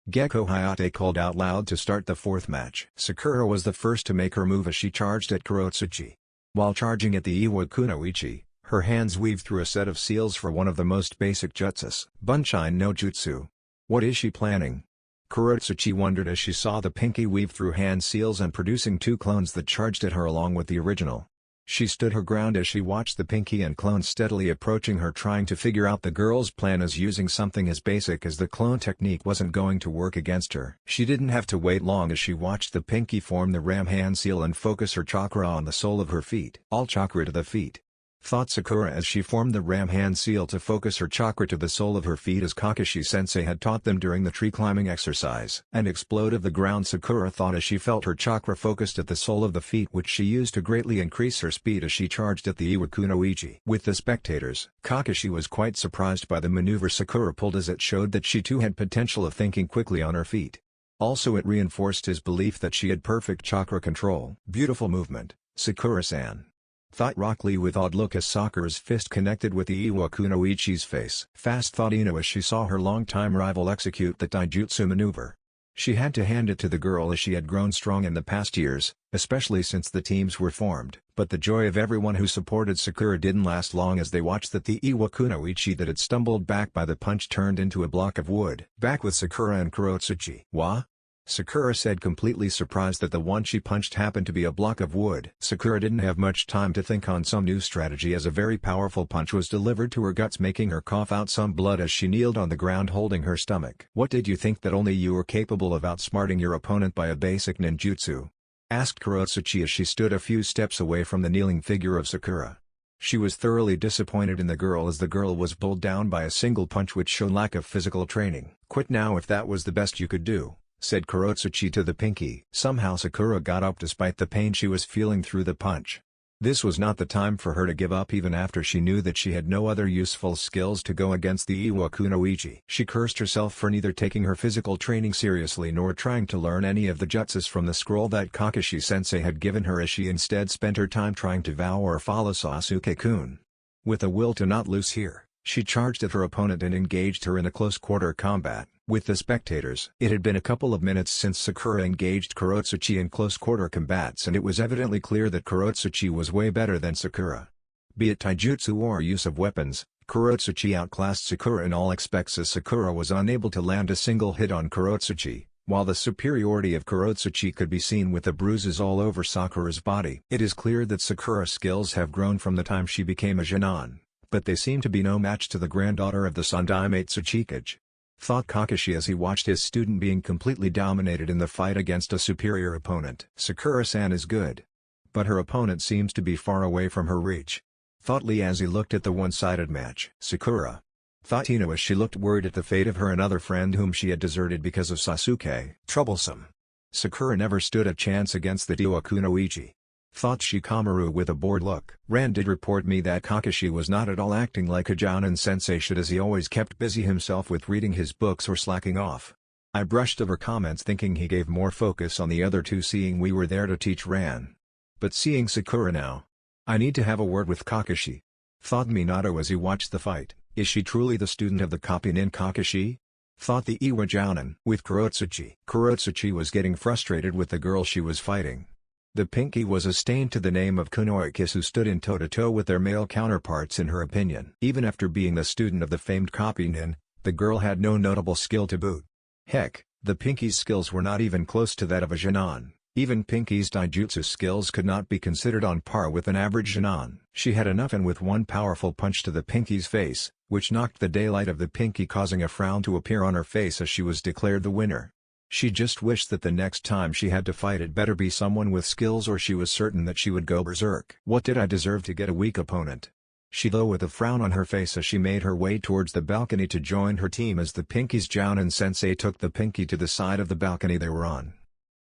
Gekko Hayate called out loud to start the fourth match. Sakura was the first to make her move as she charged at Kurotsuchi. While charging at the Iwakuno-ichi, her hands weaved through a set of seals for one of the most basic jutsus, Bunshine no Jutsu. What is she planning? Kurotsuchi wondered as she saw the Pinky weave through hand seals and producing two clones that charged at her along with the original. She stood her ground as she watched the Pinky and clone steadily approaching her, trying to figure out the girl's plan, as using something as basic as the clone technique wasn't going to work against her. She didn't have to wait long as she watched the Pinky form the ram hand seal and focus her chakra on the sole of her feet. All chakra to the feet, thought Sakura as she formed the ram hand seal to focus her chakra to the sole of her feet, as Kakashi-sensei had taught them during the tree climbing exercise. And explode of the ground, Sakura thought as she felt her chakra focused at the sole of the feet, which she used to greatly increase her speed as she charged at the Iwakuno-ichi. With the spectators, Kakashi was quite surprised by the maneuver Sakura pulled, as it showed that she too had potential of thinking quickly on her feet. Also, it reinforced his belief that she had perfect chakra control. Beautiful movement, Sakura-san, thought Rock Lee with odd look as Sakura's fist connected with the Iwakuno-ichi's face. Fast, thought Ino as she saw her longtime rival execute the taijutsu maneuver. She had to hand it to the girl as she had grown strong in the past years, especially since the teams were formed. But the joy of everyone who supported Sakura didn't last long as they watched that the Iwakuno-ichi that had stumbled back by the punch turned into a block of wood. Back with Sakura and Kurotsuchi. Wha? Sakura said, completely surprised that the one she punched happened to be a block of wood. Sakura didn't have much time to think on some new strategy as a very powerful punch was delivered to her guts, making her cough out some blood as she kneeled on the ground holding her stomach. What did you think, that only you were capable of outsmarting your opponent by a basic ninjutsu? Asked Kurotsuchi as she stood a few steps away from the kneeling figure of Sakura. She was thoroughly disappointed in the girl as the girl was pulled down by a single punch, which showed lack of physical training. Quit now if that was the best you could do, said Kurotsuchi to the Pinky. Somehow Sakura got up despite the pain she was feeling through the punch. This was not the time for her to give up, even after she knew that she had no other useful skills to go against the Iwakuno-ichi. She cursed herself for neither taking her physical training seriously nor trying to learn any of the jutsus from the scroll that Kakashi-sensei had given her, as she instead spent her time trying to vow or follow Sasuke-kun. With a will to not lose here, she charged at her opponent and engaged her in a close-quarter combat. With the spectators, it had been a couple of minutes since Sakura engaged Kurotsuchi in close-quarter combats, and it was evidently clear that Kurotsuchi was way better than Sakura. Be it taijutsu or use of weapons, Kurotsuchi outclassed Sakura in all aspects, as Sakura was unable to land a single hit on Kurotsuchi, while the superiority of Kurotsuchi could be seen with the bruises all over Sakura's body. It is clear that Sakura's skills have grown from the time she became a Genin, but they seem to be no match to the granddaughter of the Sandaime Tsuchikage, thought Kakashi as he watched his student being completely dominated in the fight against a superior opponent. Sakura-san is good, but her opponent seems to be far away from her reach, thought Lee as he looked at the one-sided match. Sakura, thought Ino as she looked worried at the fate of her another friend whom she had deserted because of Sasuke. Troublesome. Sakura never stood a chance against the Iwakuno-ichi, thought Shikamaru with a bored look. Rand did report me that Kakashi was not at all acting like a Jounin sensei should, as he always kept busy himself with reading his books or slacking off. I brushed over comments thinking he gave more focus on the other two, seeing we were there to teach Ran. But seeing Sakura now, I need to have a word with Kakashi, thought Minato as he watched the fight. Is she truly the student of the copy nin Kakashi? Thought the Iwa Jounin. With Kurotsuchi. Kurotsuchi was getting frustrated with the girl she was fighting. The Pinky was a stain to the name of Kunoikis, who stood in toe-to-toe with their male counterparts in her opinion. Even after being the student of the famed copy nin, the girl had no notable skill to boot. Heck, the Pinky's skills were not even close to that of a Genin. Even Pinky's taijutsu skills could not be considered on par with an average Genin. She had enough, and with one powerful punch to the Pinky's face, which knocked the daylight of the Pinky, causing a frown to appear on her face as she was declared the winner. She just wished that the next time she had to fight it better be someone with skills, or she was certain that she would go berserk. What did I deserve to get a weak opponent? She thought with a frown on her face as she made her way towards the balcony to join her team as the Pinkies Jounin-sensei took the Pinky to the side of the balcony they were on.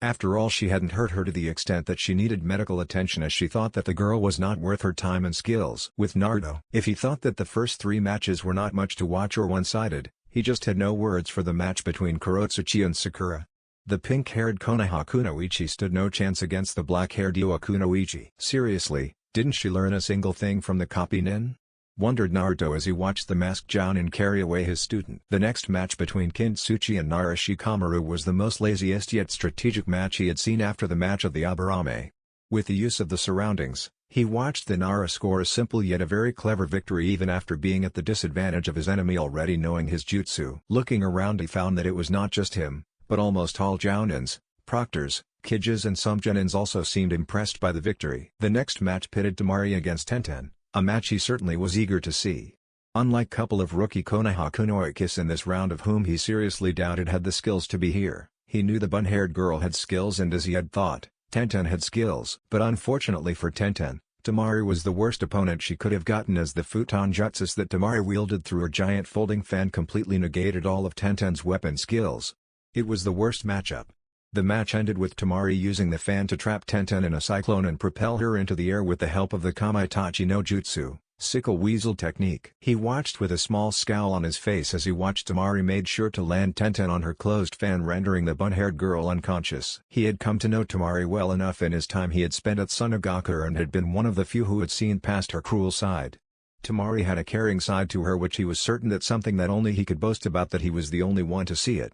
After all, she hadn't hurt her to the extent that she needed medical attention, as she thought that the girl was not worth her time and skills. With Naruto, if he thought that the first 3 matches were not much to watch or one-sided, he just had no words for the match between Kurotsuchi and Sakura. The pink-haired Konoha Kunoichi stood no chance against the black-haired Iwa Kunoichi. Seriously, didn't she learn a single thing from the copy nin? Wondered Naruto as he watched the masked Jounin carry away his student. The next match between Kintsuchi and Nara Shikamaru was the most laziest yet strategic match he had seen after the match of the Aburame. With the use of the surroundings, he watched the Nara score a simple yet a very clever victory even after being at the disadvantage of his enemy already knowing his jutsu. Looking around, he found that it was not just him, but almost all Jounins, proctors, Kijis and some Genins also seemed impressed by the victory. The next match pitted Temari against Tenten, a match he certainly was eager to see. Unlike couple of rookie Konoha Kunoikis in this round, of whom he seriously doubted had the skills to be here, he knew the bun-haired girl had skills, and as he had thought, Tenten had skills. But unfortunately for Tenten, Temari was the worst opponent she could have gotten, as the futon jutsus that Temari wielded through her giant folding fan completely negated all of Tenten's weapon skills. It was the worst matchup. The match ended with Temari using the fan to trap Tenten in a cyclone and propel her into the air with the help of the Kamaitachi no Jutsu, sickle weasel technique. He watched with a small scowl on his face as he watched Temari made sure to land Tenten on her closed fan, rendering the bun-haired girl unconscious. He had come to know Temari well enough in his time he had spent at Sunagaku and had been one of the few who had seen past her cruel side. Temari had a caring side to her, which he was certain that something that only he could boast about, that he was the only one to see it.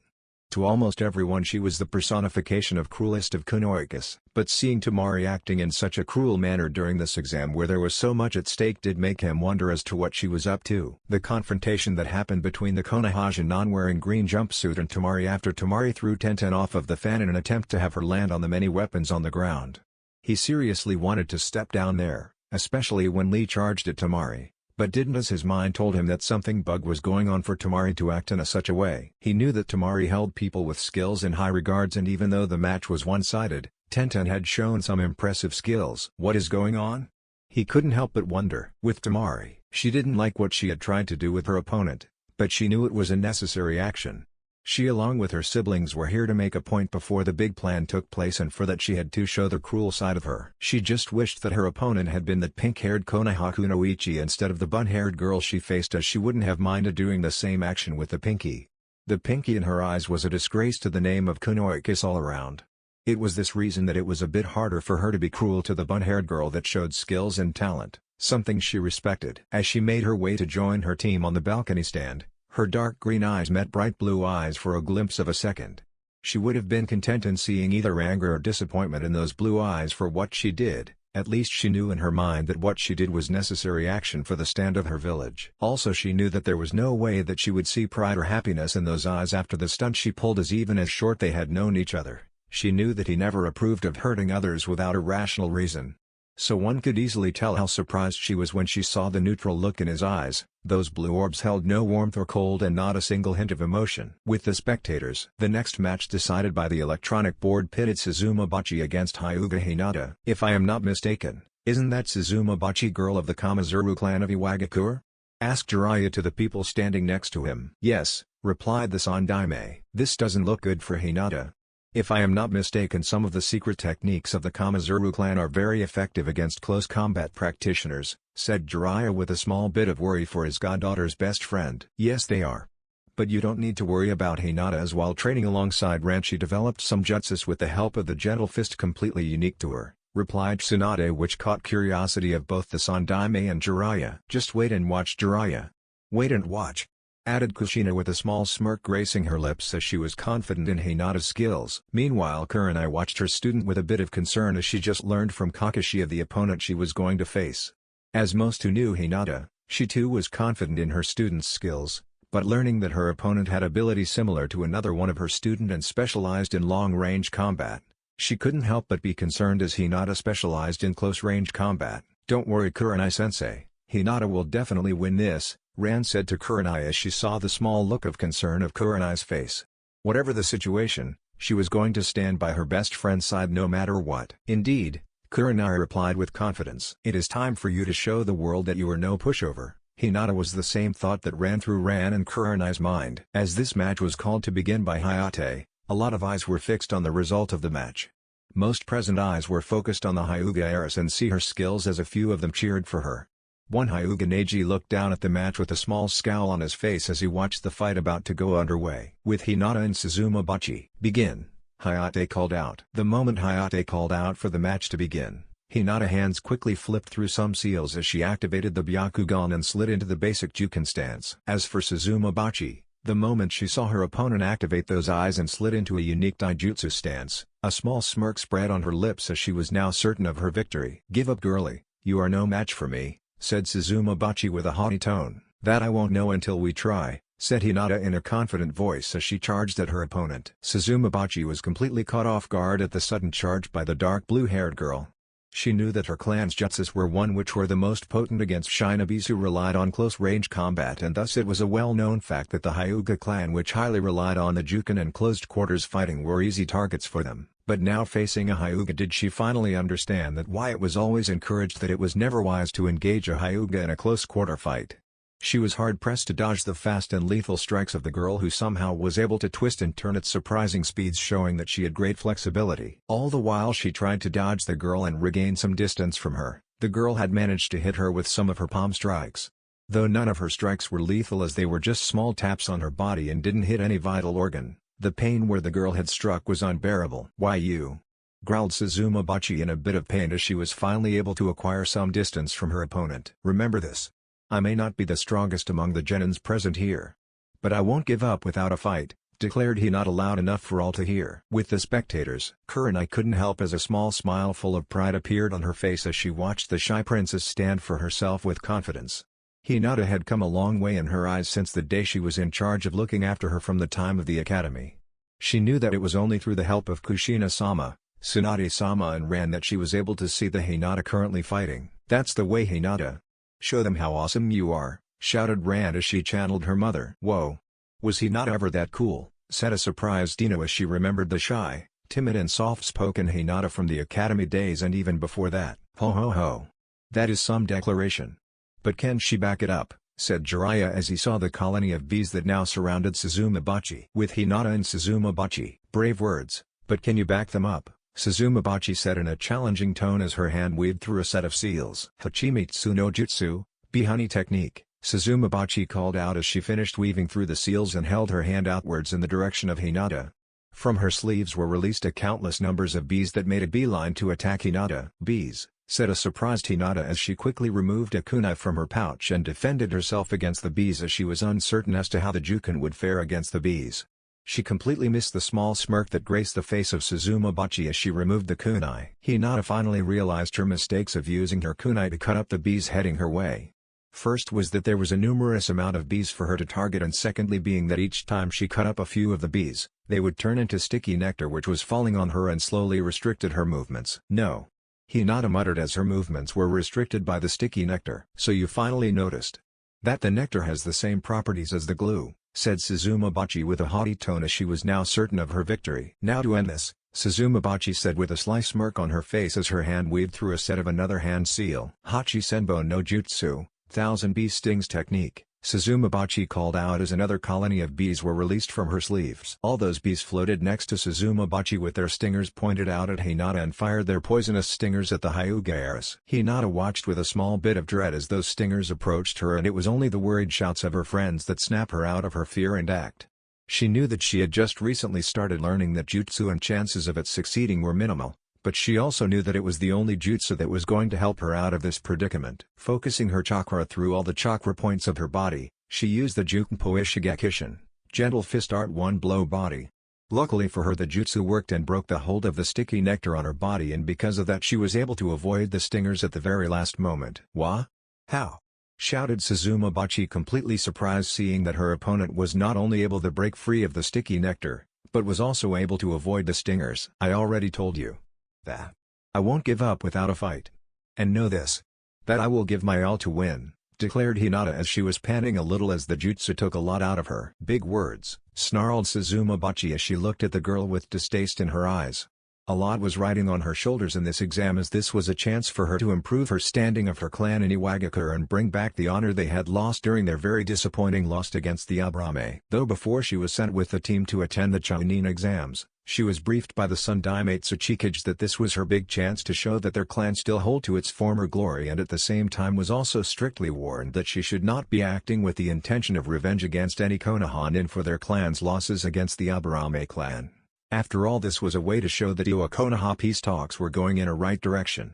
To almost everyone she was the personification of cruelest of Kunoikis, but seeing Temari acting in such a cruel manner during this exam where there was so much at stake did make him wonder as to what she was up to. The confrontation that happened between the Konoha non-wearing green jumpsuit and Temari after Temari threw Tenten off of the fan in an attempt to have her land on the many weapons on the ground. He seriously wanted to step down there, especially when Lee charged at Temari, but didn't, as his mind told him that something bug was going on for Temari to act in such a way. He knew that Temari held people with skills in high regards, and even though the match was one-sided, Tenten had shown some impressive skills. What is going on? He couldn't help but wonder. With Temari, she didn't like what she had tried to do with her opponent, but she knew it was a necessary action. She along with her siblings were here to make a point before the big plan took place, and for that she had to show the cruel side of her. She just wished that her opponent had been that pink-haired Konoha Kunoichi instead of the bun-haired girl she faced, as she wouldn't have minded doing the same action with the Pinky. The Pinky in her eyes was a disgrace to the name of Kunoikis all around. It was this reason that it was a bit harder for her to be cruel to the bun-haired girl that showed skills and talent, something she respected. As she made her way to join her team on the balcony stand, her dark green eyes met bright blue eyes for a glimpse of a second. She would have been content in seeing either anger or disappointment in those blue eyes for what she did. At least she knew in her mind that what she did was necessary action for the stand of her village. Also she knew that there was no way that she would see pride or happiness in those eyes after the stunt she pulled, as even as short they had known each other. She knew that he never approved of hurting others without a rational reason. So one could easily tell how surprised she was when she saw the neutral look in his eyes. Those blue orbs held no warmth or cold and not a single hint of emotion. With the spectators, the next match decided by the electronic board pitted Suzumabachi against Hyuga Hinata. If I am not mistaken, isn't that Suzumabachi girl of the Kamizuru clan of Iwagakure? Asked Jiraiya to the people standing next to him. Yes, replied the Sandaime. This doesn't look good for Hinata. If I am not mistaken, some of the secret techniques of the Kamizuru clan are very effective against close combat practitioners, said Jiraiya with a small bit of worry for his goddaughter's best friend. Yes, they are. But you don't need to worry about Hinata, as while training alongside Ran she developed some jutsus with the help of the gentle fist completely unique to her, replied Tsunade, which caught curiosity of both the Sandaime and Jiraiya. Just wait and watch, Jiraiya. Wait and watch, added Kushina with a small smirk gracing her lips as she was confident in Hinata's skills. Meanwhile Kurenai watched her student with a bit of concern, as she just learned from Kakashi of the opponent she was going to face. As most who knew Hinata, she too was confident in her student's skills, but learning that her opponent had abilities similar to another one of her student and specialized in long-range combat, she couldn't help but be concerned, as Hinata specialized in close-range combat. Don't worry Kurenai-sensei, Hinata will definitely win this, Ran said to Kurenai as she saw the small look of concern of Kurenai's face. Whatever the situation, She was going to stand by her best friend's side no matter what. Indeed, Kurenai replied with confidence. It is time for you to show the world that you are no pushover. Hinata was the same thought that ran through Ran and Kurenai's mind. As this match was called to begin by Hayate, a lot of eyes were fixed on the result of the match. Most present eyes were focused on the Hyuga heiress and see her skills as a few of them cheered for her. One Hyuga Neji looked down at the match with a small scowl on his face as he watched the fight about to go underway. With Hinata and Suzumabachi, begin, Hayate called out. The moment Hayate called out for the match to begin, Hinata's hands quickly flipped through some seals as she activated the Byakugan and slid into the basic Juken stance. As for Suzumabachi, the moment she saw her opponent activate those eyes and slid into a unique Daijutsu stance, a small smirk spread on her lips as she was now certain of her victory. "Give up, girlie, you are no match for me," said Suzumabachi with a haughty tone. "That I won't know until we try," said Hinata in a confident voice as she charged at her opponent. Suzumabachi was completely caught off guard at the sudden charge by the dark blue-haired girl. She knew that her clan's jutsus were one which were the most potent against shinobis who relied on close-range combat, and thus it was a well-known fact that the Hyuga clan, which highly relied on the Juken and closed-quarters fighting, were easy targets for them. But now facing a Hyuga, did she finally understand that why it was always encouraged that it was never wise to engage a Hyuga in a close-quarter fight. She was hard-pressed to dodge the fast and lethal strikes of the girl, who somehow was able to twist and turn at surprising speeds, showing that she had great flexibility. All the while she tried to dodge the girl and regain some distance from her, the girl had managed to hit her with some of her palm strikes. Though none of her strikes were lethal, as they were just small taps on her body and didn't hit any vital organ, the pain where the girl had struck was unbearable. "Why you?" growled Suzumabachi in a bit of pain as she was finally able to acquire some distance from her opponent. "Remember this. I may not be the strongest among the genins present here, but I won't give up without a fight," declared Hinata loud enough for all to hear. With the spectators, Kurenai couldn't help as a small smile full of pride appeared on her face as she watched the shy princess stand for herself with confidence. Hinata had come a long way in her eyes since the day she was in charge of looking after her from the time of the academy. She knew that it was only through the help of Kushina-sama, Tsunade-sama and Ran that she was able to see the Hinata currently fighting. "That's the way, Hinata. Show them how awesome you are," shouted Ran as she channeled her mother. "Whoa! Was he not ever that cool?" said a surprised Dino as she remembered the shy, timid and soft-spoken Hinata from the academy days and even before that. "Ho ho ho! That is some declaration. But can she back it up?" said Jiraiya as he saw the colony of bees that now surrounded Suzumabachi. "With Hinata and Suzumabachi, brave words, but can you back them up?" Suzumabachi said in a challenging tone as her hand weaved through a set of seals. "Hachimitsu no Jutsu, Bee Honey Technique," Suzumabachi called out as she finished weaving through the seals and held her hand outwards in the direction of Hinata. From her sleeves were released a countless numbers of bees that made a beeline to attack Hinata. "Bees," said a surprised Hinata as she quickly removed a kunai from her pouch and defended herself against the bees, as she was uncertain as to how the Juken would fare against the bees. She completely missed the small smirk that graced the face of Suzumabachi as she removed the kunai. Hinata finally realized her mistakes of using her kunai to cut up the bees heading her way. First was that there was a numerous amount of bees for her to target, and secondly being that each time she cut up a few of the bees, they would turn into sticky nectar which was falling on her and slowly restricted her movements. "No," Hinata muttered as her movements were restricted by the sticky nectar. "So you finally noticed that the nectar has the same properties as the glue," said Suzumabachi with a haughty tone as she was now certain of her victory. "Now to end this," Suzumabachi said with a sly smirk on her face as her hand weaved through a set of another hand seal. "Hachi Senbo no Jutsu, Thousand Bee Stings Technique," Suzumabachi called out as another colony of bees were released from her sleeves. All those bees floated next to Suzumabachi with their stingers pointed out at Hinata and fired their poisonous stingers at the Hyuga heiress. Hinata watched with a small bit of dread as those stingers approached her, and it was only the worried shouts of her friends that snapped her out of her fear and act. She knew that she had just recently started learning that jutsu and chances of its succeeding were minimal, but she also knew that it was the only jutsu that was going to help her out of this predicament. Focusing her chakra through all the chakra points of her body, she used the Jukenpo Ishigakishin, Gentle Fist Art One Blow Body. Luckily for her, the jutsu worked and broke the hold of the sticky nectar on her body, and because of that she was able to avoid the stingers at the very last moment. "Wha? How?" shouted Suzumabachi, completely surprised seeing that her opponent was not only able to break free of the sticky nectar, but was also able to avoid the stingers. "I already told you that I won't give up without a fight. And know this, that I will give my all to win," declared Hinata as she was panting a little as the jutsu took a lot out of her. Big words, snarled Suzumabachi as she looked at the girl with distaste in her eyes. A lot was riding on her shoulders in this exam, as this was a chance for her to improve her standing of her clan in Iwagakure and bring back the honor they had lost during their very disappointing loss against the Aburame. Though before she was sent with the team to attend the Chunin exams, she was briefed by the Sun Daimate Tsuchikage that this was her big chance to show that their clan still hold to its former glory, and at the same time was also strictly warned that she should not be acting with the intention of revenge against any Konoha for their clan's losses against the Aburame clan. After all, this was a way to show that Iwa Konoha peace talks were going in a right direction.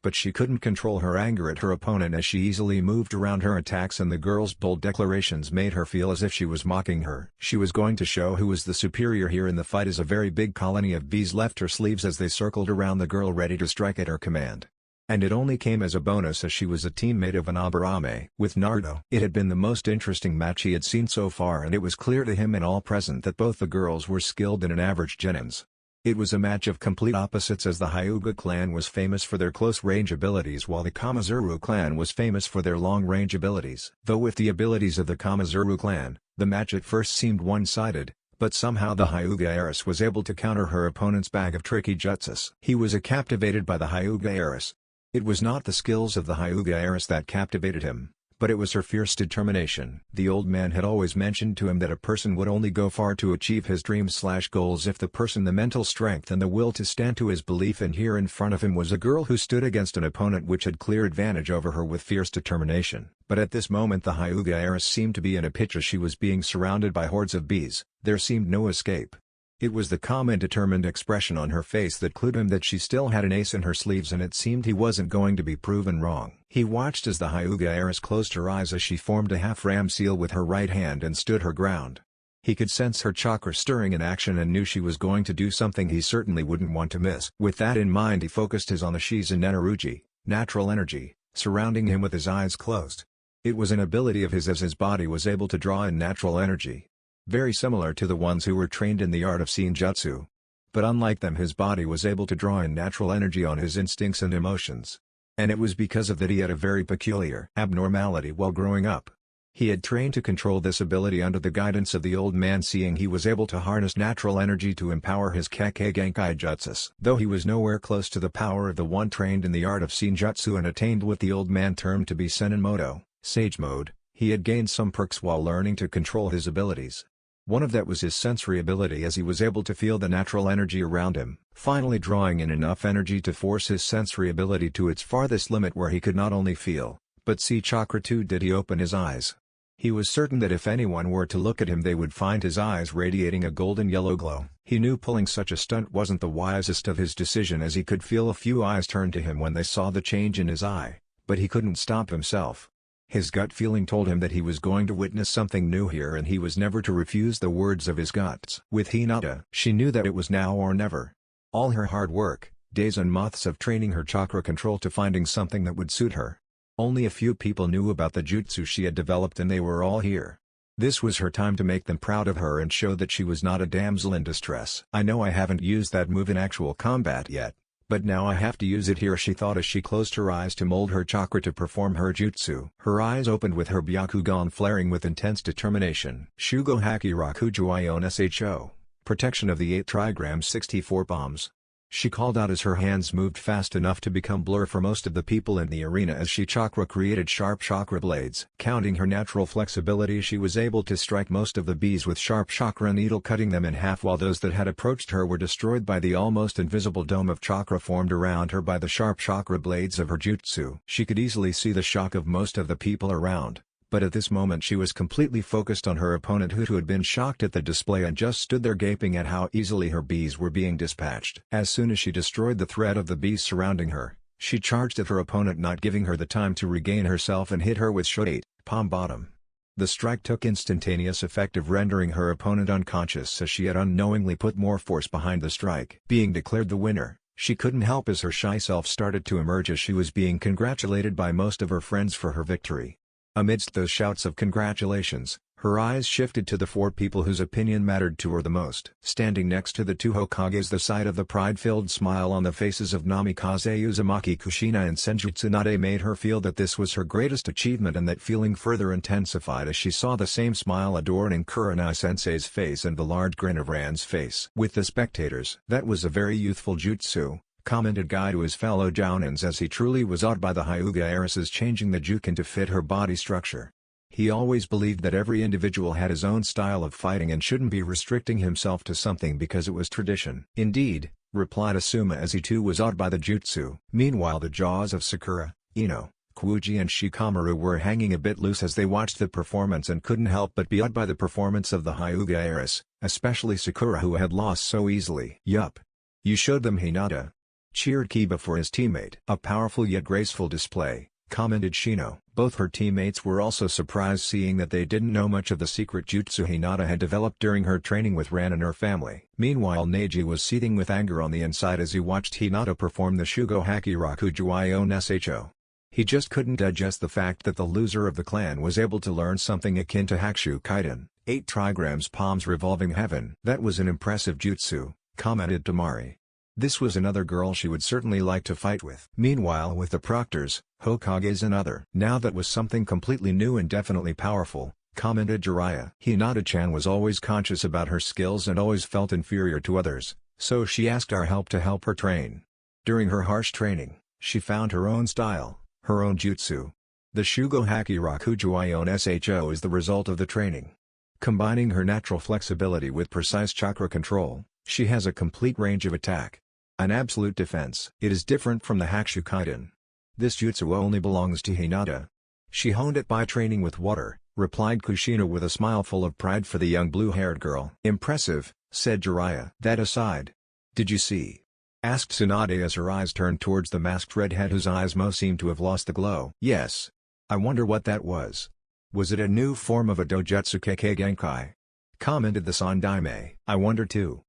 But she couldn't control her anger at her opponent as she easily moved around her attacks, and the girl's bold declarations made her feel as if she was mocking her. She was going to show who was the superior here in the fight as a very big colony of bees left her sleeves as they circled around the girl ready to strike at her command. And it only came as a bonus as she was a teammate of an Aburame. With Naruto, it had been the most interesting match he had seen so far, and it was clear to him and all present that both the girls were skilled in an average genins. It was a match of complete opposites, as the Hyuga clan was famous for their close-range abilities while the Kamizuru clan was famous for their long-range abilities. Though with the abilities of the Kamizuru clan, the match at first seemed one-sided, but somehow the Hyuga heiress was able to counter her opponent's bag of tricky jutsus. He was captivated by the Hyuga heiress. It was not the skills of the Hyuga heiress that captivated him, but it was her fierce determination. The old man had always mentioned to him that a person would only go far to achieve his dreams/goals if the person the mental strength and the will to stand to his belief, and here in front of him was a girl who stood against an opponent which had clear advantage over her with fierce determination. But at this moment the Hyuga heiress seemed to be in a pitch as she was being surrounded by hordes of bees. There seemed no escape. It was the calm and determined expression on her face that clued him that she still had an ace in her sleeves, and it seemed he wasn't going to be proven wrong. He watched as the Hyuga heiress closed her eyes as she formed a half-ram seal with her right hand and stood her ground. He could sense her chakra stirring in action and knew she was going to do something he certainly wouldn't want to miss. With that in mind, he focused his on the Shizen Nenaruji, natural energy, surrounding him with his eyes closed. It was an ability of his as his body was able to draw in natural energy. Very similar to the ones who were trained in the art of Senjutsu. But unlike them, his body was able to draw in natural energy on his instincts and emotions. And it was because of that he had a very peculiar abnormality while growing up. He had trained to control this ability under the guidance of the old man, seeing he was able to harness natural energy to empower his Kekkei Genkai jutsus. Though he was nowhere close to the power of the one trained in the art of Senjutsu and attained what the old man termed to be Sennin-moto, sage mode, he had gained some perks while learning to control his abilities. One of that was his sensory ability, as he was able to feel the natural energy around him, finally drawing in enough energy to force his sensory ability to its farthest limit, where he could not only feel, but see chakra too. Did he open his eyes? He was certain that if anyone were to look at him they would find his eyes radiating a golden yellow glow. He knew pulling such a stunt wasn't the wisest of his decision, as he could feel a few eyes turn to him when they saw the change in his eye, but he couldn't stop himself. His gut feeling told him that he was going to witness something new here, and he was never to refuse the words of his guts. With Hinata, she knew that it was now or never. All her hard work, days and months of training her chakra control to finding something that would suit her. Only a few people knew about the jutsu she had developed, and they were all here. This was her time to make them proud of her and show that she was not a damsel in distress. I know I haven't used that move in actual combat yet, but now I have to use it here, she thought as she closed her eyes to mold her chakra to perform her jutsu. Her eyes opened with her Byakugan flaring with intense determination. Shugo Haki Rakuju Ion Sho. Protection of the 8 trigrams 64 bombs. She called out as her hands moved fast enough to become blur for most of the people in the arena as she chakra created sharp chakra blades. Counting her natural flexibility, she was able to strike most of the bees with sharp chakra needle, cutting them in half, while those that had approached her were destroyed by the almost invisible dome of chakra formed around her by the sharp chakra blades of her jutsu. She could easily see the shock of most of the people around, but at this moment she was completely focused on her opponent, who had been shocked at the display and just stood there gaping at how easily her bees were being dispatched. As soon as she destroyed the threat of the bees surrounding her, she charged at her opponent, not giving her the time to regain herself, and hit her with Shot-8, palm bottom. The strike took instantaneous effect of rendering her opponent unconscious, as she had unknowingly put more force behind the strike. Being declared the winner, she couldn't help as her shy self started to emerge as she was being congratulated by most of her friends for her victory. Amidst those shouts of congratulations, Her eyes shifted to the four people whose opinion mattered to her the most. Standing next to the two Hokages, the sight of the pride-filled smile on the faces of Namikaze Uzumaki Kushina and Senju Tsunade made her feel that this was her greatest achievement, and that feeling further intensified as she saw the same smile adorning Kurenai-sensei's face and the large grin of Ran's face. With the spectators, that was a very youthful jutsu, commented Guy to his fellow Jounins as he truly was awed by the Hyuga heiress's changing the juken to fit her body structure. He always believed that every individual had his own style of fighting and shouldn't be restricting himself to something because it was tradition. Indeed, replied Asuma as he too was awed by the jutsu. Meanwhile, the jaws of Sakura, Ino, Kuuji and Shikamaru were hanging a bit loose as they watched the performance and couldn't help but be awed by the performance of the Hyuga heiress, especially Sakura, who had lost so easily. "Yup. You showed them, Hinata," cheered Kiba for his teammate. "A powerful yet graceful display," commented Shino. Both her teammates were also surprised seeing that they didn't know much of the secret jutsu Hinata had developed during her training with Ran and her family. Meanwhile, Neji was seething with anger on the inside as he watched Hinata perform the Shugo Haki Rakujuion Sho. He just couldn't digest the fact that the loser of the clan was able to learn something akin to Hakushu Kaiden, 8 trigrams palms revolving heaven. "That was an impressive jutsu," commented Tamari. This was another girl she would certainly like to fight with. Meanwhile, with the proctors, Hokages and other. "Now that was something completely new and definitely powerful," commented Jiraiya. Hinata-chan was always conscious about her skills and always felt inferior to others, so she asked our help to help her train. During her harsh training, she found her own style, her own jutsu. The Shugo Haki Rakujuion Sho is the result of the training. Combining her natural flexibility with precise chakra control, she has a complete range of attack. An absolute defense. It is different from the Hakushu Kaiden. This jutsu only belongs to Hinata. She honed it by training with water, replied Kushina with a smile full of pride for the young blue-haired girl. "Impressive," said Jiraiya. "That aside, did you see?" asked Tsunade as her eyes turned towards the masked redhead whose eyes most seemed to have lost the glow. "Yes. I wonder what that was. Was it a new form of a dojutsu Kekkei Genkai?" commented the Sandaime. "I wonder too.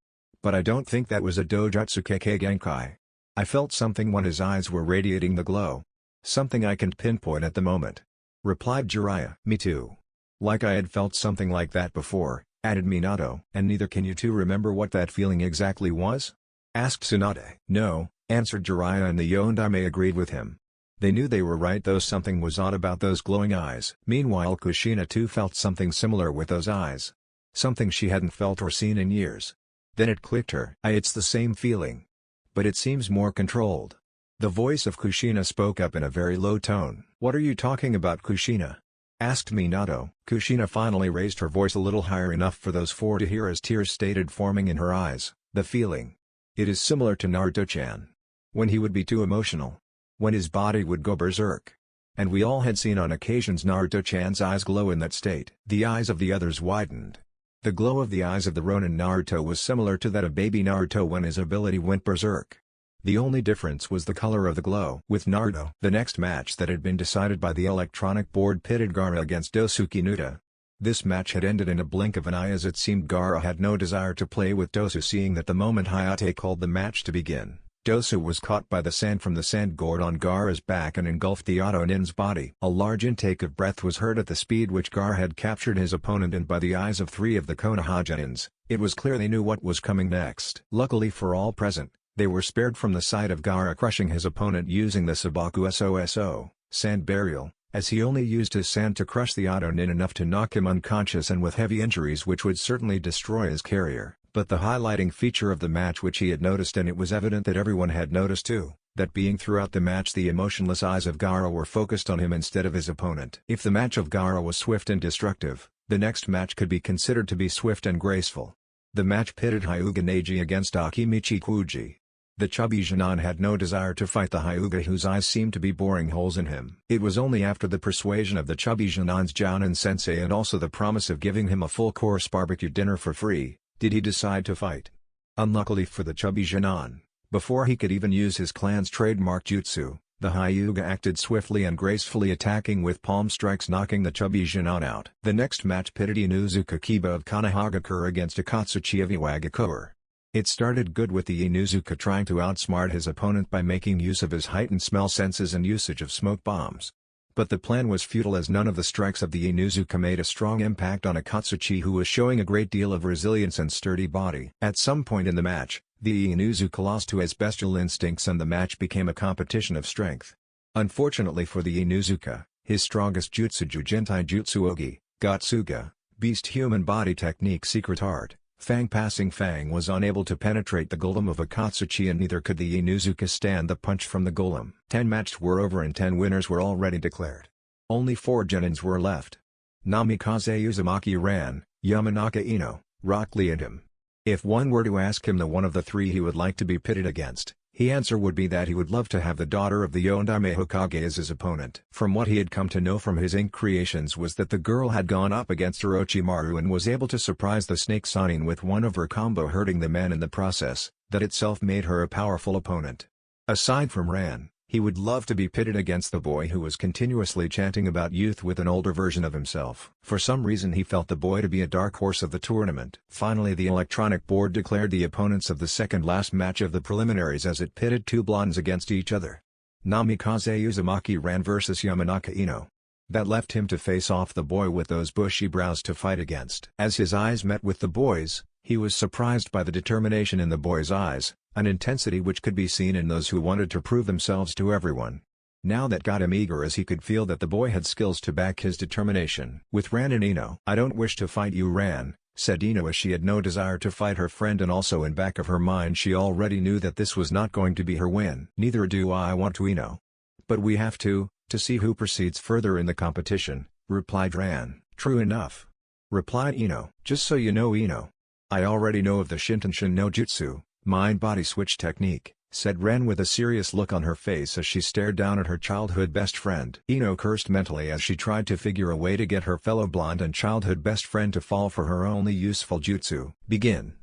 But I don't think that was a dojutsu Kekkei Genkai. I felt something when his eyes were radiating the glow. Something I can't pinpoint at the moment," replied Jiraiya. "Me too. Like I had felt something like that before," added Minato. "And neither can you two remember what that feeling exactly was?" asked Tsunade. "No," answered Jiraiya, and the Yondaime agreed with him. They knew they were right, though something was odd about those glowing eyes. Meanwhile, Kushina too felt something similar with those eyes. Something she hadn't felt or seen in years. Then it clicked her. "It's the same feeling. But it seems more controlled." The voice of Kushina spoke up in a very low tone. "What are you talking about, Kushina?" asked Minato. Kushina finally raised her voice a little higher, enough for those four to hear as tears started forming in her eyes. "The feeling. It is similar to Naruto-chan. When he would be too emotional. When his body would go berserk. And we all had seen on occasions Naruto-chan's eyes glow in that state." The eyes of the others widened. The glow of the eyes of the Ronin Naruto was similar to that of baby Naruto when his ability went berserk. The only difference was the color of the glow. With Naruto, the next match that had been decided by the electronic board pitted Gaara against Dosuke Nuta. This match had ended in a blink of an eye, as it seemed Gaara had no desire to play with Dosu, seeing that the moment Hayate called the match to begin, Dosu was caught by the sand from the sand gourd on Gaara's back and engulfed the Otonin's body. A large intake of breath was heard at the speed which Gaara had captured his opponent, and by the eyes of 3 of the Konoha-nins, it was clear they knew what was coming next. Luckily for all present, they were spared from the sight of Gaara crushing his opponent using the Sabaku Soso, sand burial, as he only used his sand to crush the Otonin enough to knock him unconscious and with heavy injuries which would certainly destroy his carrier. But the highlighting feature of the match which he had noticed, and it was evident that everyone had noticed too, that being throughout the match the emotionless eyes of Gaara were focused on him instead of his opponent. If the match of Gaara was swift and destructive, the next match could be considered to be swift and graceful. The match pitted Hyuga Neji against Akimichi Kuuji. The chubby Jinan had no desire to fight the Hyuga, whose eyes seemed to be boring holes in him. It was only after the persuasion of the chubby Jinan's Jounin sensei and also the promise of giving him a full-course barbecue dinner for free, did he decide to fight. Unluckily for the chubby Jinan, before he could even use his clan's trademark jutsu, the Hyuga acted swiftly and gracefully, attacking with palm strikes, knocking the chubby Jinan out. The next match pitted Inuzuka Kiba of Konohagakure against Akatsuchi of Iwagakure. It started good, with the Inuzuka trying to outsmart his opponent by making use of his heightened smell senses and usage of smoke bombs. But the plan was futile as none of the strikes of the Inuzuka made a strong impact on Akatsuchi, who was showing a great deal of resilience and sturdy body. At some point in the match, the Inuzuka lost to his bestial instincts and the match became a competition of strength. Unfortunately for the Inuzuka, his strongest jutsu Jujintai Jutsu Ogi, Gotsuga, Beast Human Body Technique Secret Art, Fang Passing Fang was unable to penetrate the golem of Akatsuchi, and neither could the Inuzuka stand the punch from the golem. 10 matches were over and 10 winners were already declared. Only 4 genins were left. Namikaze Uzumaki ran, Yamanaka Ino, Rock Lee and him. If one were to ask him the one of the 3 he would like to be pitted against, his answer would be that he would love to have the daughter of the Yondaime Hokage as his opponent. From what he had come to know from his ink creations was that the girl had gone up against Orochimaru and was able to surprise the Snake Sanin with one of her combo, hurting the man in the process. That itself made her a powerful opponent. Aside from Ran, he would love to be pitted against the boy who was continuously chanting about youth with an older version of himself. For some reason he felt the boy to be a dark horse of the tournament. Finally, the electronic board declared the opponents of the second last match of the preliminaries as it pitted 2 blondes against each other. Namikaze Uzumaki ran versus Yamanaka Ino. That left him to face off the boy with those bushy brows to fight against. As his eyes met with the boy's, he was surprised by the determination in the boy's eyes, an intensity which could be seen in those who wanted to prove themselves to everyone. Now that got him eager, as he could feel that the boy had skills to back his determination. With Ran and Ino, "I don't wish to fight you, Ran," said Ino, as she had no desire to fight her friend, and also in back of her mind she already knew that this was not going to be her win. "Neither do I want to, Ino. But we have to see who proceeds further in the competition," replied Ran. "True enough," replied Ino. "Just so you know, Ino, I already know of the Shintenshin no Jutsu, mind-body switch technique," said Ren with a serious look on her face as she stared down at her childhood best friend. Ino cursed mentally as she tried to figure a way to get her fellow blonde and childhood best friend to fall for her only useful jutsu. "Begin,"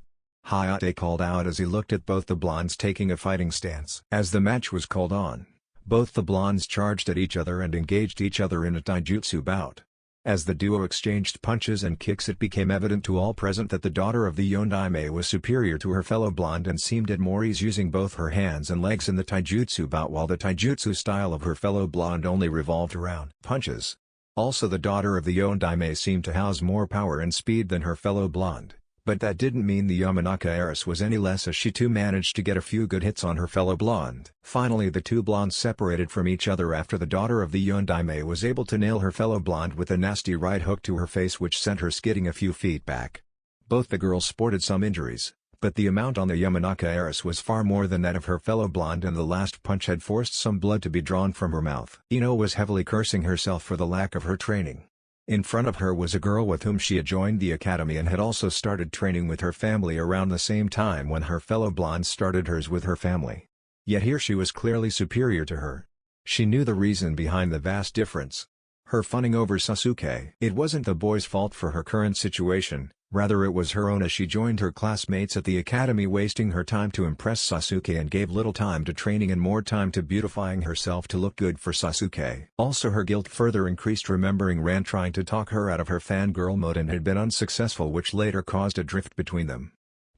Hayate called out as he looked at both the blondes taking a fighting stance. As the match was called on, both the blondes charged at each other and engaged each other in a taijutsu bout. As the duo exchanged punches and kicks, it became evident to all present that the daughter of the Yondaime was superior to her fellow blonde and seemed at more ease using both her hands and legs in the taijutsu bout, while the taijutsu style of her fellow blonde only revolved around punches. Also, the daughter of the Yondaime seemed to house more power and speed than her fellow blonde. But that didn't mean the Yamanaka heiress was any less, as she too managed to get a few good hits on her fellow blonde. Finally, the 2 blondes separated from each other after the daughter of the Yondaime was able to nail her fellow blonde with a nasty right hook to her face, which sent her skidding a few feet back. Both the girls sported some injuries, but the amount on the Yamanaka heiress was far more than that of her fellow blonde, and the last punch had forced some blood to be drawn from her mouth. Ino was heavily cursing herself for the lack of her training. In front of her was a girl with whom she had joined the academy and had also started training with her family around the same time when her fellow blonde started hers with her family. Yet here she was clearly superior to her. She knew the reason behind the vast difference. Her funning over Sasuke. It wasn't the boy's fault for her current situation, rather it was her own, as she joined her classmates at the academy, wasting her time to impress Sasuke and gave little time to training and more time to beautifying herself to look good for Sasuke. Also, her guilt further increased remembering Ran trying to talk her out of her fangirl mode and had been unsuccessful, which later caused a drift between them.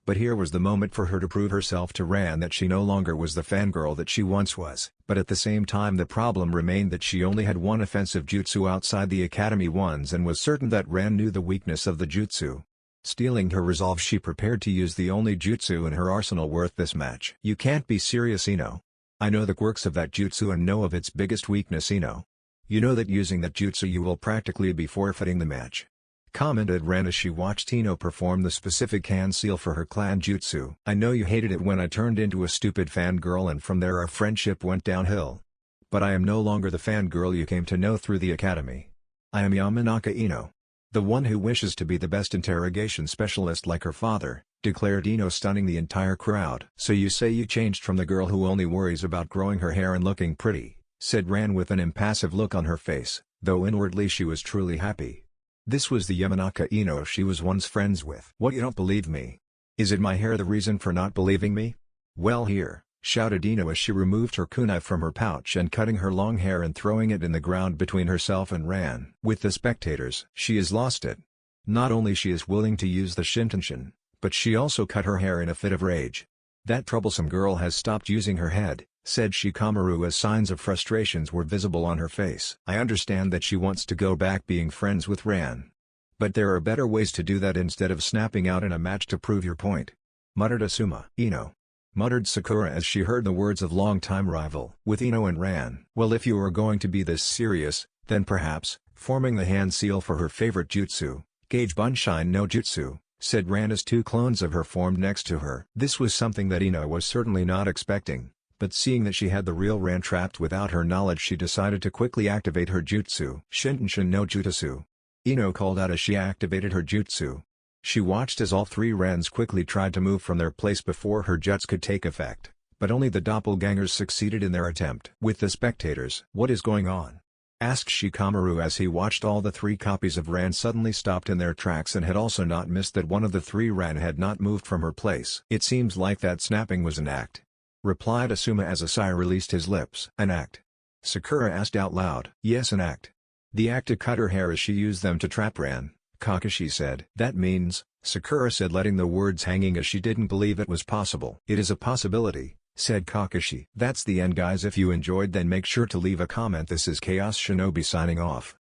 But here was the moment for her to prove herself to Ran that she no longer was the fangirl that she once was. But at the same time the problem remained that she only had one offensive jutsu outside the academy ones and was certain that Ran knew the weakness of the jutsu. Steeling her resolve, she prepared to use the only jutsu in her arsenal worth this match. "You can't be serious, Ino. I know the quirks of that jutsu and know of its biggest weakness, Ino. You know that using that jutsu you will practically be forfeiting the match," commented Ran as she watched Ino perform the specific hand seal for her clan jutsu. "I know you hated it when I turned into a stupid fangirl, and from there our friendship went downhill. But I am no longer the fangirl you came to know through the academy. I am Yamanaka Ino, the one who wishes to be the best interrogation specialist like her father," declared Ino, stunning the entire crowd. "So you say you changed from the girl who only worries about growing her hair and looking pretty," said Ran with an impassive look on her face, though inwardly she was truly happy. This was the Yamanaka Ino she was once friends with. "What, you don't believe me? Is it my hair the reason for not believing me? Well, here," shouted Ino as she removed her kunai from her pouch and cutting her long hair and throwing it in the ground between herself and Ran. With the spectators, she has lost it. Not only she is willing to use the Shintenshin, but she also cut her hair in a fit of rage. That troublesome girl has stopped using her head, said Shikamaru as signs of frustrations were visible on her face. I understand that she wants to go back being friends with Ran. But there are better ways to do that instead of snapping out in a match to prove your point. Muttered Asuma. Ino. Muttered Sakura as she heard the words of longtime rival. With Ino and Ran. Well, if you are going to be this serious, then perhaps, forming the hand seal for her favorite jutsu, Gage Bunshin no Jutsu, said Ran as two clones of her formed next to her. This was something that Ino was certainly not expecting, but seeing that she had the real Ran trapped without her knowledge, she decided to quickly activate her jutsu. Shintenshin no Jutsu. Ino called out as she activated her jutsu. She watched as all three Rans quickly tried to move from their place before her juts could take effect, but only the doppelgangers succeeded in their attempt. With the spectators, what is going on? Asked Shikamaru as he watched all the three copies of Ran suddenly stopped in their tracks and had also not missed that one of the three Ran had not moved from her place. It seems like that snapping was an act, replied Asuma as a sigh released his lips. An act? Sakura asked out loud. Yes, an act. The act to cut her hair as she used them to trap Ran, Kakashi said. That means, Sakura said, letting the words hanging as she didn't believe it was possible. It is a possibility, said Kakashi. That's the end, guys. If you enjoyed, then make sure to leave a comment. This is Chaos Shinobi signing off.